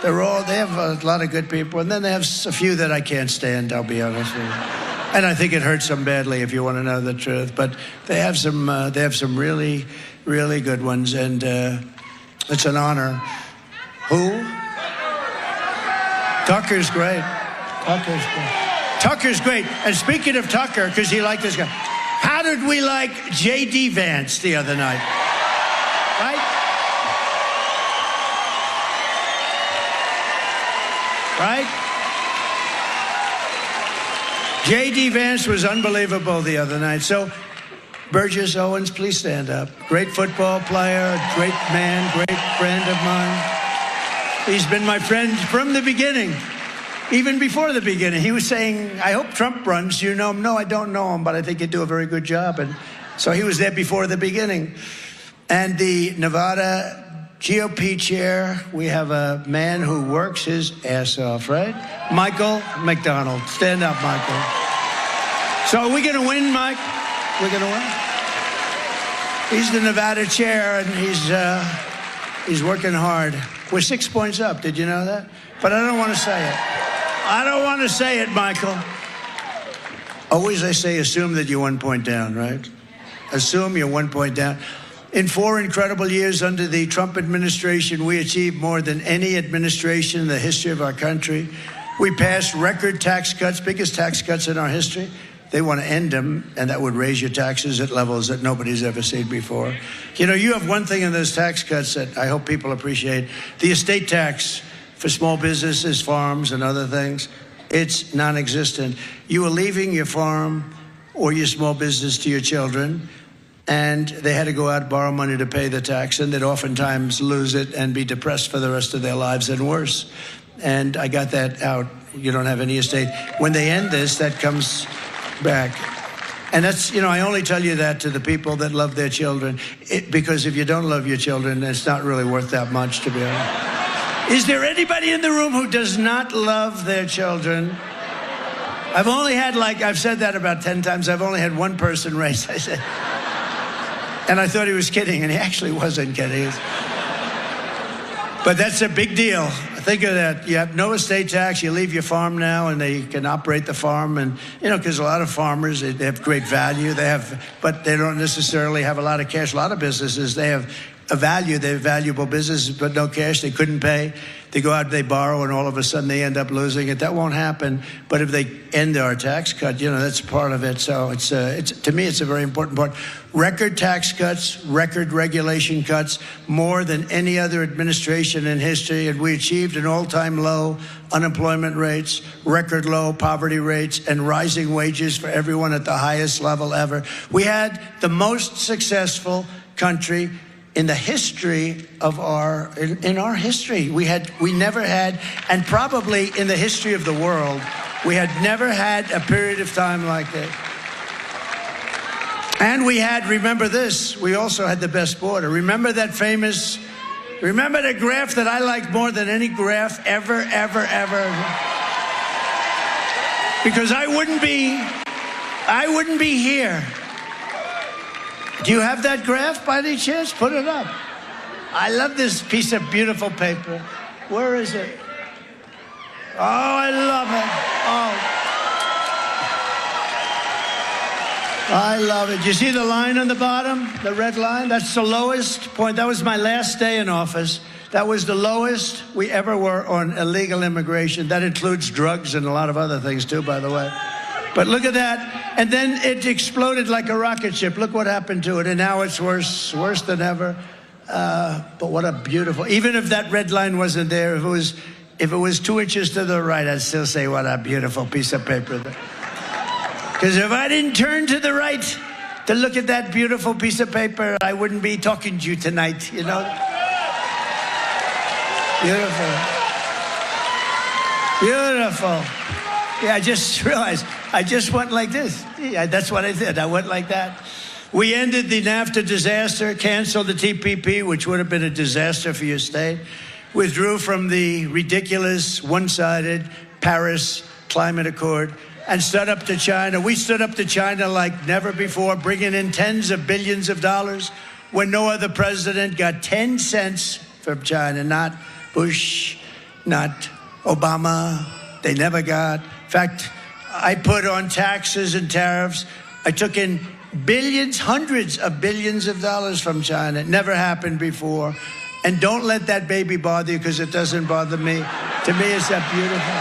They have a lot of good people, and then they have a few that I can't stand, I'll be honest with you. And I think it hurts them badly, if you want to know the truth. But they have some really, really good ones, and it's an honor. Who? Tucker's great. Tucker's great. Tucker's great. And speaking of Tucker, because he liked this guy, how did we like J.D. Vance the other night? Right? Right? J.D. Vance was unbelievable the other night. So, Burgess Owens, please stand up. Great football player, great man, great friend of mine. He's been my friend from the beginning, even before the beginning. He was saying, I hope Trump runs. You know him? No, I don't know him, but I think he'd do a very good job. And so he was there before the beginning. And the Nevada GOP chair, we have a man who works his ass off, right? Michael McDonald. Stand up, Michael. So are we going to win, Mike? We're going to win? He's the Nevada chair, and he's working hard. We're 6 points up. Did you know that? But I don't want to say it. I don't want to say it, Michael. Always I say assume that you're 1 point down, right? Assume you're 1 point down. In 4 incredible years under the Trump administration, we achieved more than any administration in the history of our country. We passed record tax cuts, biggest tax cuts in our history. They want to end them, and that would raise your taxes at levels that nobody's ever seen before. You know, you have one thing in those tax cuts that I hope people appreciate. The estate tax for small businesses, farms, and other things, it's non-existent. You are leaving your farm or your small business to your children, and they had to go out and borrow money to pay the tax, and they'd oftentimes lose it and be depressed for the rest of their lives and worse. And I got that out. You don't have any estate. When they end this, that comes back. And that's, you know, I only tell you that to the people that love their children, because if you don't love your children, it's not really worth that much, to be honest. Is there anybody in the room who does not love their children? I've only had, I've said that about 10 times. I've only had one person raise. I said, and I thought he was kidding, and he actually wasn't kidding. But that's a big deal. Think of that. You have no estate tax. You leave your farm now, and they can operate the farm. And, because a lot of farmers, they have great value. But they don't necessarily have a lot of cash. A lot of businesses, they have a value. They have valuable businesses, but no cash. They couldn't pay. They go out, they borrow, and all of a sudden they end up losing it. That won't happen. But if they end our tax cut, that's part of it. So it's to me, it's a very important part. Record tax cuts, record regulation cuts, more than any other administration in history. And we achieved an all-time low unemployment rates, record low poverty rates, and rising wages for everyone at the highest level ever. We had the most successful country in the history of in our history. We never had, and probably in the history of the world, we had never had a period of time like this. And we had, remember this, we also had the best border. Remember the graph that I like more than any graph ever. Because I wouldn't be here. Do you have that graph by any chance? Put it up. I love this piece of beautiful paper. Where is it? Oh, I love it. Oh. I love it. You see the line on the bottom? The red line? That's the lowest point. That was my last day in office. That was the lowest we ever were on illegal immigration. That includes drugs and a lot of other things too, by the way. But look at that. And then it exploded like a rocket ship. Look what happened to it. And now it's worse than ever. But what a beautiful, even if that red line wasn't there, if it was 2 inches to the right, I'd still say what a beautiful piece of paper. Because if I didn't turn to the right to look at that beautiful piece of paper, I wouldn't be talking to you tonight, Beautiful. Yeah, I just realized I just went like this. Yeah, that's what I did. I went like that. We ended the NAFTA disaster, canceled the TPP, which would have been a disaster for your state, withdrew from the ridiculous, one-sided Paris Climate Accord, and stood up to China. We stood up to China like never before, bringing in tens of billions of dollars when no other president got 10 cents from China. Not Bush, not Obama. They never got. In fact, I put on taxes and tariffs. I took in billions, hundreds of billions of dollars from China. It never happened before. And don't let that baby bother you, because it doesn't bother me. To me, it's that beautiful.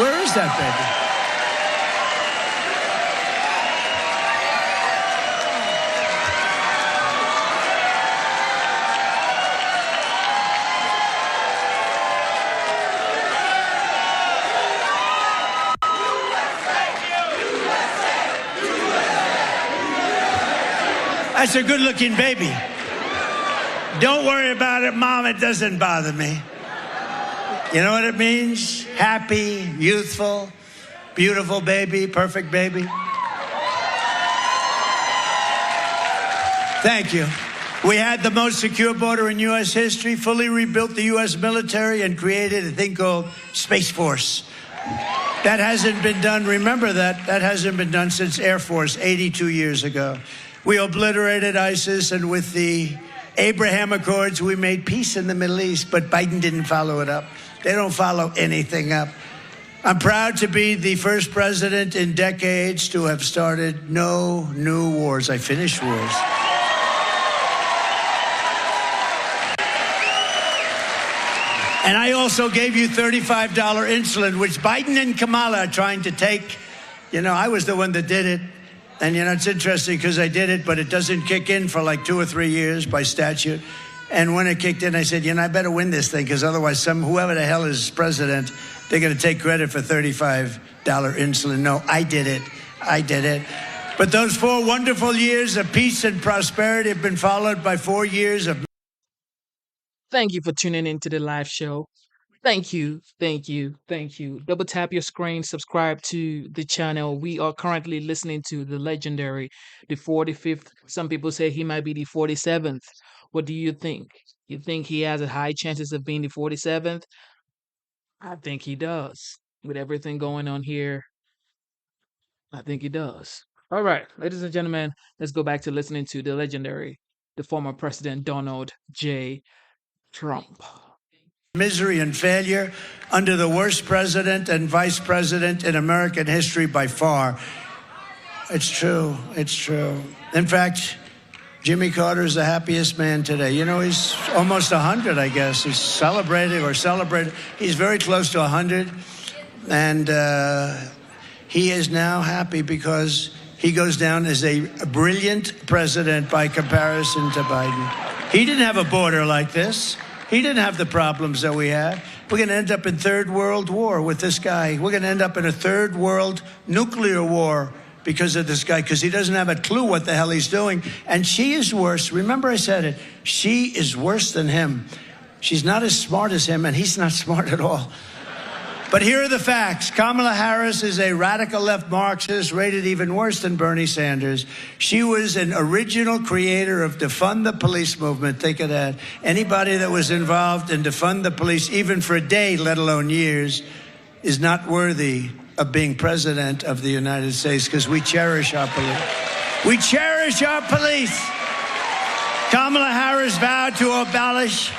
Where is that baby? That's a good-looking baby. Don't worry about it, Mom. It doesn't bother me. You know what it means? Happy, youthful, beautiful baby, perfect baby. Thank you. We had the most secure border in U.S. history, fully rebuilt the U.S. military, and created a thing called Space Force. That hasn't been done. Remember that. That hasn't been done since Air Force 82 years ago. We obliterated ISIS, and with the Abraham Accords, we made peace in the Middle East, but Biden didn't follow it up. They don't follow anything up. I'm proud to be the first president in decades to have started no new wars. I finished wars. And I also gave you $35 insulin, which Biden and Kamala are trying to take. I was the one that did it. And, it's interesting because I did it, but it doesn't kick in for like 2 or 3 years by statute. And when it kicked in, I said, I better win this thing, because otherwise whoever the hell is president, they're going to take credit for $35 insulin. No, I did it. But those 4 wonderful years of peace and prosperity have been followed by 4 years of... Thank you for tuning into the live show. Thank you. Double tap your screen, subscribe to the channel. We are currently listening to the legendary, the 45th. Some people say he might be the 47th. What do you think? You think he has a high chances of being the 47th? I think he does. With everything going on here, I think he does. All right, ladies and gentlemen, let's go back to listening to the former President Donald J. Trump. Misery and failure under the worst president and vice president in American history by far. It's true. It's true. In fact, Jimmy Carter is the happiest man today. You know, he's almost 100, I guess. He's celebrating. He's very close to 100. And he is now happy because he goes down as a brilliant president by comparison to Biden. He didn't have a border like this. He didn't have the problems that we have. We're going to end up in third world war with this guy. We're going to end up in a third world nuclear war because of this guy, because he doesn't have a clue what the hell he's doing. And she is worse. Remember I said it. She is worse than him. She's not as smart as him, and he's not smart at all. But here are the facts. Kamala Harris is a radical left Marxist, rated even worse than Bernie Sanders. She was an original creator of defund the police movement. Think of that. Anybody that was involved in defund the police, even for a day, let alone years, is not worthy of being president of the United States, because we cherish our police. We cherish our police. Kamala Harris vowed to abolish.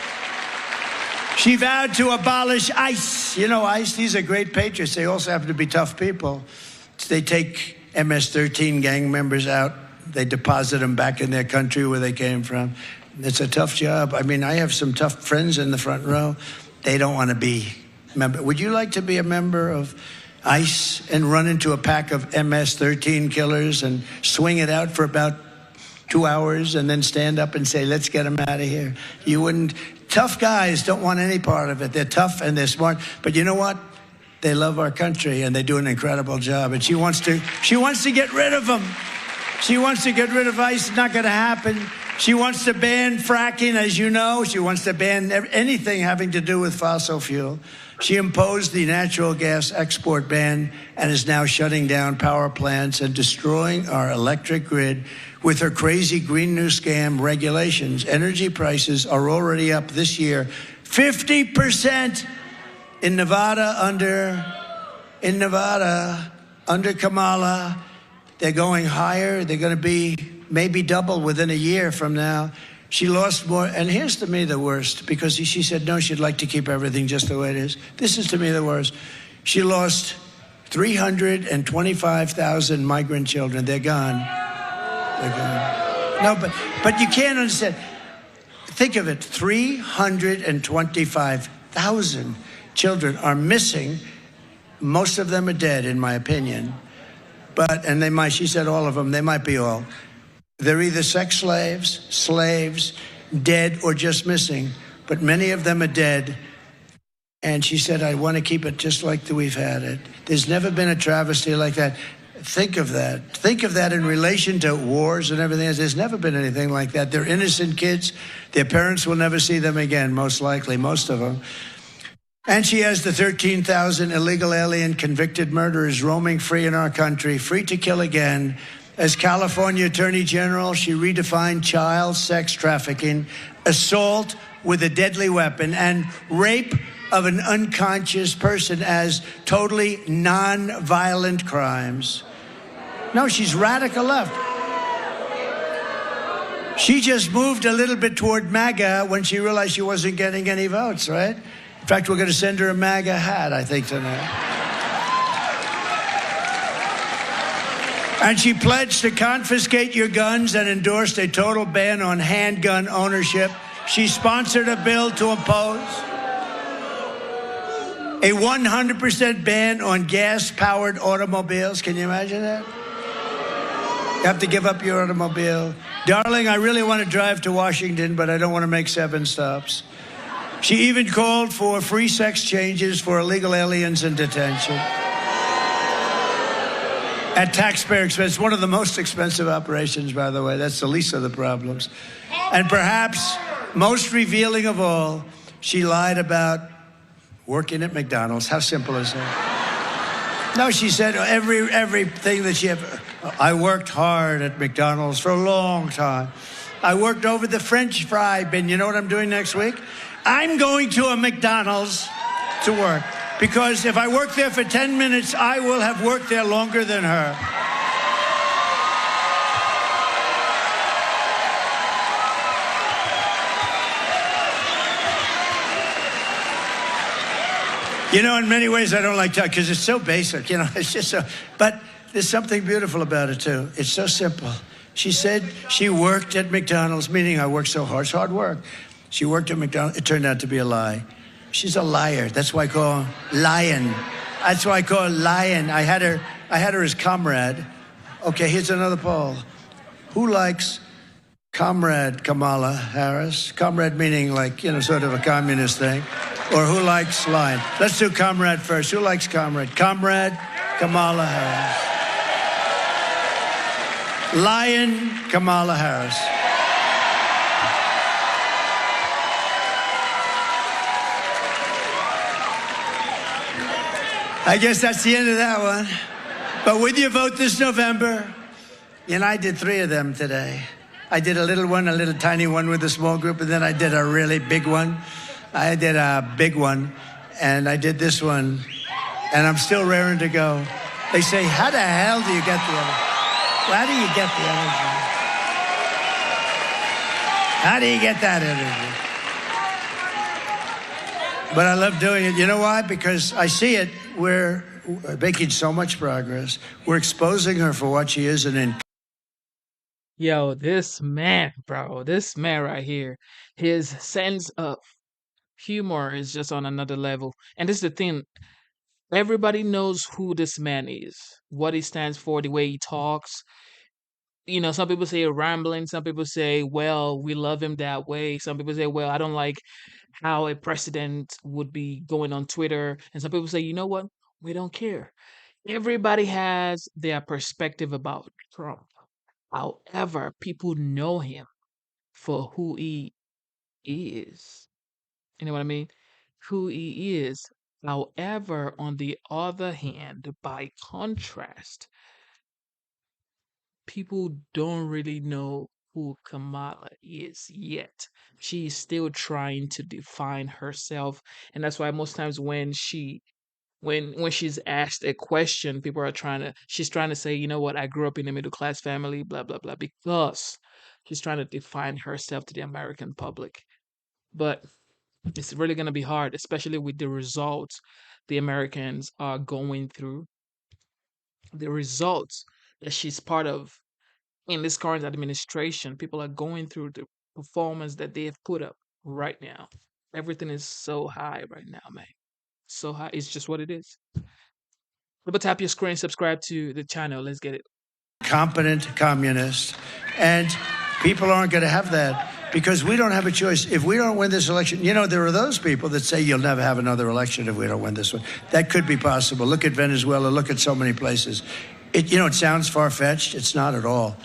She vowed to abolish ICE. You know, ICE, these are great patriots. They also happen to be tough people. They take MS-13 gang members out. They deposit them back in their country where they came from. It's a tough job. I mean, I have some tough friends in the front row. They don't want to be a member. Would you like to be a member of ICE and run into a pack of MS-13 killers and swing it out for about 2 hours and then stand up and say, let's get them out of here? You wouldn't. Tough guys don't want any part of it. They're tough and they're smart. But you know what? They love our country and they do an incredible job. And she wants to get rid of them. She wants to get rid of ICE. It's not going to happen. She wants to ban fracking, as you know. She wants to ban anything having to do with fossil fuel. She imposed the natural gas export ban and is now shutting down power plants and destroying our electric grid with her crazy Green New Scam regulations. Energy prices are already up this year 50% in Nevada under Kamala. They're going higher. They're going to be maybe double within a year from now. She lost more. And here's to me the worst, because she said no, she'd like to keep everything just the way it is. This is to me the worst. She lost 325,000 migrant children. They're gone. They're gone. No, but you can't understand. Think of it. 325,000 children are missing. Most of them are dead, in my opinion. And they might, she said all of them, they might be all. They're either sex slaves, dead, or just missing. But many of them are dead. And she said, I want to keep it just like we've had it. There's never been a travesty like that. Think of that. Think of that in relation to wars and everything else. There's never been anything like that. They're innocent kids. Their parents will never see them again, most likely, most of them. And she has the 13,000 illegal alien convicted murderers roaming free in our country, free to kill again. As California Attorney General, she redefined child sex trafficking, assault with a deadly weapon, and rape of an unconscious person as totally non-violent crimes. No, she's radical left. She just moved a little bit toward MAGA when she realized she wasn't getting any votes, right? In fact, we're going to send her a MAGA hat, I think, tonight. And she pledged to confiscate your guns and endorsed a total ban on handgun ownership. She sponsored a bill to impose a 100% ban on gas-powered automobiles. Can you imagine that? You have to give up your automobile. Darling, I really want to drive to Washington, but I don't want to make 7 stops. She even called for free sex changes for illegal aliens in detention. At taxpayer expense, one of the most expensive operations, by the way. That's the least of the problems. And perhaps most revealing of all, she lied about working at McDonald's. How simple is that? No, she said everything that she ever. I worked hard at McDonald's for a long time. I worked over the French fry bin. You know what I'm doing next week? I'm going to a McDonald's to work. Because if I work there for 10 minutes, I will have worked there longer than her. You know, in many ways, I don't like talking because it's so basic. You know, it's just so. But there's something beautiful about it, too. It's so simple. She said she worked at McDonald's, meaning I worked so hard. It's hard work. She worked at McDonald's. It turned out to be a lie. She's a liar. That's why I call her lion. That's why I call her lion. I had her as comrade. Okay, here's another poll. Who likes Comrade Kamala Harris? Comrade meaning like, you know, sort of a communist thing. Or who likes lion? Let's do comrade first. Who likes comrade? Comrade Kamala Harris. Lion Kamala Harris. I guess that's the end of that one. But with your vote this November, you know, I did 3 of them today. I did a little one, a little tiny one with a small group, and then I did a really big one. I did a big one, and I did this one, and I'm still raring to go. They say, how the hell do you get the energy? How do you get the energy? How do you get that energy? But I love doing it. You know why? Because I see it. We're making so much progress. We're exposing her for what she is, and in. Yo, this man, bro, this man right here, his sense of humor is just on another level. And this is the thing. Everybody knows who this man is, what he stands for, the way he talks. You know, some people say rambling. Some people say, well, we love him that way. Some people say, well, I don't like how a president would be going on Twitter. And some people say, you know what? We don't care. Everybody has their perspective about Trump. However, people know him for who he is. You know what I mean? Who he is. However, on the other hand, by contrast, people don't really know who Kamala is yet. She's still trying to define herself, and that's why most times when she's asked a question, people are she's trying to say, you know what, I grew up in a middle class family, blah blah blah, because she's trying to define herself to the American public. But it's really going to be hard, especially with the results the Americans are going through, the results that she's part of in this current administration. People are going through the performance that they have put up right now. Everything is so high right now, man. So high. It's just what it is. But tap your screen, subscribe to the channel. Let's get it. Competent communist. And people aren't going to have that because we don't have a choice. If we don't win this election, you know, there are those people that say you'll never have another election if we don't win this one. That could be possible. Look at Venezuela. Look at so many places. It sounds far-fetched. It's not at all.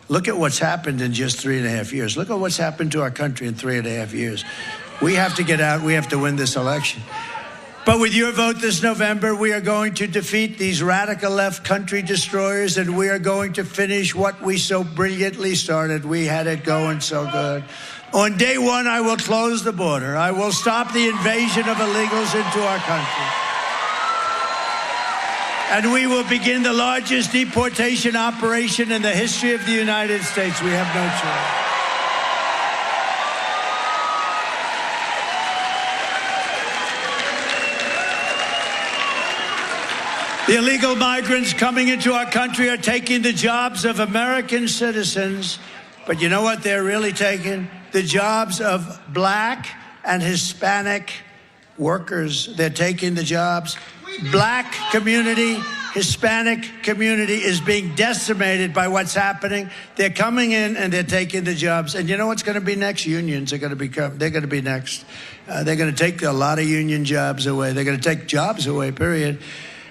Look at what's happened in just 3.5 years. Look at what's happened to our country in 3.5 years. We have to get out. We have to win this election. But with your vote this November, we are going to defeat these radical left country destroyers, and we are going to finish what we so brilliantly started. We had it going so good. On day one, I will close the border. I will stop the invasion of illegals into our country. And we will begin the largest deportation operation in the history of the United States. We have no choice. The illegal migrants coming into our country are taking the jobs of American citizens. But you know what they're really taking? The jobs of Black and Hispanic workers. They're taking the jobs. Black community, Hispanic community is being decimated by what's happening. They're coming in and they're taking the jobs. And you know what's going to be next? Unions are going to become, they're going to be next. They're going to take a lot of union jobs away. They're going to take jobs away, period.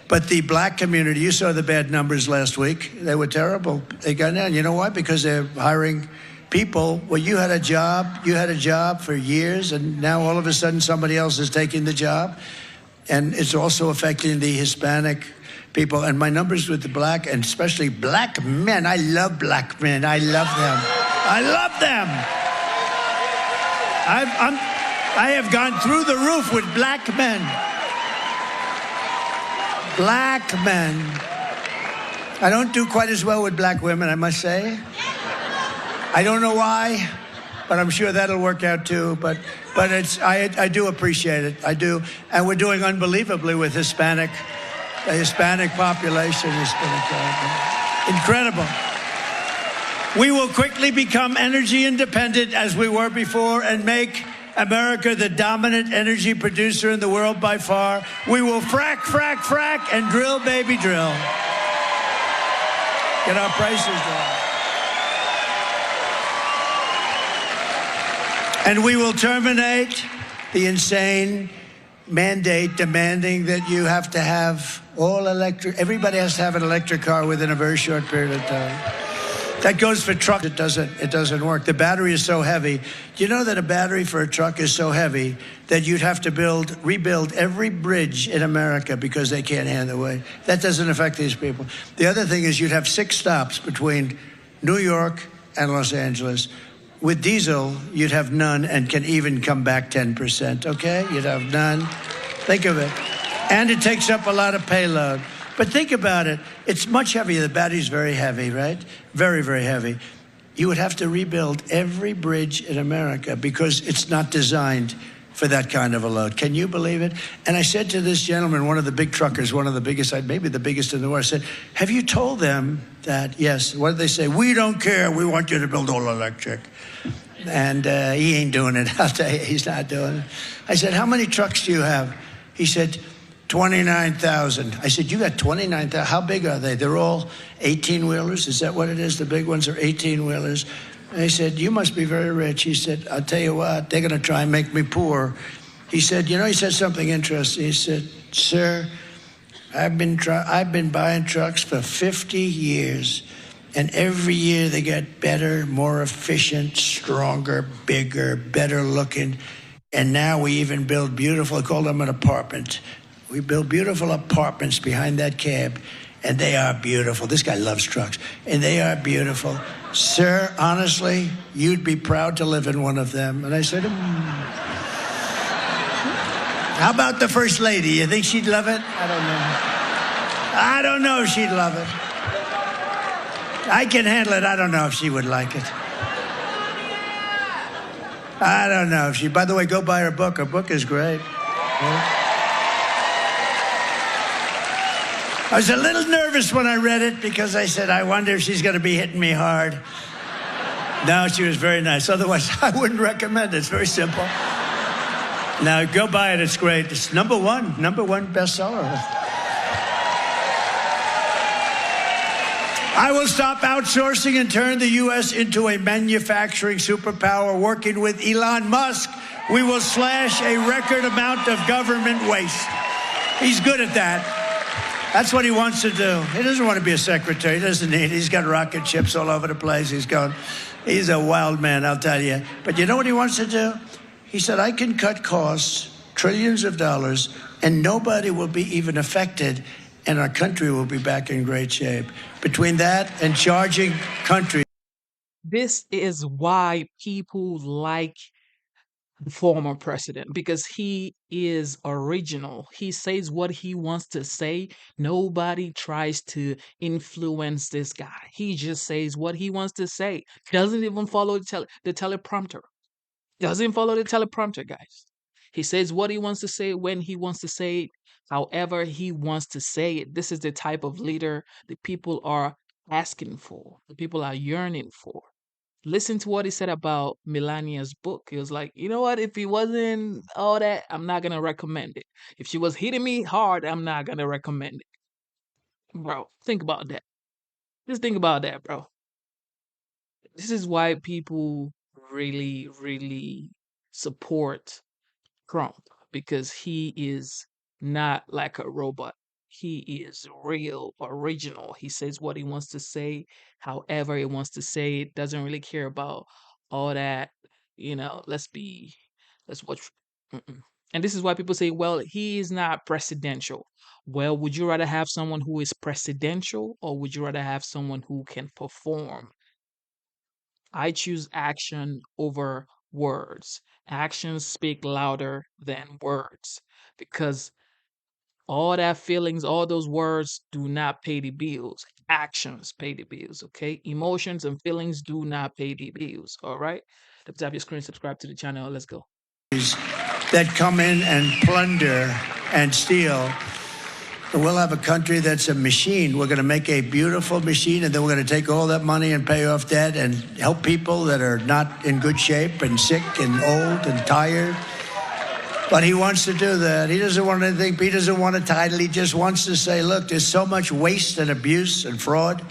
But the Black community, you saw the bad numbers last week. They were terrible. They got down. You know why? Because they're hiring people. Well, you had a job for years, and now all of a sudden somebody else is taking the job. And it's also affecting the Hispanic people. And my numbers with the Black, and especially Black men, I love Black men. I love them. I love them. I have gone through the roof with black men. Black men. I don't do quite as well with black women, I must say. I don't know why, but I'm sure that'll work out too. But I do appreciate it. I do, and we're doing unbelievably with Hispanic. The Hispanic population has been incredible. We will quickly become energy independent as we were before and make America the dominant energy producer in the world by far. We will frack, frack, frack, and drill, baby, drill. Get our prices down. And we will terminate the insane mandate demanding that you have to have all electric. Everybody has to have an electric car within a very short period of time. That goes for trucks. It doesn't work. The battery is so heavy. Do you know that a battery for a truck is so heavy that you'd have to rebuild every bridge in America because they can't handle the weight? That doesn't affect these people. The other thing is you'd have 6 stops between New York and Los Angeles. With diesel, you'd have none and can even come back 10%, okay? You'd have none. Think of it. And it takes up a lot of payload. But think about it. It's much heavier. The battery's very heavy, right? Very, very heavy. You would have to rebuild every bridge in America because it's not designed for that kind of a load. Can you believe it? And I said to this gentleman, one of the big truckers, one of the biggest, maybe the biggest in the world, I said, have you told them that, yes, what did they say? We don't care. We want you to build all electric. And he ain't doing it. I'll tell you, he's not doing it. I said, how many trucks do you have? He said, 29,000. I said, you got 29,000. How big are they? They're all 18-wheelers? Is that what it is? The big ones are 18-wheelers. And he said, you must be very rich. He said, I'll tell you what, they're going to try and make me poor. He said, he said something interesting. He said, sir, I've been buying trucks for 50 years, and every year they get better, more efficient, stronger, bigger, better looking. And now we even build beautiful, I call them an apartment. We build beautiful apartments behind that cab, and they are beautiful. This guy loves trucks, and they are beautiful. Sir, honestly, you'd be proud to live in one of them. And I said, How about the First Lady? You think she'd love it? I don't know if she'd love it. I can handle it. I don't know if she would like it. I don't know if she... By the way, go buy her book. Her book is great. I was a little nervous when I read it because I said, I wonder if she's going to be hitting me hard. No, she was very nice. Otherwise, I wouldn't recommend it. It's very simple. Now, go buy it. It's great. It's number one bestseller. I will stop outsourcing and turn the U.S. into a manufacturing superpower. Working with Elon Musk, we will slash a record amount of government waste. He's good at that. That's what he wants to do. He doesn't want to be a secretary. He doesn't need it. He's got rocket ships all over the place. He's a wild man, I'll tell you. But you know what he wants to do? He said, I can cut costs, trillions of dollars, and nobody will be even affected, and our country will be back in great shape. Between that and charging countries. This is why people like the former president, because he is original. He says what he wants to say. Nobody tries to influence this guy. He just says what he wants to say. Doesn't even follow the teleprompter. Doesn't follow the teleprompter, guys. He says what he wants to say when he wants to say it, however he wants to say it. This is the type of leader the people are asking for, the people are yearning for. Listen to what he said about Melania's book. He was like, you know what? If he wasn't all that, I'm not going to recommend it. If she was hitting me hard, I'm not going to recommend it. Bro, think about that. Just think about that, bro. This is why people really, really support Trump, because he is not like a robot. He is real, original. He says what he wants to say, however he wants to say it. Doesn't really care about all that. Let's watch. And this is why people say, well, he is not presidential. Well, would you rather have someone who is presidential, or would you rather have someone who can perform? I choose action over words. Actions speak louder than words because all that feelings, all those words do not pay the bills. Actions pay the bills, okay? Emotions and feelings do not pay the bills, all right? Tap your screen, subscribe to the channel. Let's go. That come in and plunder and steal. We'll have a country that's a machine. We're going to make a beautiful machine, and then we're going to take all that money and pay off debt and help people that are not in good shape and sick and old and tired. But he wants to do that. He doesn't want anything. He doesn't want a title. He just wants to say, look, there's so much waste and abuse and fraud.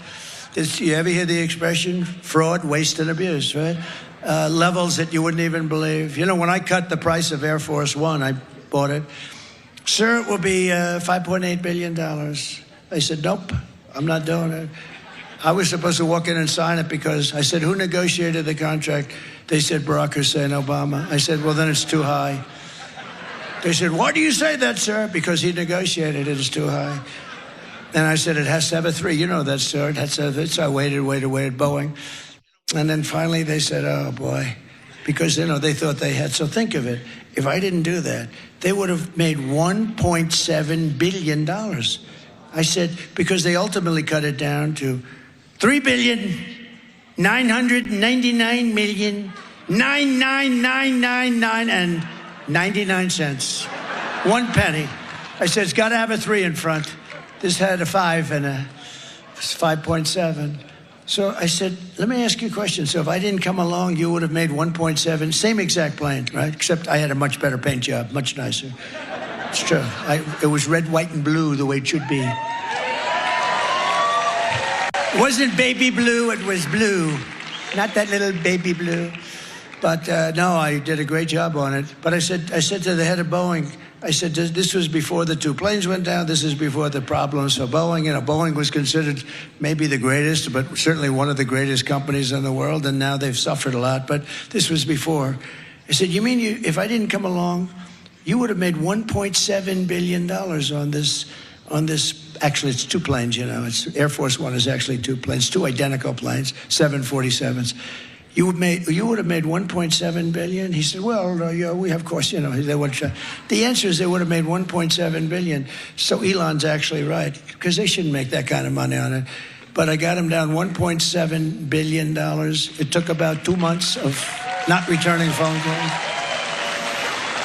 You ever hear the expression, fraud, waste, and abuse, right? Levels that you wouldn't even believe. You know, when I cut the price of Air Force One, I bought it. Sir, it will be $5.8 billion. I said, nope, I'm not doing it. I was supposed to walk in and sign it because I said, who negotiated the contract? They said, Barack Hussein Obama. I said, well, then it's too high. They said, why do you say that, sir? Because he negotiated it. It's too high. And I said, it has to have a 3. You know that, sir. It has to have it. So I waited, Boeing. And then finally they said, oh, boy. Because, you know, they thought they had. So think of it. If I didn't do that, they would have made $1.7 billion. I said, because they ultimately cut it down to $3,999,99999 1 penny. I said, it's got to have a 3 in front. This had a 5 and it's 5.7. So I said, let me ask you a question. So if I didn't come along, you would have made 1.7, same exact plane, right? Except I had a much better paint job, much nicer. It's true. It was red, white, and blue the way it should be. It wasn't baby blue, it was blue. Not that little baby blue. But no, I did a great job on it. But I said to the head of Boeing, I said, this was before the 2 planes went down. This is before the problems for Boeing. You know, Boeing was considered maybe the greatest, but certainly one of the greatest companies in the world. And now they've suffered a lot. But this was before. I said, you mean if I didn't come along, you would have made $1.7 billion on this. Actually, it's 2 planes, you know. Air Force One is actually 2 planes, 2 identical planes, 747s. You would have made $1.7 billion? He said, well, yeah, we have, of course, you know, they would. The answer is they would have made $1.7 billion. So Elon's actually right, because they shouldn't make that kind of money on it. But I got him down $1.7 billion. It took about 2 months of not returning phone calls.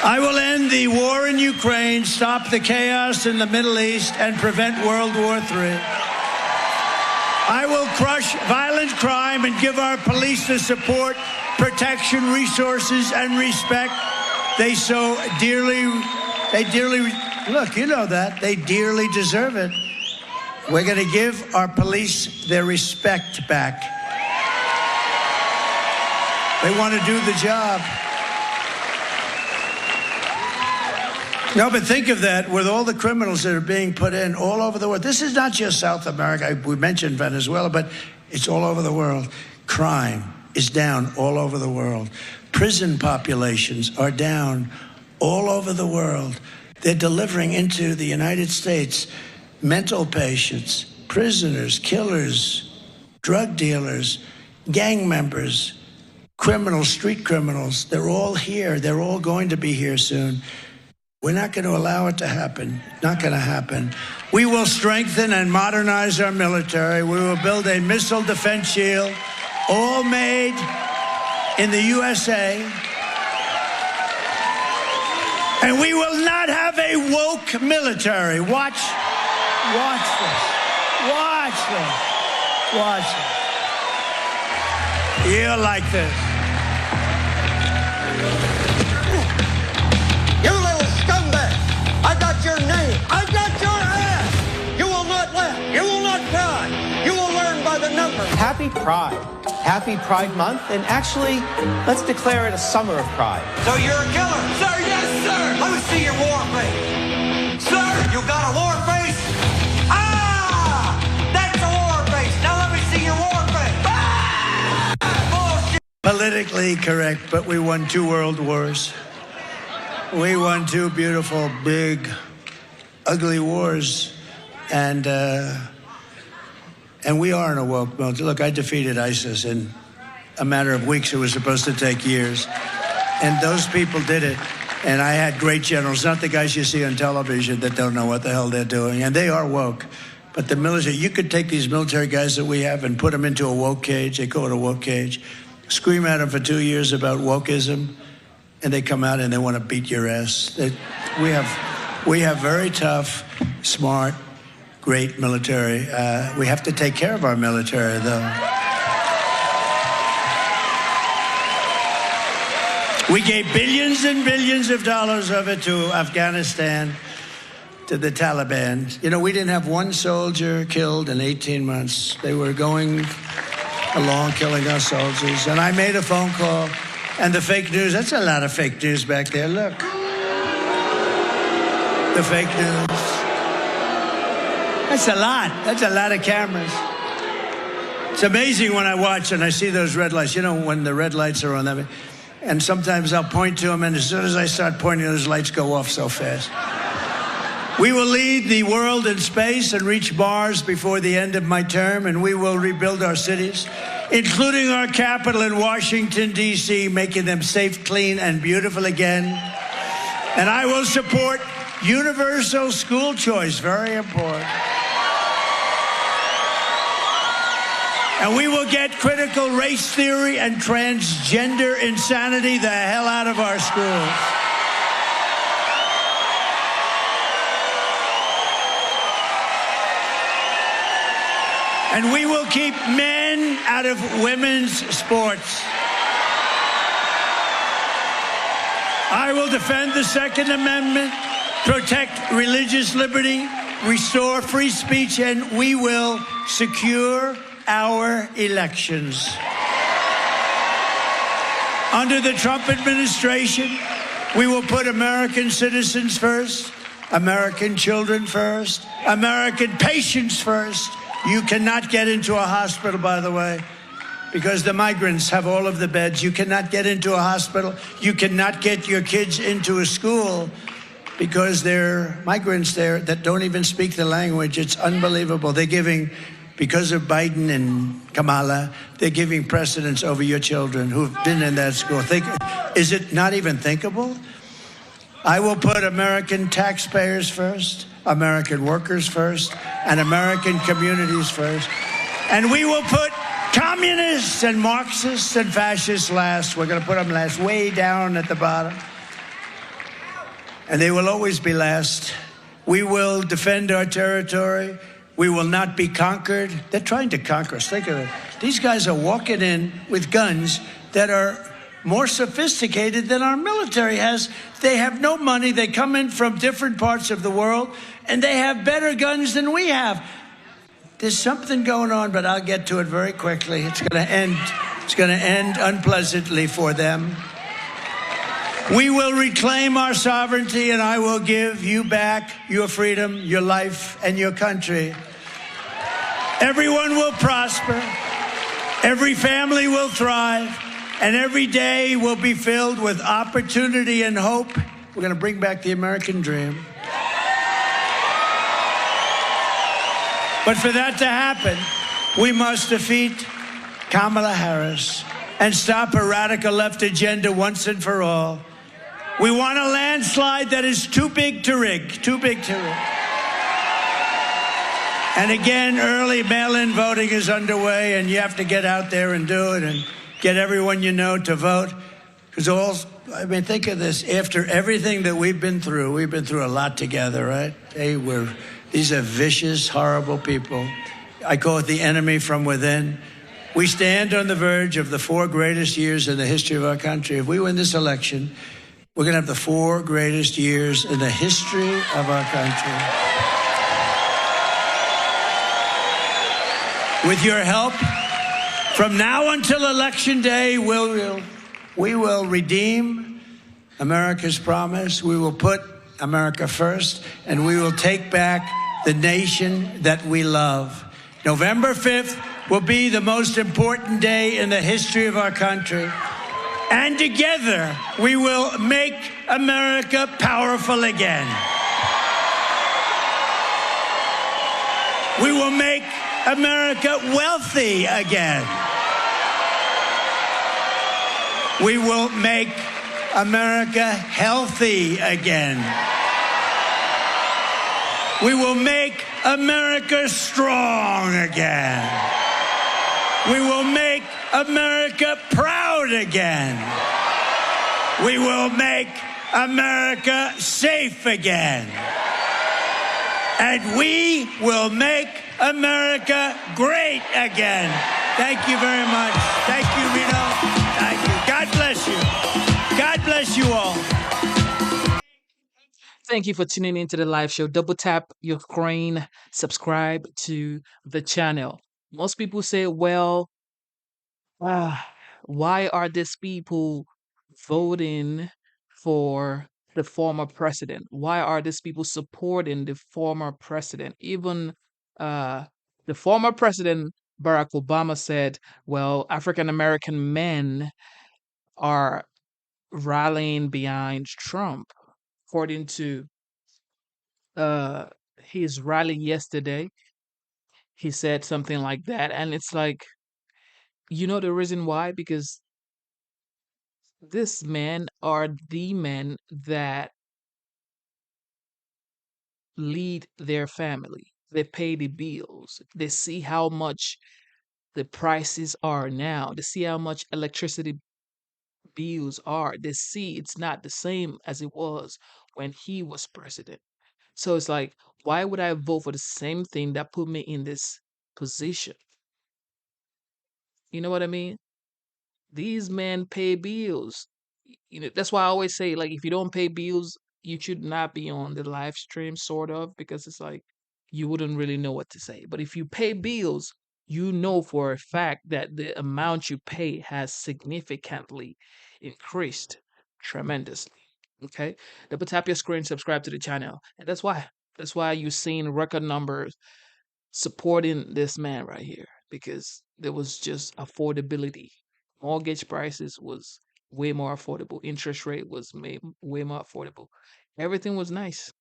I will end the war in Ukraine, stop the chaos in the Middle East, and prevent World War III. I will crush violent crime and give our police the support, protection, resources, and respect they so dearly, look, you know that, they dearly deserve it. We're going to give our police their respect back. They want to do the job. No, but think of that with all the criminals that are being put in all over the world. This is not just South America. We mentioned Venezuela, but it's all over the world. Crime is down all over the world. Prison populations are down all over the world. They're delivering into the United States mental patients, prisoners, killers, drug dealers, gang members, criminals, street criminals. They're all here. They're all going to be here soon. We're not going to allow it to happen. Not going to happen. We will strengthen and modernize our military. We will build a missile defense shield, all made in the USA. And we will not have a woke military. Watch this. Watch this. Watch this. You'll like this. You little scumbag! I got your name. I got your ass. You will not laugh. You will not cry. You will learn by the numbers. Happy Pride. Happy Pride Month. And actually, let's declare it a summer of pride. So you're a killer? Sir, yes, sir. Let me see your war face. Sir, you got a war face? Ah! That's a war face. Now let me see your war face. Ah! Bullshit. Politically correct, but we won 2 world wars. We won 2 beautiful, big, ugly wars, and we are in a woke mode. Look, I defeated ISIS in a matter of weeks. It was supposed to take years. And those people did it. And I had great generals, not the guys you see on television that don't know what the hell they're doing. And they are woke. But the military, you could take these military guys that we have and put them into a woke cage. They call it a woke cage. Scream at them for 2 years about wokeism, and they come out and they want to beat your ass. We have very tough, smart, great military. We have to take care of our military, though. We gave billions and billions of dollars of it to Afghanistan, to the Taliban. You know, we didn't have one soldier killed in 18 months. They were going along killing our soldiers. And I made a phone call, and the fake news, that's a lot of fake news back there. Look. The fake news. That's a lot. That's a lot of cameras. It's amazing when I watch and I see those red lights. You know, when the red lights are on them. And sometimes I'll point to them, and as soon as I start pointing, those lights go off so fast. We will lead the world in space and reach Mars before the end of my term, and we will rebuild our cities, including our capital in Washington, D.C., making them safe, clean, and beautiful again. And I will support universal school choice, very important. And we will get critical race theory and transgender insanity the hell out of our schools. And we will keep men out of women's sports. I will defend the Second Amendment, protect religious liberty, restore free speech, and we will secure our elections. Under the Trump administration, we will put American citizens first, American children first, American patients first. You cannot get into a hospital, by the way, because the migrants have all of the beds. You cannot get into a hospital. You cannot get your kids into a school because they're migrants there that don't even speak the language. It's unbelievable. They're giving, because of Biden and Kamala, they're giving precedence over your children who've been in that school. Is it not even thinkable? I will put American taxpayers first, American workers first, and American communities first. And we will put communists and Marxists and fascists last. We're going to put them last, way down at the bottom. And they will always be last. We will defend our territory. We will not be conquered. They're trying to conquer us. Think of it. These guys are walking in with guns that are more sophisticated than our military has. They have no money. They come in from different parts of the world, and they have better guns than we have. There's something going on, but I'll get to it very quickly. It's going to end. It's going to end unpleasantly for them. We will reclaim our sovereignty, and I will give you back your freedom, your life, and your country. Everyone will prosper. Every family will thrive. And every day will be filled with opportunity and hope. We're going to bring back the American dream. But for that to happen, we must defeat Kamala Harris and stop her radical left agenda once and for all. We want a landslide that is too big to rig, too big to rig. And again, early mail-in voting is underway, and you have to get out there and do it and get everyone you know to vote. Because think of this. After everything that we've been through a lot together, right? These are vicious, horrible people. I call it the enemy from within. We stand on the verge of the 4 greatest years in the history of our country. If we win this election, we're going to have the 4 greatest years in the history of our country. With your help, from now until Election Day, we will redeem America's promise. We will put America first, and we will take back the nation that we love. November 5th will be the most important day in the history of our country. And together, we will make America powerful again. We will make America wealthy again. We will make America healthy again. We will make America strong again. We will make America proud again. We will make America safe again. And we will make America great again. Thank you very much. Thank you, Reno. Thank you. God bless you. God bless you all. Thank you for tuning into the live show. Double tap your screen, subscribe to the channel. Most people say, well, why are these people voting for the former president? Why are these people supporting the former president? Even the former president, Barack Obama, said, well, African American men are rallying behind Trump. According to his rally yesterday, he said something like that. And it's like, you know the reason why? Because these men are the men that lead their family. They pay the bills. They see how much the prices are now. They see how much electricity bills are. They see it's not the same as it was when he was president. So it's like, why would I vote for the same thing that put me in this position? You know what I mean? These men pay bills. You know, that's why I always say, like, if you don't pay bills, you should not be on the live stream, sort of, because it's like you wouldn't really know what to say. But if you pay bills, you know for a fact that the amount you pay has significantly increased tremendously. Okay? Double tap your screen, subscribe to the channel. And that's why. That's why you're seeing record numbers supporting this man right here, because there was just affordability. Mortgage prices was way more affordable. Interest rate was way more affordable. Everything was nice.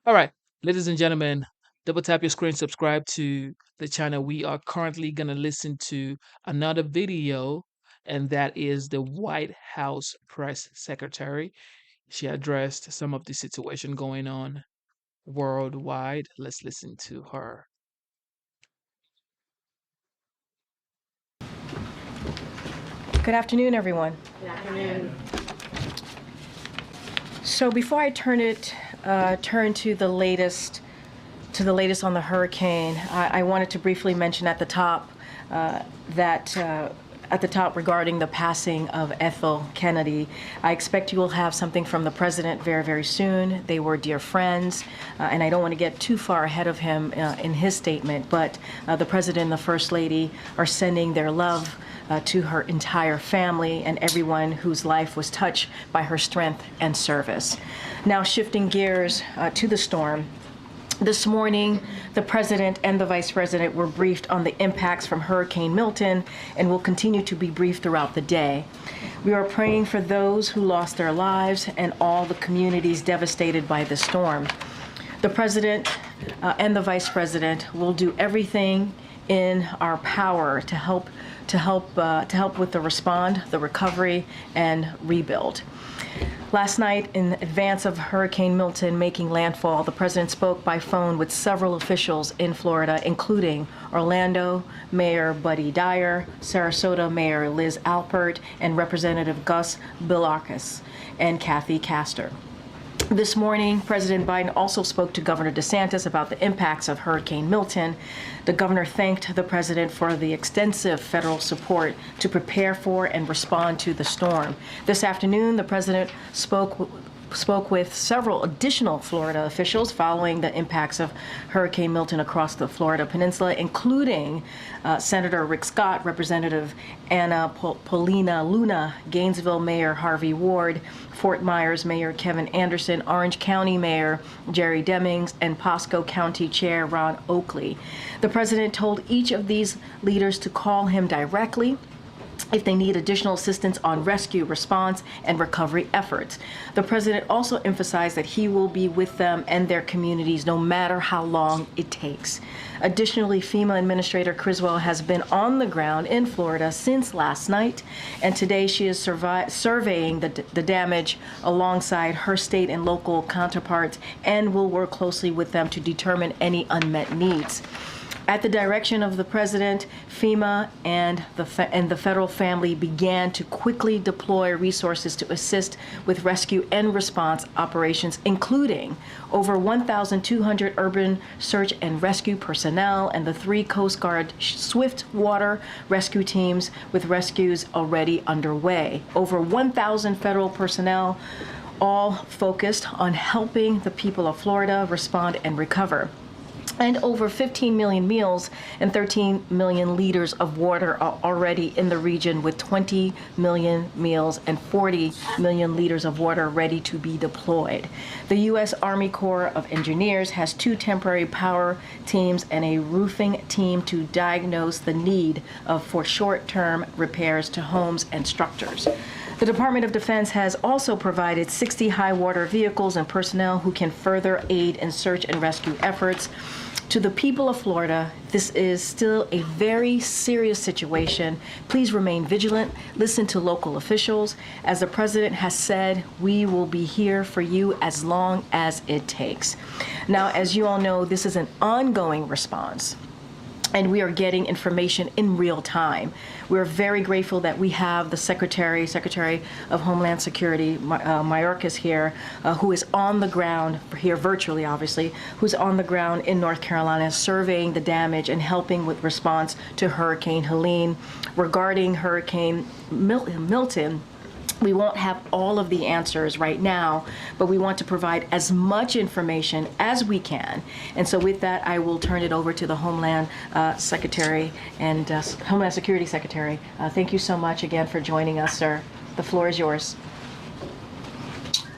All right, ladies and gentlemen, double tap your screen, subscribe to the channel. We are currently going to listen to another video, and that is the White House press secretary. She addressed some of the situation going on worldwide. Let's listen to her. Good afternoon, everyone. Good afternoon. So before I turn to the latest on the hurricane, I wanted to briefly mention at the top regarding the passing of Ethel Kennedy. I expect you will have something from the president very, very soon. They were dear friends, and I don't want to get too far ahead of him in his statement, but the president and the first lady are sending their love to her entire family and everyone whose life was touched by her strength and service. Now, shifting gears to the storm. This morning, the president and the vice president were briefed on the impacts from Hurricane Milton and will continue to be briefed throughout the day. We are praying for those who lost their lives and all the communities devastated by the storm. The president and the vice president will do everything in our power to help with the respond, the recovery, and rebuild. Last night, in advance of Hurricane Milton making landfall, the president spoke by phone with several officials in Florida, including Orlando Mayor Buddy Dyer, Sarasota Mayor Liz Alpert, and Representative Gus Bilakis and Kathy Castor. This morning, President Biden also spoke to Governor DeSantis about the impacts of Hurricane Milton. The governor thanked the president for the extensive federal support to prepare for and respond to the storm. This afternoon, the president spoke with several additional Florida officials following the impacts of Hurricane Milton across the Florida Peninsula, including Senator Rick Scott, Representative Anna Paulina Luna, Gainesville Mayor Harvey Ward, Fort Myers Mayor Kevin Anderson, Orange County Mayor Jerry Demings, and Pasco County Chair Ron Oakley. The president told each of these leaders to call him directly if they need additional assistance on rescue, response, and recovery efforts. The president also emphasized that he will be with them and their communities no matter how long it takes. Additionally, FEMA Administrator Criswell has been on the ground in Florida since last night, and today she is surveying the damage alongside her state and local counterparts and will work closely with them to determine any unmet needs. At the direction of the president, FEMA and the federal family began to quickly deploy resources to assist with rescue and response operations, including over 1,200 urban search and rescue personnel and the 3 Coast Guard swift water rescue teams with rescues already underway. Over 1,000 federal personnel, all focused on helping the people of Florida respond and recover. And over 15 million meals and 13 million liters of water are already in the region, with 20 million meals and 40 million liters of water ready to be deployed. The U.S. Army Corps of Engineers has 2 temporary power teams and a roofing team to diagnose the need for short-term repairs to homes and structures. The Department of Defense has also provided 60 high water vehicles and personnel who can further aid in search and rescue efforts. To the people of Florida, this is still a very serious situation. Please remain vigilant. Listen to local officials. As the president has said, we will be here for you as long as it takes. Now, as you all know, this is an ongoing response, and we are getting information in real time. We're very grateful that we have the Secretary of Homeland Security, Mayorkas here, who is on the ground, here virtually obviously, who's on the ground in North Carolina surveying the damage and helping with response to Hurricane Helene. Regarding Hurricane Milton, we won't have all of the answers right now, but we want to provide as much information as we can. And so with that, I will turn it over to the Homeland Secretary and Homeland Security Secretary. Thank you so much again for joining us, sir. The floor is yours.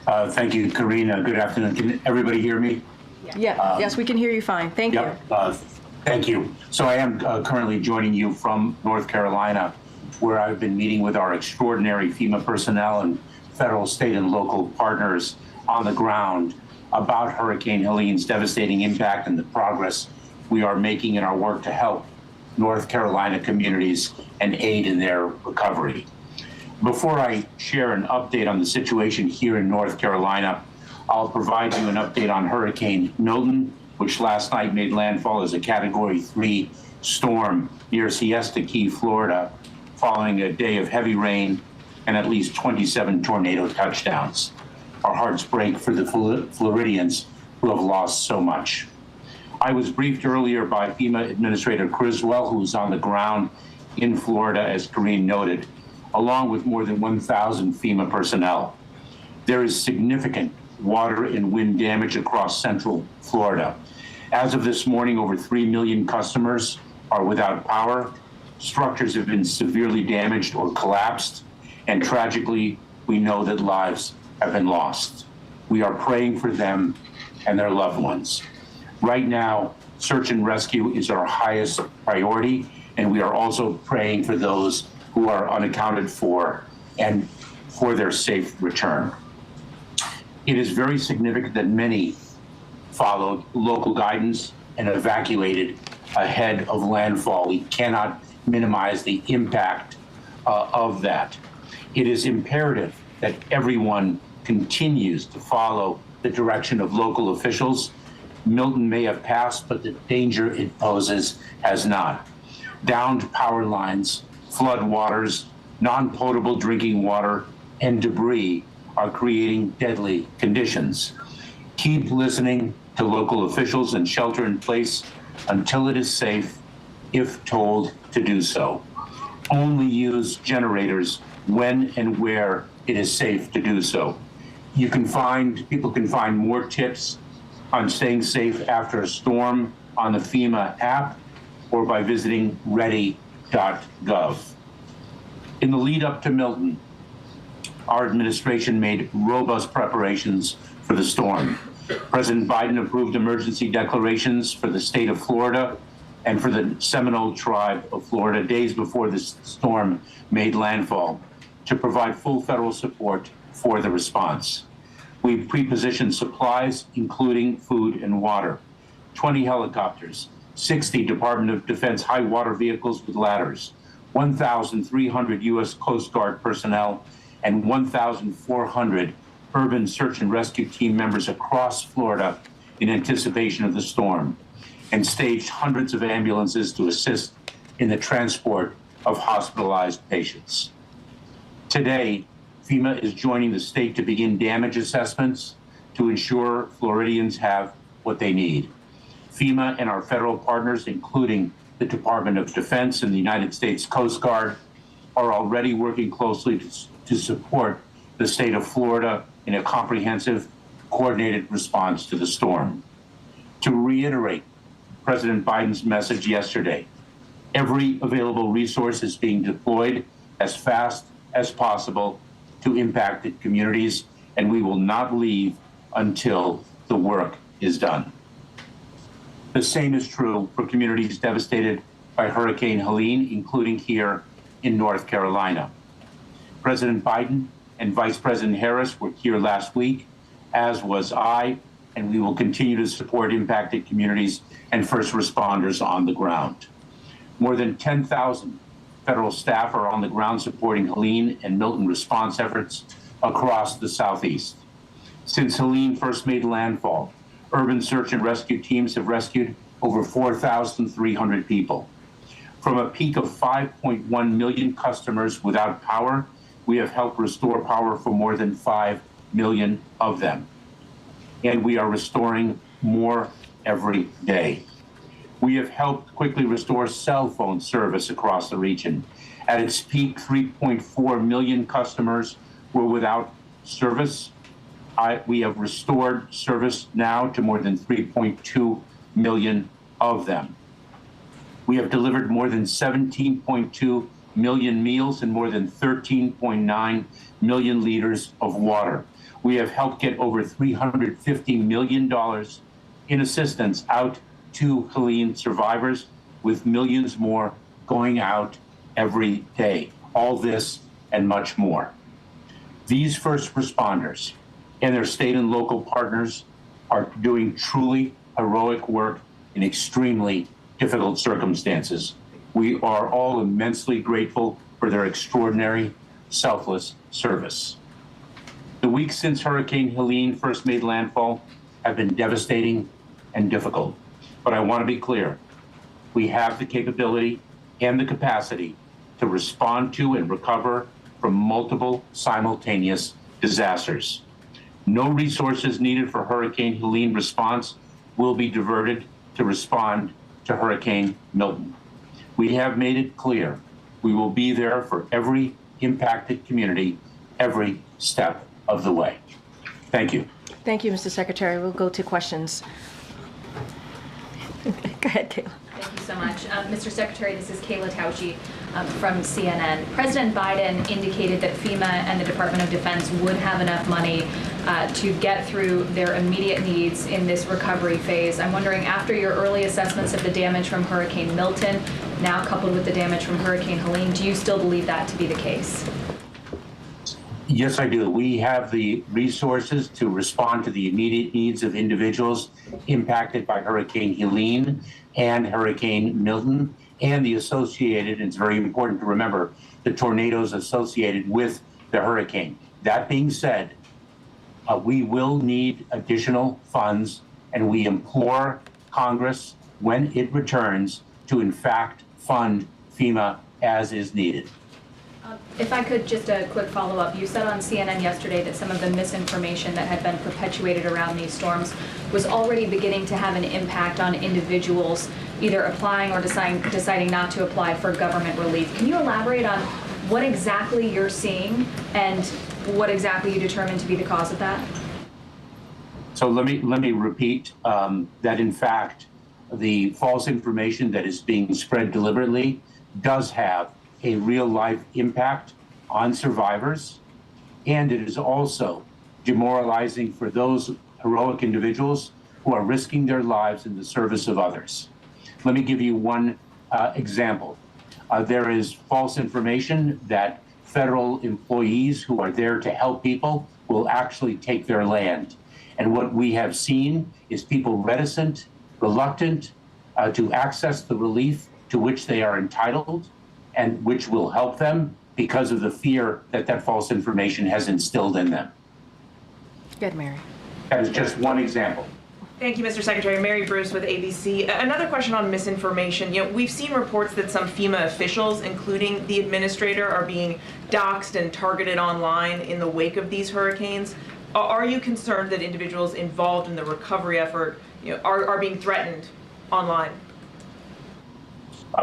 Thank you, Karina. Good afternoon. Can everybody hear me? Yeah. Yes, we can hear you fine. Thank you. Thank you. So I am currently joining you from North Carolina, where I've been meeting with our extraordinary FEMA personnel and federal, state, and local partners on the ground about Hurricane Helene's devastating impact and the progress we are making in our work to help North Carolina communities and aid in their recovery. Before I share an update on the situation here in North Carolina, I'll provide you an update on Hurricane Milton, which last night made landfall as a Category 3 storm near Siesta Key, Florida, following a day of heavy rain and at least 27 tornado touchdowns. Our hearts break for the Floridians who have lost so much. I was briefed earlier by FEMA Administrator Criswell, who is on the ground in Florida, as Karine noted, along with more than 1,000 FEMA personnel. There is significant water and wind damage across central Florida. As of this morning, over 3 million customers are without power. Structures have been severely damaged or collapsed, and tragically, we know that lives have been lost. We are praying for them and their loved ones. Right now, search and rescue is our highest priority, and we are also praying for those who are unaccounted for and for their safe return. It is very significant that many followed local guidance and evacuated ahead of landfall. We cannot minimize the impact of that. It is imperative that everyone continues to follow the direction of local officials. Milton may have passed, but the danger it poses has not. Downed power lines, flood waters, non-potable drinking water, and debris are creating deadly conditions. Keep listening to local officials and shelter in place until it is safe, if told to do so. Only use generators when and where it is safe to do so. People can find more tips on staying safe after a storm on the FEMA app or by visiting ready.gov. In the lead up to Milton, our administration made robust preparations for the storm. President Biden approved emergency declarations for the state of Florida and for the Seminole Tribe of Florida days before the storm made landfall to provide full federal support for the response. We pre-positioned supplies, including food and water, 20 helicopters, 60 Department of Defense high water vehicles with ladders, 1,300 U.S. Coast Guard personnel, and 1,400 urban search and rescue team members across Florida in anticipation of the storm, and staged hundreds of ambulances to assist in the transport of hospitalized patients. Today, FEMA is joining the state to begin damage assessments to ensure Floridians have what they need. FEMA and our federal partners, including the Department of Defense and the United States Coast Guard, are already working closely to support the state of Florida in a comprehensive, coordinated response to the storm. To reiterate President Biden's message yesterday, every available resource is being deployed as fast as possible to impacted communities, and we will not leave until the work is done. The same is true for communities devastated by Hurricane Helene, including here in North Carolina. President Biden and Vice President Harris were here last week, as was I, and we will continue to support impacted communities and first responders on the ground. More than 10,000 federal staff are on the ground supporting Helene and Milton response efforts across the Southeast. Since Helene first made landfall, urban search and rescue teams have rescued over 4,300 people. From a peak of 5.1 million customers without power, we have helped restore power for more than 5 million of them. And we are restoring more every day. We have helped quickly restore cell phone service across the region. At its peak, 3.4 million customers were without service. We have restored service now to more than 3.2 million of them. We have delivered more than 17.2 million meals and more than 13.9 million liters of water. We have helped get over $350 million in assistance out to Helene survivors, with millions more going out every day. All this and much more. These first responders and their state and local partners are doing truly heroic work in extremely difficult circumstances. We are all immensely grateful for their extraordinary, selfless service. The weeks since Hurricane Helene first made landfall have been devastating and difficult. But I want to be clear, we have the capability and the capacity to respond to and recover from multiple simultaneous disasters. No resources needed for Hurricane Helene response will be diverted to respond to Hurricane Milton. We have made it clear we will be there for every impacted community every step of the way. Thank you. Thank you, Mr. Secretary. We'll go to questions. Go ahead, Kayla. Thank you so much. Mr. Secretary, this is Kayla Tauchi from CNN. President Biden indicated that FEMA and the Department of Defense would have enough money to get through their immediate needs in this recovery phase. I'm wondering, after your early assessments of the damage from Hurricane Milton, now coupled with the damage from Hurricane Helene, do you still believe that to be the case? Yes, I do. We have the resources to respond to the immediate needs of individuals impacted by Hurricane Helene and Hurricane Milton, and the associated, it's very important to remember, the tornadoes associated with the hurricane. That being said, we will need additional funds, and we implore Congress, when it returns, to in fact fund FEMA as is needed. If I could, just a quick follow-up. You said on CNN yesterday that some of the misinformation that had been perpetuated around these storms was already beginning to have an impact on individuals either applying or deciding not to apply for government relief. Can you elaborate on what exactly you're seeing and what exactly you determined to be the cause of that? So let me repeat that in fact the false information that is being spread deliberately does have a real life impact on survivors, and it is also demoralizing for those heroic individuals who are risking their lives in the service of others. Let me give you one example. There is false information that federal employees who are there to help people will actually take their land. And what we have seen is people reticent, reluctant, to access the relief to which they are entitled and which will help them because of the fear that that false information has instilled in them. Good, Mary. That is just one example. Thank you, Mr. Secretary. Mary Bruce with ABC. Another question on misinformation. We've seen reports that some FEMA officials, including the administrator, are being doxxed and targeted online in the wake of these hurricanes. Are you concerned that individuals involved in the recovery effort are being threatened online?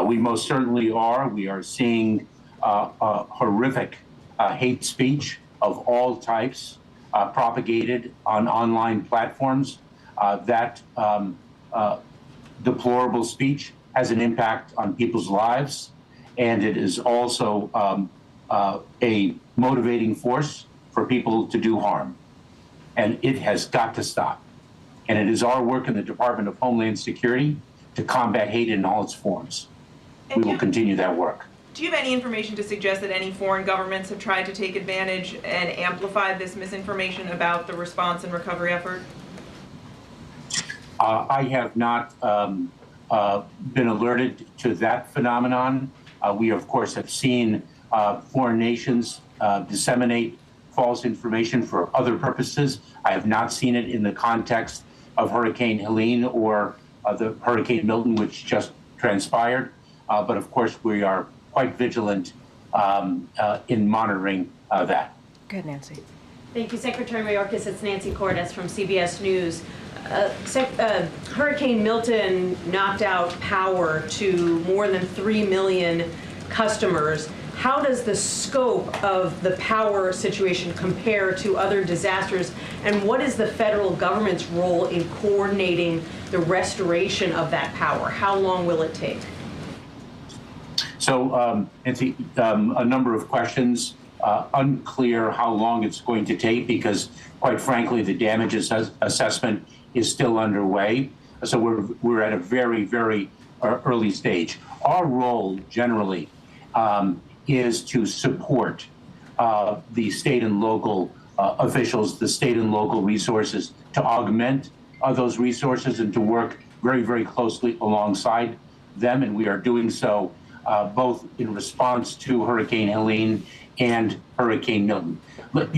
We most certainly are. We are seeing horrific hate speech of all types propagated on online platforms. That deplorable speech has an impact on people's lives, and it is also a motivating force for people to do harm. And it has got to stop. And it is our work in the Department of Homeland Security to combat hate in all its forms. We will continue that work. Do you have any information to suggest that any foreign governments have tried to take advantage and amplify this misinformation about the response and recovery effort? I have not been alerted to that phenomenon. We, of course, have seen foreign nations disseminate false information for other purposes. I have not seen it in the context of Hurricane Helene or the Hurricane Milton, which just transpired. But of course, we are quite vigilant in monitoring that. Good, Nancy. Thank you, Secretary Mayorkas. It's Nancy Cordes from CBS News. Hurricane Milton knocked out power to more than 3 million customers. How does the scope of the power situation compare to other disasters? And what is the federal government's role in coordinating the restoration of that power? How long will it take? So, Nancy, a number of questions. Unclear how long it's going to take because, quite frankly, the damage assessment is still underway. So we're at a very, very early stage. Our role generally is to support the state and local officials, the state and local resources, to augment those resources and to work very, very closely alongside them. And we are doing so both in response to Hurricane Helene and Hurricane Milton. But,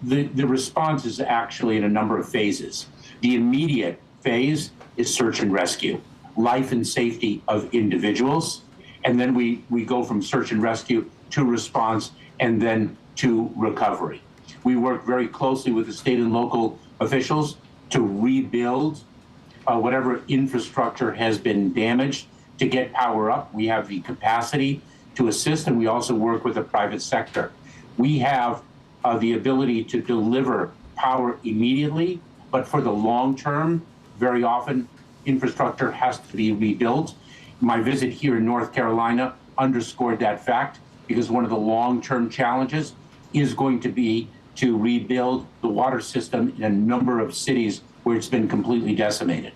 the response is actually in a number of phases. The immediate phase is search and rescue, life and safety of individuals. And then we go from search and rescue to response and then to recovery. We work very closely with the state and local officials to rebuild whatever infrastructure has been damaged to get power up. We have the capacity to assist, and we also work with the private sector. We have the ability to deliver power immediately, but for the long term, very often infrastructure has to be rebuilt. My visit here in North Carolina underscored that fact because one of the long-term challenges is going to be to rebuild the water system in a number of cities where it's been completely decimated.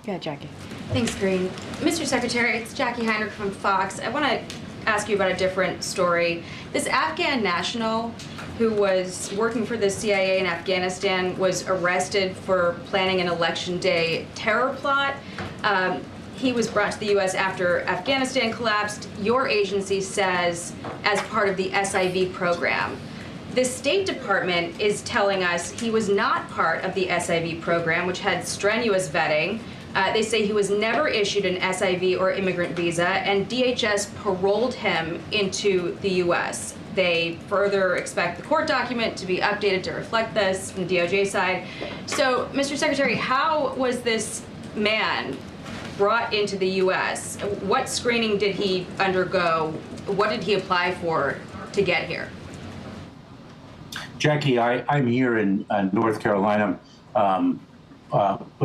Yeah, Jackie. Thanks, Green. Mr. Secretary, it's Jackie Heinrich from Fox. I want to ask you about a different story. This Afghan national who was working for the CIA in Afghanistan was arrested for planning an election day terror plot. He was brought to the U.S. after Afghanistan collapsed. Your agency says as part of the SIV program. The State Department is telling us he was not part of the SIV program, which had strenuous vetting. They say he was never issued an SIV or immigrant visa, and DHS paroled him into the U.S. They further expect the court document to be updated to reflect this from the DOJ side. So, Mr. Secretary, how was this man brought into the U.S.? What screening did he undergo? What did he apply for to get here? Jackie, I'm here in North Carolina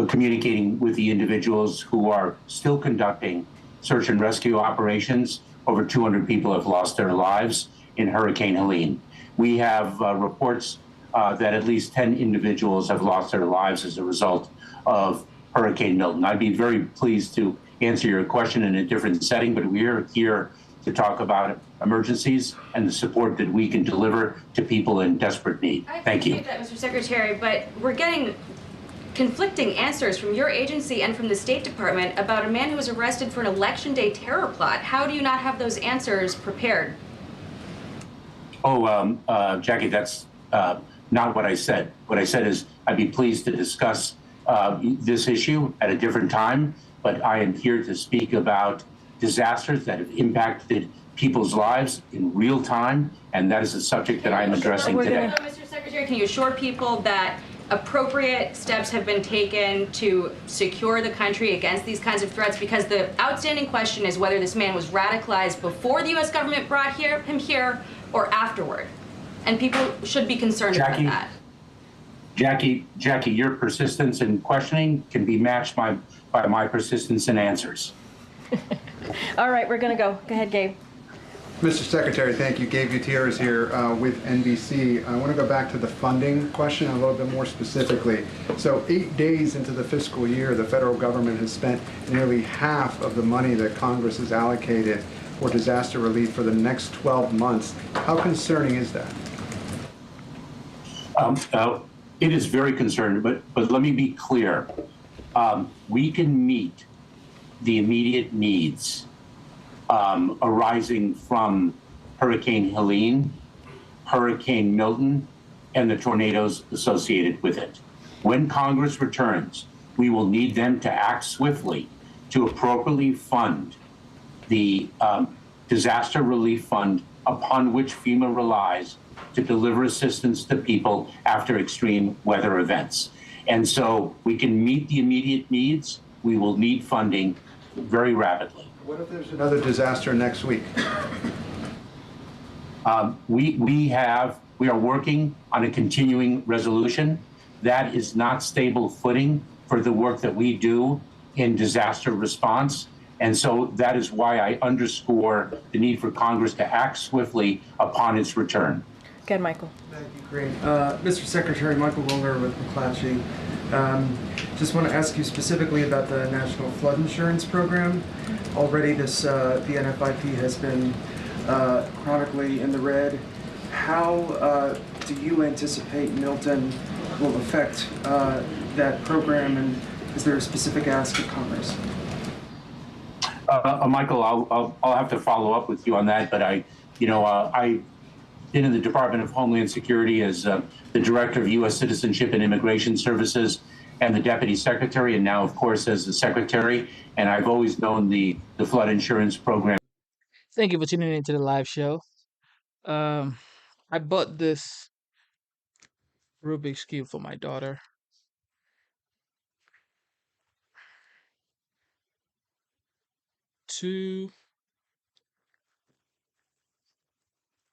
communicating with the individuals who are still conducting search and rescue operations. Over 200 people have lost their lives in Hurricane Helene. We have reports that at least 10 individuals have lost their lives as a result of Hurricane Milton. I'd be very pleased to answer your question in a different setting, but we're here to talk about emergencies and the support that we can deliver to people in desperate need. Thank you. I appreciate that, Mr. Secretary, but we're getting conflicting answers from your agency and from the State Department about a man who was arrested for an election day terror plot. How do you not have those answers prepared? Jackie, that's not what I said. What I said is I'd be pleased to discuss this issue at a different time, but I am here to speak about disasters that have impacted people's lives in real time, and that is a subject that I'm addressing today. Mr. Secretary, can you assure people that appropriate steps have been taken to secure the country against these kinds of threats? Because the outstanding question is whether this man was radicalized before the U.S. government brought him here or afterward. And people should be concerned about that. Jackie, your persistence in questioning can be matched by my persistence in answers. All right, we're going to go. Go ahead, Gabe. Mr. Secretary, thank you. Gabe Gutierrez here with NBC. I want to go back to the funding question a little bit more specifically. So 8 days into the fiscal year, the federal government has spent nearly half of the money that Congress has allocated for disaster relief for the next 12 months. How concerning is that? It is very concerning, but let me be clear. We can meet the immediate needs arising from Hurricane Helene, Hurricane Milton, and the tornadoes associated with it. When Congress returns, we will need them to act swiftly to appropriately fund the disaster relief fund upon which FEMA relies to deliver assistance to people after extreme weather events. And so we can meet the immediate needs. We will need funding very rapidly. What if there's another disaster next week? We are working on a continuing resolution. That is not stable footing for the work that we do in disaster response. And so that is why I underscore the need for Congress to act swiftly upon its return. Go ahead, Michael. Thank you, Green. Mr. Secretary, Michael Wilner with McClatchy. Just want to ask you specifically about the National Flood Insurance Program. Already the NFIP has been chronically in the red. How do you anticipate Milton will affect that program, and is there a specific ask of Congress? Michael, I'll have to follow up with you on that, but I've been in the Department of Homeland Security as the Director of U.S. Citizenship and Immigration Services and the Deputy Secretary, and now, of course, as the Secretary, and I've always known the flood insurance program. Thank you for tuning into the live show. I bought this Rubik's Cube for my daughter. Two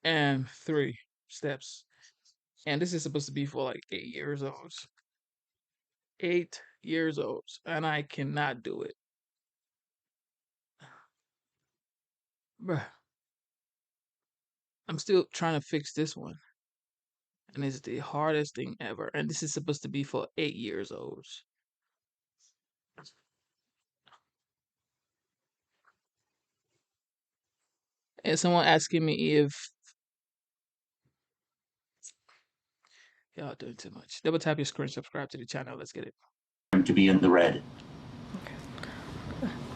and three steps. And this is supposed to be for like 8 years old. 8 years old. And I cannot do it. Bruh. I'm still trying to fix this one. And it's the hardest thing ever. And this is supposed to be for 8 years old. And someone asking me if y'all doing too much. Double tap your screen, subscribe to the channel. Let's get it. To be in the red.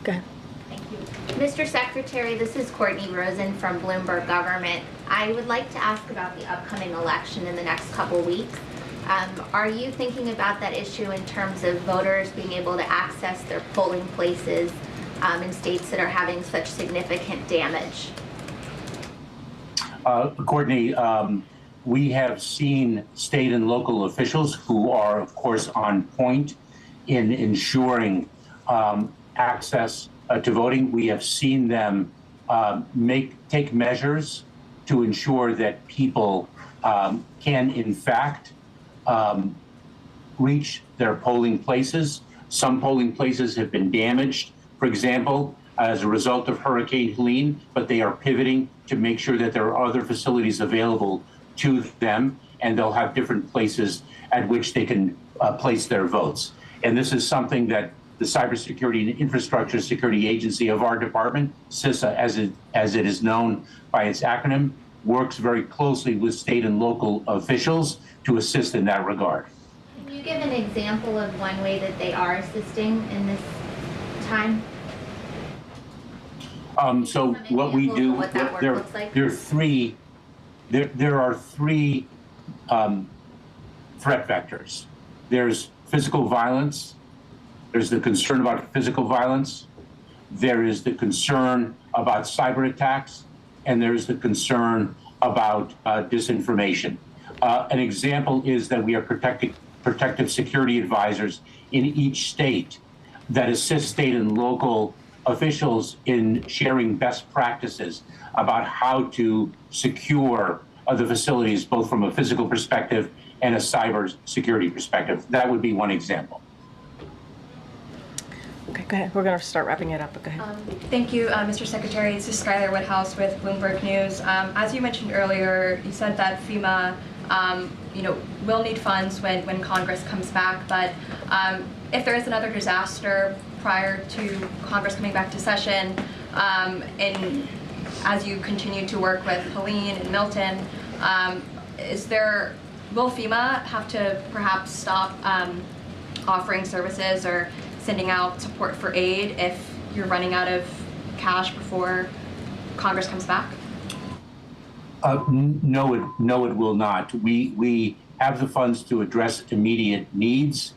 Go ahead. Thank you. Mr. Secretary, this is Courtney Rosen from Bloomberg Government. I would like to ask about the upcoming election in the next couple weeks. Are you thinking about that issue in terms of voters being able to access their polling places in states that are having such significant damage? Courtney, we have seen state and local officials who are, of course, on point in ensuring access to voting. We have seen them take measures to ensure that people can, in fact, reach their polling places. Some polling places have been damaged, for example, as a result of Hurricane Helene, but they are pivoting to make sure that there are other facilities available to them, and they'll have different places at which they can place their votes. And this is something that the Cybersecurity and Infrastructure Security Agency of our department, CISA, as it is known by its acronym, works very closely with state and local officials to assist in that regard. you give an example of one way that they are assisting in this time? So what we do, What that work looks like? there are three threat vectors. There's physical violence. There's the concern about physical violence. There is the concern about cyber attacks, and there's the concern about disinformation. An example is that we are protective security advisors in each state that assist state and local officials in sharing best practices about how to secure the facilities, both from a physical perspective and a cyber security perspective. That would be one example. Okay, go ahead. We're going to start wrapping it up, but go ahead. Thank you, Mr. Secretary. This is Skylar Woodhouse with Bloomberg News. As you mentioned earlier, you said that FEMA, will need funds when Congress comes back. But if there is another disaster prior to Congress coming back to session, and as you continue to work with Helene and Milton, will FEMA have to perhaps stop offering services or sending out support for aid if you're running out of cash before Congress comes back? No, it will not. We have the funds to address immediate needs.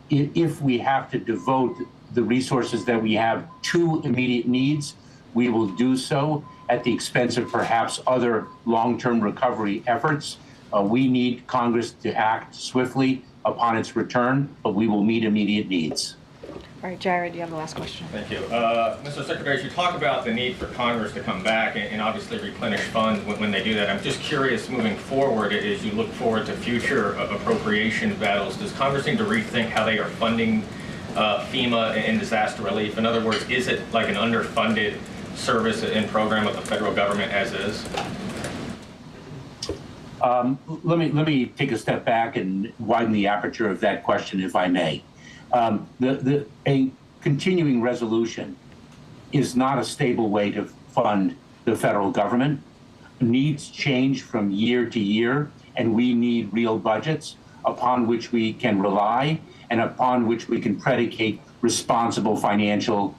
If we have to devote the resources that we have to immediate needs, we will do so at the expense of perhaps other long-term recovery efforts. We need Congress to act swiftly upon its return, but we will meet immediate needs. All right, Jared, you have the last question. Thank you. Mr. Secretary, as you talk about the need for Congress to come back and obviously replenish funds when they do that, I'm just curious, moving forward, as you look forward to future appropriation battles, does Congress need to rethink how they are funding FEMA and disaster relief? In other words, is it like an underfunded service and program of the federal government as is? Let me take a step back and widen the aperture of that question, if I may. A continuing resolution is not a stable way to fund the federal government. Needs change from year to year, and we need real budgets upon which we can rely and upon which we can predicate responsible financial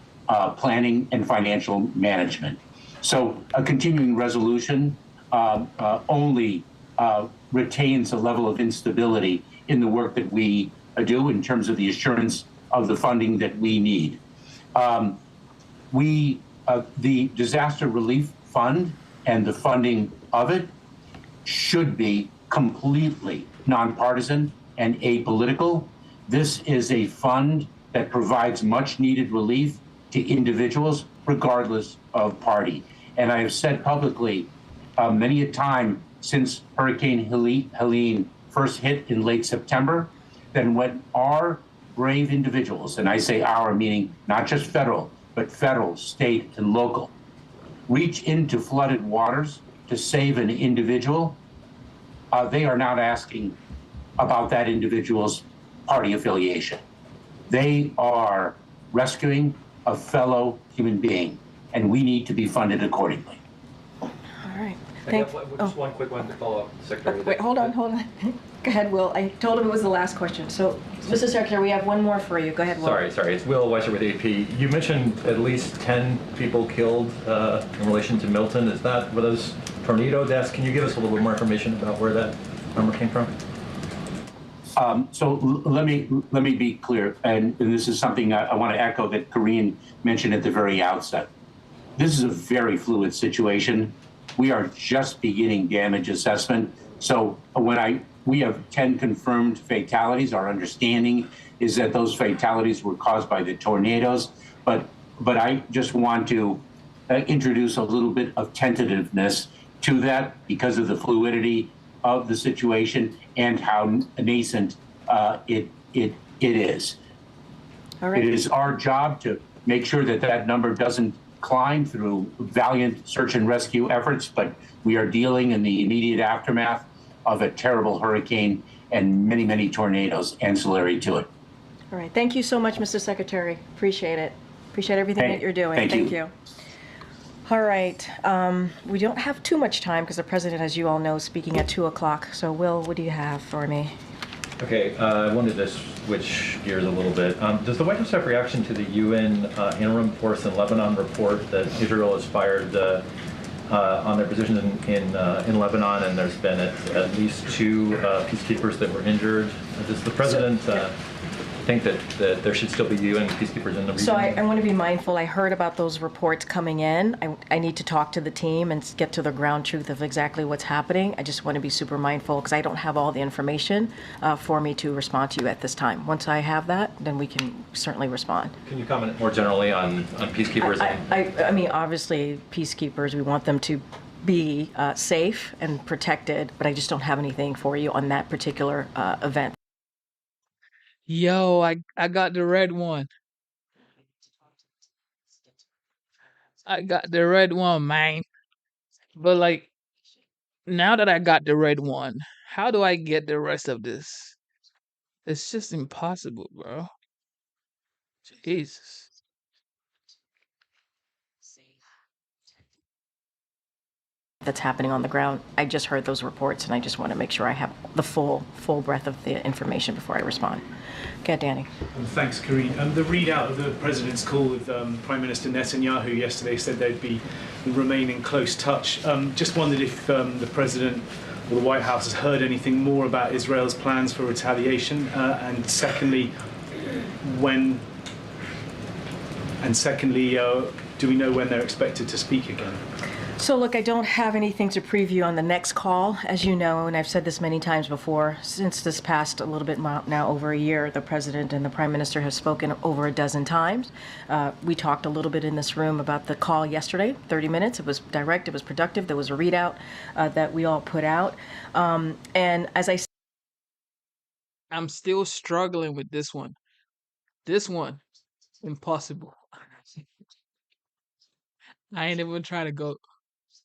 planning and financial management. So a continuing resolution only retains a level of instability in the work that we do in terms of the assurance of the funding that we need. The Disaster Relief Fund and the funding of it should be completely nonpartisan and apolitical. This is a fund that provides much needed relief to individuals regardless of party. And I have said publicly many a time since Hurricane Helene first hit in late September, then when our brave individuals, and I say our meaning not just federal, but federal, state, and local, reach into flooded waters to save an individual, they are not asking about that individual's party affiliation. They are rescuing a fellow human being, and we need to be funded accordingly. All right. Just one quick one to follow up, Secretary. Wait, hold on. Go ahead, Will. I told him it was the last question. So, Mr. Secretary, we have one more for you. Go ahead, Will. Sorry. It's Will Weiser with AP. You mentioned at least 10 people killed in relation to Milton. Were those tornado deaths? Can you give us a little bit more information about where that number came from? So let me be clear, and this is something I want to echo that Corinne mentioned at the very outset. This is a very fluid situation. We are just beginning damage assessment. So we have 10 confirmed fatalities. Our understanding is that those fatalities were caused by the tornadoes, but I just want to introduce a little bit of tentativeness to that because of the fluidity of the situation and how nascent it is. All right. It is our job to make sure that number doesn't climb through valiant search and rescue efforts, but we are dealing in the immediate aftermath of a terrible hurricane and many, many tornadoes ancillary to it. All right. Thank you so much, Mr. Secretary. Appreciate it. Appreciate everything that you're doing. Thank you. All right. We don't have too much time because the president, as you all know, is speaking at 2 o'clock. So, Will, what do you have for me? Okay, I wanted to switch gears a little bit. Does the White House have reaction to the UN interim force in Lebanon report that Israel has fired on their position in Lebanon, and there's been at least 2 peacekeepers that were injured? Does the president think that there should still be UN peacekeepers in the region? So I want to be mindful. I heard about those reports coming in. I need to talk to the team and get to the ground truth of exactly what's happening. I just want to be super mindful because I don't have all the information for me to respond to you at this time. Once I have that, then we can certainly respond. Can you comment more generally on peacekeepers? I mean, obviously, peacekeepers, we want them to be safe and protected, but I just don't have anything for you on that particular event. Yo, I got the red one. I got the red one, man. But like, now that I got the red one, how do I get the rest of this? It's just impossible, bro. Jesus. That's happening on the ground. I just heard those reports, and I just want to make sure I have the full breadth of the information before I respond. Okay, Danny. Thanks, Karine. The readout of the president's call with Prime Minister Netanyahu yesterday said they'd remain in close touch. Just wondered if the president or the White House has heard anything more about Israel's plans for retaliation, and secondly, do we know when they're expected to speak again? So look, I don't have anything to preview on the next call. As you know, and I've said this many times before, since this past a little bit now over a year, the president and the prime minister have spoken over a dozen times. We talked a little bit in this room about the call yesterday, 30 minutes. It was direct, it was productive. There was a readout that we all put out. And as I said, I'm still struggling with this one. This one, impossible. I ain't even trying to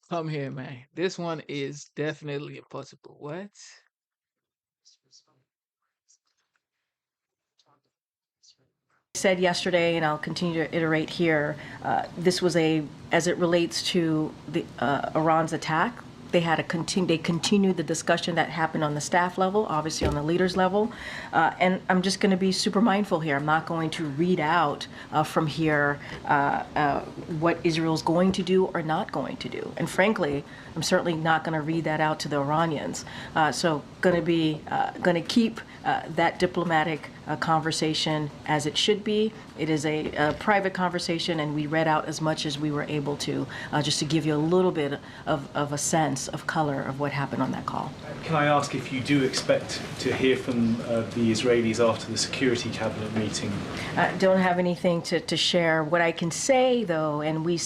come here, man. This one is definitely impossible. What? Said yesterday, and I'll continue to iterate here, this was as it relates to the Iran's attack, they continued the discussion that happened on the staff level, obviously on the leaders level, and I'm just going to be super mindful here. I'm not going to read out from here what Israel's going to do or not going to do, and frankly, I'm certainly not going to read that out to the Iranians. So going to keep that diplomatic conversation as it should be. It is a private conversation, and we read out as much as we were able to, just to give you a little bit of a sense of color of what happened on that call. Can I ask if you do expect to hear from the Israelis after the Security Cabinet meeting? I don't have anything to share. What I can say, though, and we've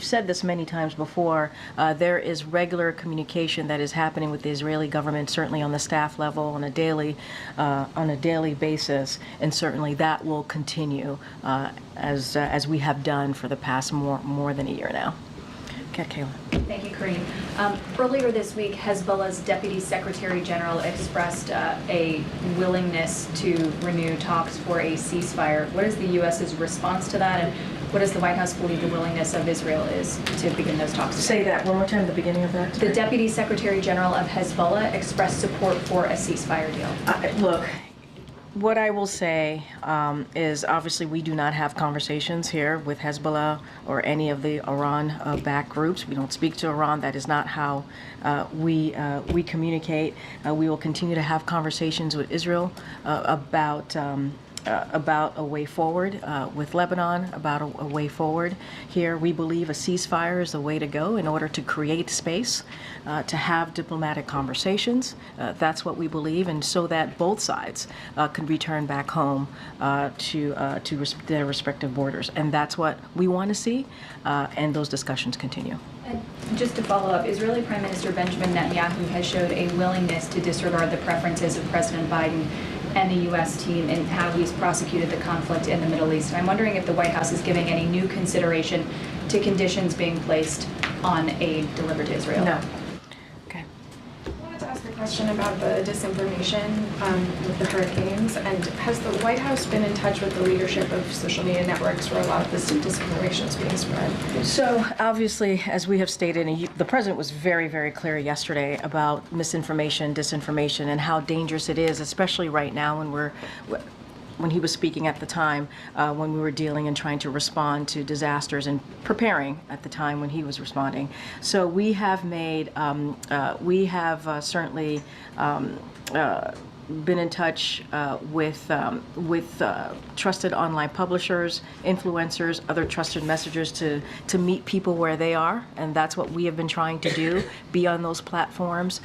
said this many times before, there is regular communication that is happening with the Israeli government, certainly on the staff level, on a daily basis, and certainly that will continue as we have done for the past more than a year now. Okay, Kayla. Thank you, Karine. Earlier this week, Hezbollah's Deputy Secretary General expressed a willingness to renew talks for a ceasefire. What is the U.S.'s response to that, and what does the White House believe the willingness of Israel is to begin those talks? Say that one more time, the beginning of that. The Deputy Secretary General of Hezbollah expressed support for a ceasefire deal. Look, what I will say is obviously we do not have conversations here with Hezbollah or any of the Iran-backed groups. We don't speak to Iran. That is not how we communicate. We will continue to have conversations with Israel about a way forward with Lebanon, about a way forward here. We believe a ceasefire is the way to go in order to create space to have diplomatic conversations. That's what we believe, and so that both sides can return back home to their respective borders. And that's what we want to see, and those discussions continue. And just to follow up, Israeli Prime Minister Benjamin Netanyahu has showed a willingness to disregard the preferences of President Biden and the U.S. team in how he's prosecuted the conflict in the Middle East. And I'm wondering if the White House is giving any new consideration to conditions being placed on aid delivered to Israel. No. Okay. I wanted to ask a question about the disinformation with the hurricanes, and has the White House been in touch with the leadership of social media networks where a lot of this disinformation is being spread? So obviously, as we have stated, and the president was very, very clear yesterday about misinformation, disinformation, and how dangerous it is, especially right now when he was speaking at the time, when we were dealing and trying to respond to disasters and preparing at the time when he was responding. So we have made, certainly been in touch with trusted online publishers, influencers, other trusted messengers to meet people where they are, and that's what we have been trying to do, be on those platforms,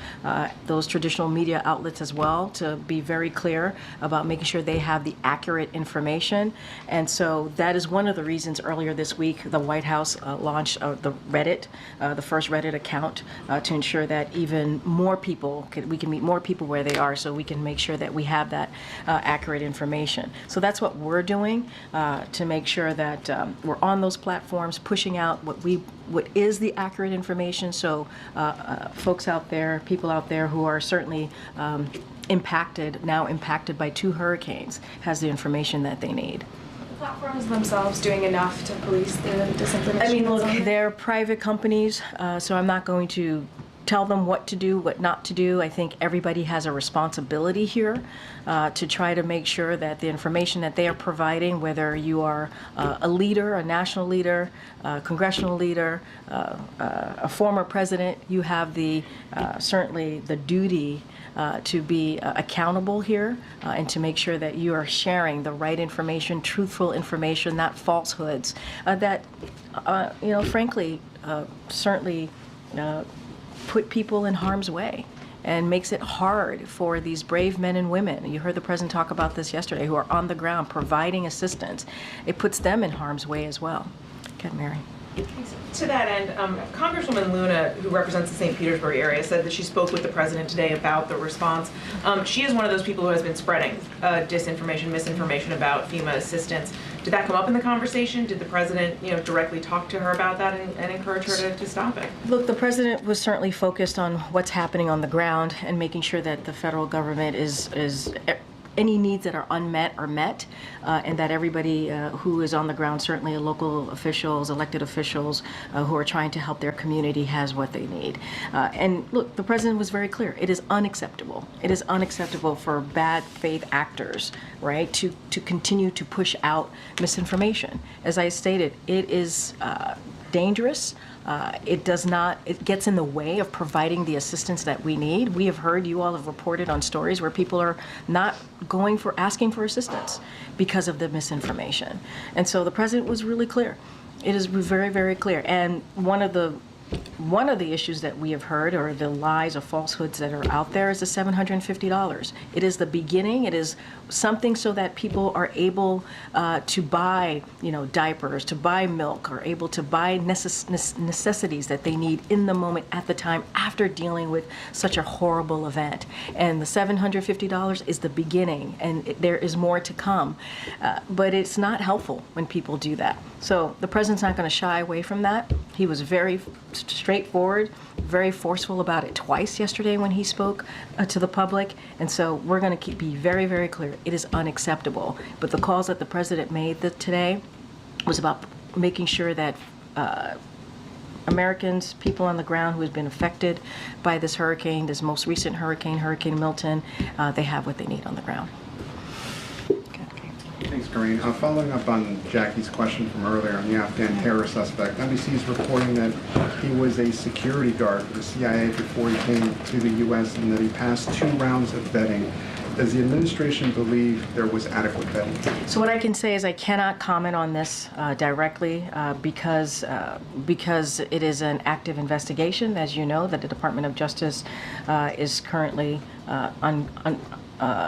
those traditional media outlets as well, to be very clear about making sure they have the accurate information. And so that is one of the reasons earlier this week the White House launched the Reddit, the first Reddit account, to ensure that even more people, we can meet more people where they are, so we can make sure that we have that accurate information. So that's what we're doing to make sure that we're on those platforms, pushing out what is the accurate information. So folks out there, people out there who are certainly impacted by 2 hurricanes, has the information that they need. Platforms themselves doing enough to police the disinformation? I mean, look, they're private companies, so I'm not going to tell them what to do, what not to do. I think everybody has a responsibility here to try to make sure that the information that they are providing, whether you are a leader, a national leader, a congressional leader, a former president, you have certainly the duty to be accountable here and to make sure that you are sharing the right information, truthful information, not falsehoods that, frankly, certainly put people in harm's way and makes it hard for these brave men and women. You heard the president talk about this yesterday, who are on the ground providing assistance. It puts them in harm's way as well. Okay, Mary. To that end, Congresswoman Luna, who represents the St. Petersburg area, said that she spoke with the president today about the response. She is one of those people who has been spreading disinformation, misinformation about FEMA assistance. Did that come up in the conversation? Did the president, directly talk to her about that and encourage her to stop it? Look, the president was certainly focused on what's happening on the ground and making sure that the federal government is any needs that are unmet are met, and that everybody who is on the ground, certainly local officials, elected officials who are trying to help their community, has what they need. And look, the president was very clear. It is unacceptable. It is unacceptable for bad faith actors, right, to continue to push out misinformation. As I stated, it is dangerous. It gets in the way of providing the assistance that we need. We have heard, you all have reported on stories where people are not asking for assistance because of the misinformation. And so the president was really clear. It is very, very clear. And one of the issues that we have heard, or the lies or falsehoods that are out there, is the $750. It is the beginning. It is something so that people are able to buy, diapers, to buy milk, or able to buy necessities that they need in the moment, at the time, after dealing with such a horrible event. And the $750 is the beginning, and there is more to come. But it's not helpful when people do that. So the president's not going to shy away from that. He was very straightforward, very forceful about it twice yesterday when he spoke to the public. And so we're going to be very, very clear. It is unacceptable. But the calls that the president made today was about making sure that Americans, people on the ground who have been affected by this hurricane, this most recent hurricane, Hurricane Milton, they have what they need on the ground. Thanks, Corinne. Following up on Jackie's question from earlier on the Afghan terror suspect, NBC is reporting that he was a security guard for the CIA before he came to the U.S. and that he passed 2 rounds of vetting. Does the administration believe there was adequate vetting? So what I can say is I cannot comment on this directly because it is an active investigation. As you know, that the Department of Justice is currently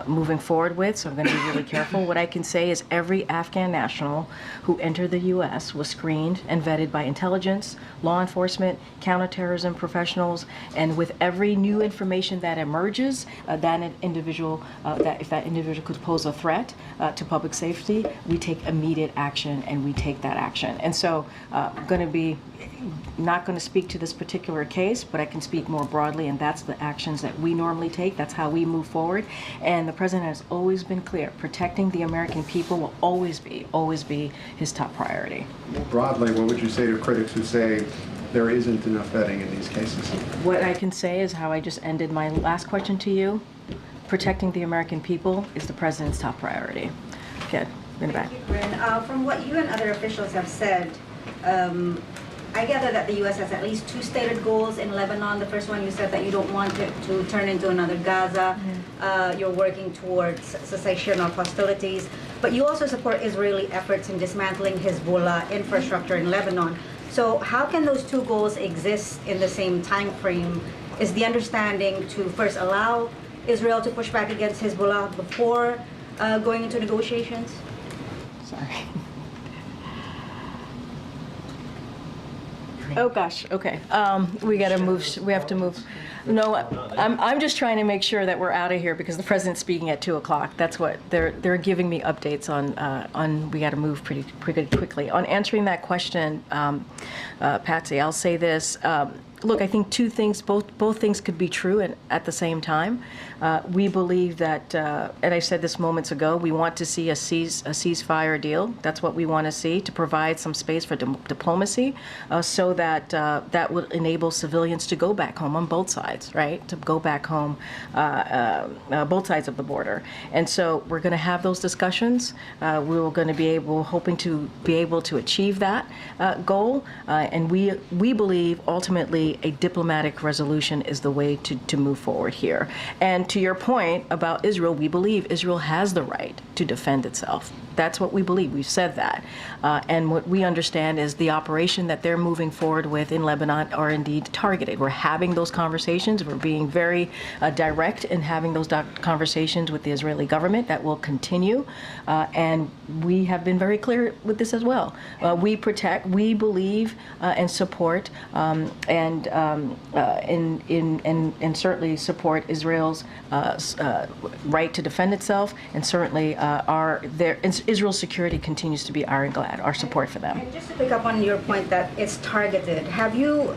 moving forward with, so I'm going to be really careful. What I can say is every Afghan national who entered the U.S. was screened and vetted by intelligence, law enforcement, counterterrorism professionals, and with every new information that emerges, if that individual could pose a threat to public safety, we take immediate action, and we take that action. And so I'm going to be not going to speak to this particular case, but I can speak more broadly, and that's the actions that we normally take. That's how we move forward. And the president has always been clear: protecting the American people will always be his top priority. More broadly, what would you say to critics who say there isn't enough vetting in these cases? What I can say is how I just ended my last question to you. Protecting the American people is the president's top priority. Good. In the back. Thank you, Corinne. From what you and other officials have said, I gather that the U.S. has at least two stated goals in Lebanon. The first one, you said that you don't want it to turn into another Gaza. You're working towards cessation of hostilities. But you also support Israeli efforts in dismantling Hezbollah infrastructure in Lebanon. So how can those two goals exist in the same time frame? Is the understanding to first allow Israel to push back against Hezbollah before going into negotiations? Sorry. Oh gosh. Okay. We got to move. We have to move. No, I'm just trying to make sure that we're out of here because the president's speaking at 2:00. That's what they're giving me updates on. We got to move pretty quickly on answering that question, Patsy. I'll say this. Look, I think two things, both things could be true and at the same time. We believe that, and I said this moments ago, we want to see a ceasefire deal. That's what we want to see, to provide some space for diplomacy so that that would enable civilians to go back home on both sides, right? To go back home, both sides of the border. And so we're going to have those discussions. We're going to be hoping to be able to achieve that goal. And we believe ultimately a diplomatic resolution is the way to move forward here. And to your point about Israel, we believe Israel has the right to defend itself. That's what we believe. We've said that. And what we understand is the operation that they're moving forward with in Lebanon are indeed targeted. We're having those conversations. We're being very direct in having those conversations with the Israeli government. That will continue. And we have been very clear with this as well. We believe and support and certainly support Israel's right to defend itself, and certainly Israel's security continues to be ironclad, our support for them. And just to pick up on your point that it's targeted, have you,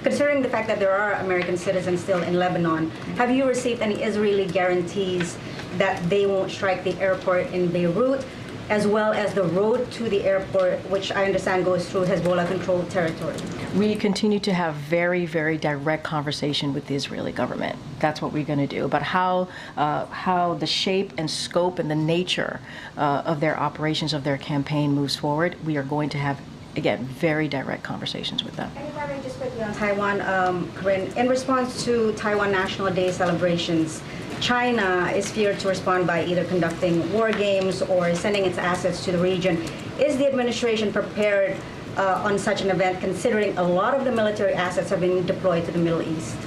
considering the fact that there are American citizens still in Lebanon, have you received any Israeli guarantees that they won't strike the airport in Beirut, as well as the road to the airport, which I understand goes through Hezbollah-controlled territory? We continue to have very, very direct conversation with the Israeli government. That's what we're going to do. About how the shape and scope and the nature of their operations, of their campaign moves forward, we are going to have, again, very direct conversations with them. And if I may just quickly on Taiwan, Corinne, in response to Taiwan National Day celebrations, China is feared to respond by either conducting war games or sending its assets to the region. Is the administration prepared on such an event, considering a lot of the military assets have been deployed to the Middle East?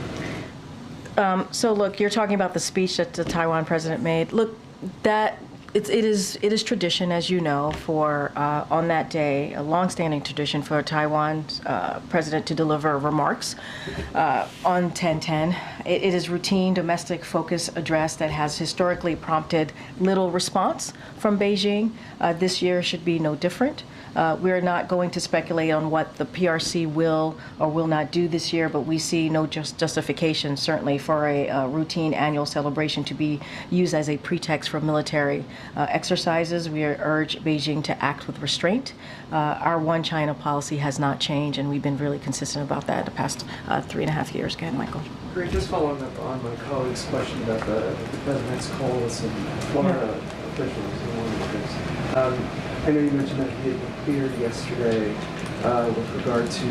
So look, you're talking about the speech that the Taiwan president made. Look, that it is tradition, as you know, for on that day, a longstanding tradition for Taiwan's president to deliver remarks on 10/10. It is routine domestic focus address that has historically prompted little response from Beijing. This year should be no different. We're not going to speculate on what the PRC will or will not do this year, but we see no justification, certainly, for a routine annual celebration to be used as a pretext for military exercises. We urge Beijing to act with restraint. Our one China policy has not changed, and we've been really consistent about that the past 3.5 years. Go ahead, Michael. Great. Just following up on my colleague's question about the president's call with some Florida officials in one of things. I know you mentioned that he had been cleared yesterday with regard to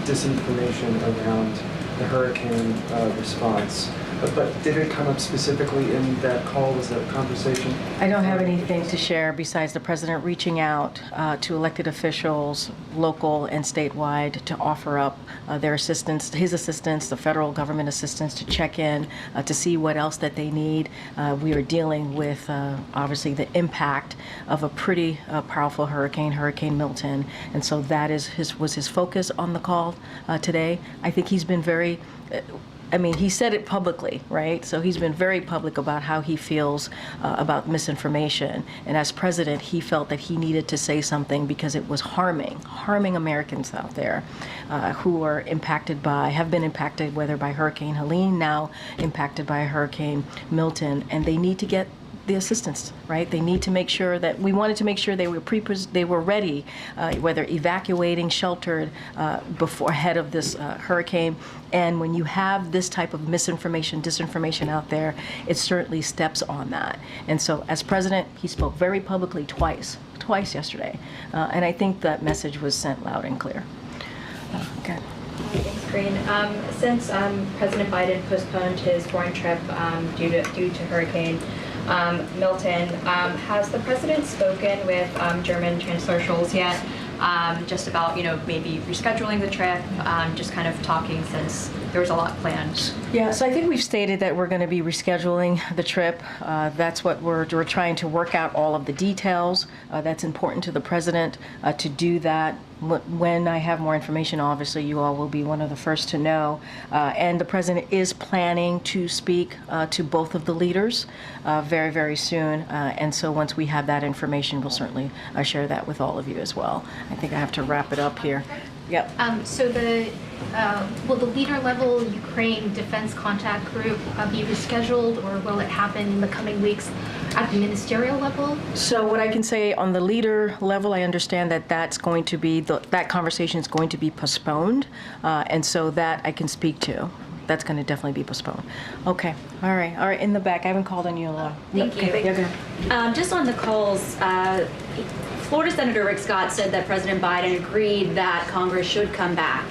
disinformation around the hurricane response. But did it come up specifically in that call? Was that a conversation? I don't have anything to share besides the president reaching out to elected officials, local and statewide, to offer up their assistance, his assistance, the federal government assistance, to check in, to see what else that they need. We are dealing with, obviously, the impact of a pretty powerful hurricane, Hurricane Milton. And so that was his focus on the call today. I think he's been very I mean, he said it publicly, right? So he's been very public about how he feels about misinformation. And as president, he felt that he needed to say something because it was harming Americans out there who are have been impacted, whether by Hurricane Helene, now impacted by Hurricane Milton, and they need to get the assistance, right? They need to make sure that we wanted to make sure they were ready, whether evacuating, sheltered ahead of this hurricane. And when you have this type of misinformation, disinformation out there, it certainly steps on that. And so, as president, he spoke very publicly twice yesterday, and I think that message was sent loud and clear. Okay. Thanks, Corinne. Since President Biden postponed his foreign trip due to Hurricane Milton, has the president spoken with German Chancellor Scholz yet? Just about, maybe rescheduling the trip, just kind of talking since there was a lot planned. Yeah, so I think we've stated that we're going to be rescheduling the trip. That's what we're trying to work out all of the details. That's important to the president to do that. When I have more information, obviously, you all will be one of the first to know. And the president is planning to speak to both of the leaders very, very soon. And so once we have that information, we'll certainly share that with all of you as well. I think I have to wrap it up here. Yep. So will the leader level Ukraine defense contact group be rescheduled, or will it happen in the coming weeks at the ministerial level? So what I can say on the leader level, I understand that that's going to be that conversation is going to be postponed, and so that I can speak to. That's going to definitely be postponed. Okay. All right. In the back, I haven't called on you a lot. Thank you. Yeah, go ahead. Just on the calls, Florida Senator Rick Scott said that President Biden agreed that Congress should come back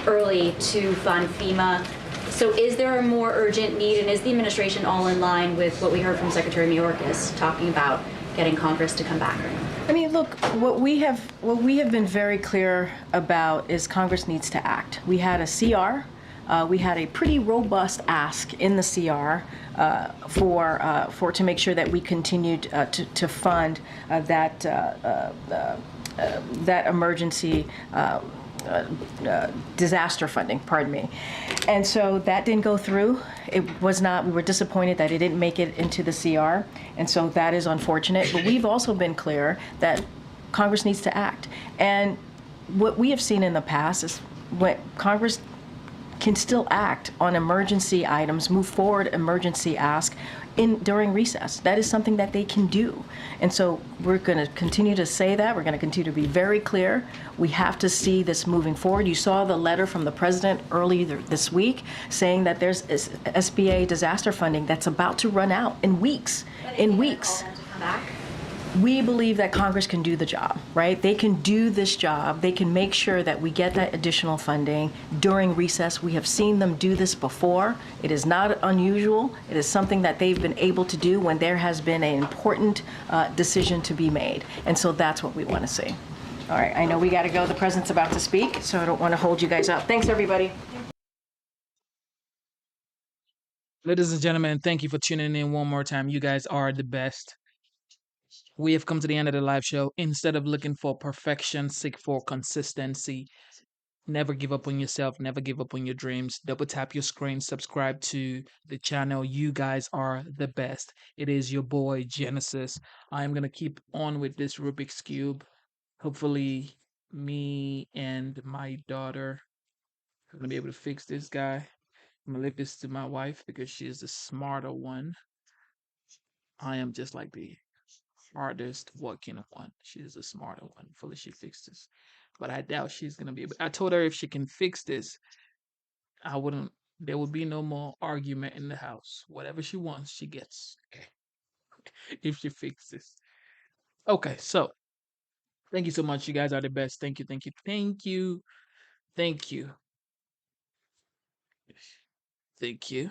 early to fund FEMA. So is there a more urgent need, and is the administration all in line with what we heard from Secretary Mayorkas talking about getting Congress to come back? I mean, look, what we have been very clear about is Congress needs to act. We had a CR. We had a pretty robust ask in the CR to make sure that we continued to fund that emergency disaster funding, pardon me. And so that didn't go through. We were disappointed that it didn't make it into the CR. And so that is unfortunate. But we've also been clear that Congress needs to act. And what we have seen in the past is when Congress can still act on emergency items, move forward emergency ask during recess. That is something that they can do. And so we're going to continue to say that. We're going to continue to be very clear. We have to see this moving forward. You saw the letter from the president earlier this week saying that there's SBA disaster funding that's about to run out in weeks. We believe that Congress can do the job, right? They can do this job. They can make sure that we get that additional funding during recess. We have seen them do this before. It is not unusual. It is something that they've been able to do when there has been an important decision to be made. And so that's what we want to see. All right, I know we got to go. The president's about to speak, so I don't want to hold you guys up. Thanks, everybody. Ladies and gentlemen, thank you for tuning in one more time. You guys are the best. We have come to the end of the live show. Instead of looking for perfection, seek for consistency. Never give up on yourself. Never give up on your dreams. Double tap your screen. Subscribe to the channel. You guys are the best. It is your boy, Genesis. I'm going to keep on with this Rubik's Cube. Hopefully, me and my daughter are going to be able to fix this guy. I'm going to leave this to my wife because she is the smarter one. I am just like the hardest working one. She's a smarter one. Hopefully she fixes. But I doubt she's gonna be able. I told her if she can fix this, there would be no more argument in the house. Whatever she wants, she gets. If she fixes. Okay, so thank you so much. You guys are the best. Thank you, thank you, thank you, thank you. Thank you.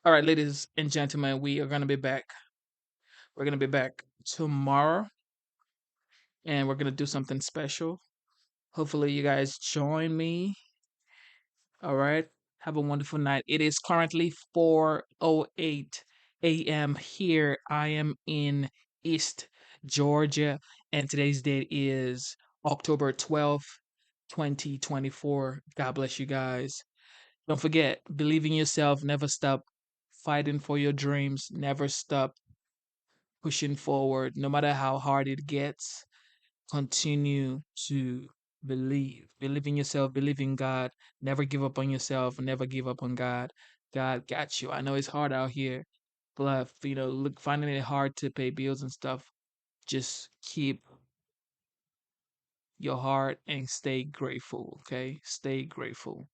All right, ladies and gentlemen, we are going to be back. We're going to be back tomorrow, and we're going to do something special. Hopefully, you guys join me. All right. Have a wonderful night. It is currently 4:08 a.m. here. I am in East Georgia, and today's date is October 12th, 2024. God bless you guys. Don't forget, believe in yourself, never stop fighting for your dreams, never stop pushing forward, no matter how hard it gets. Continue to believe. Believe in yourself, believe in God. Never give up on yourself, never give up on God. God got you. I know it's hard out here, but look, finding it hard to pay bills and stuff. Just keep your heart and stay grateful, okay? Stay grateful.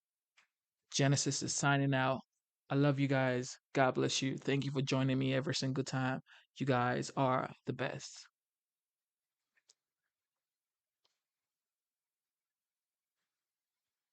Genesis is signing out. I love you guys. God bless you. Thank you for joining me every single time. You guys are the best.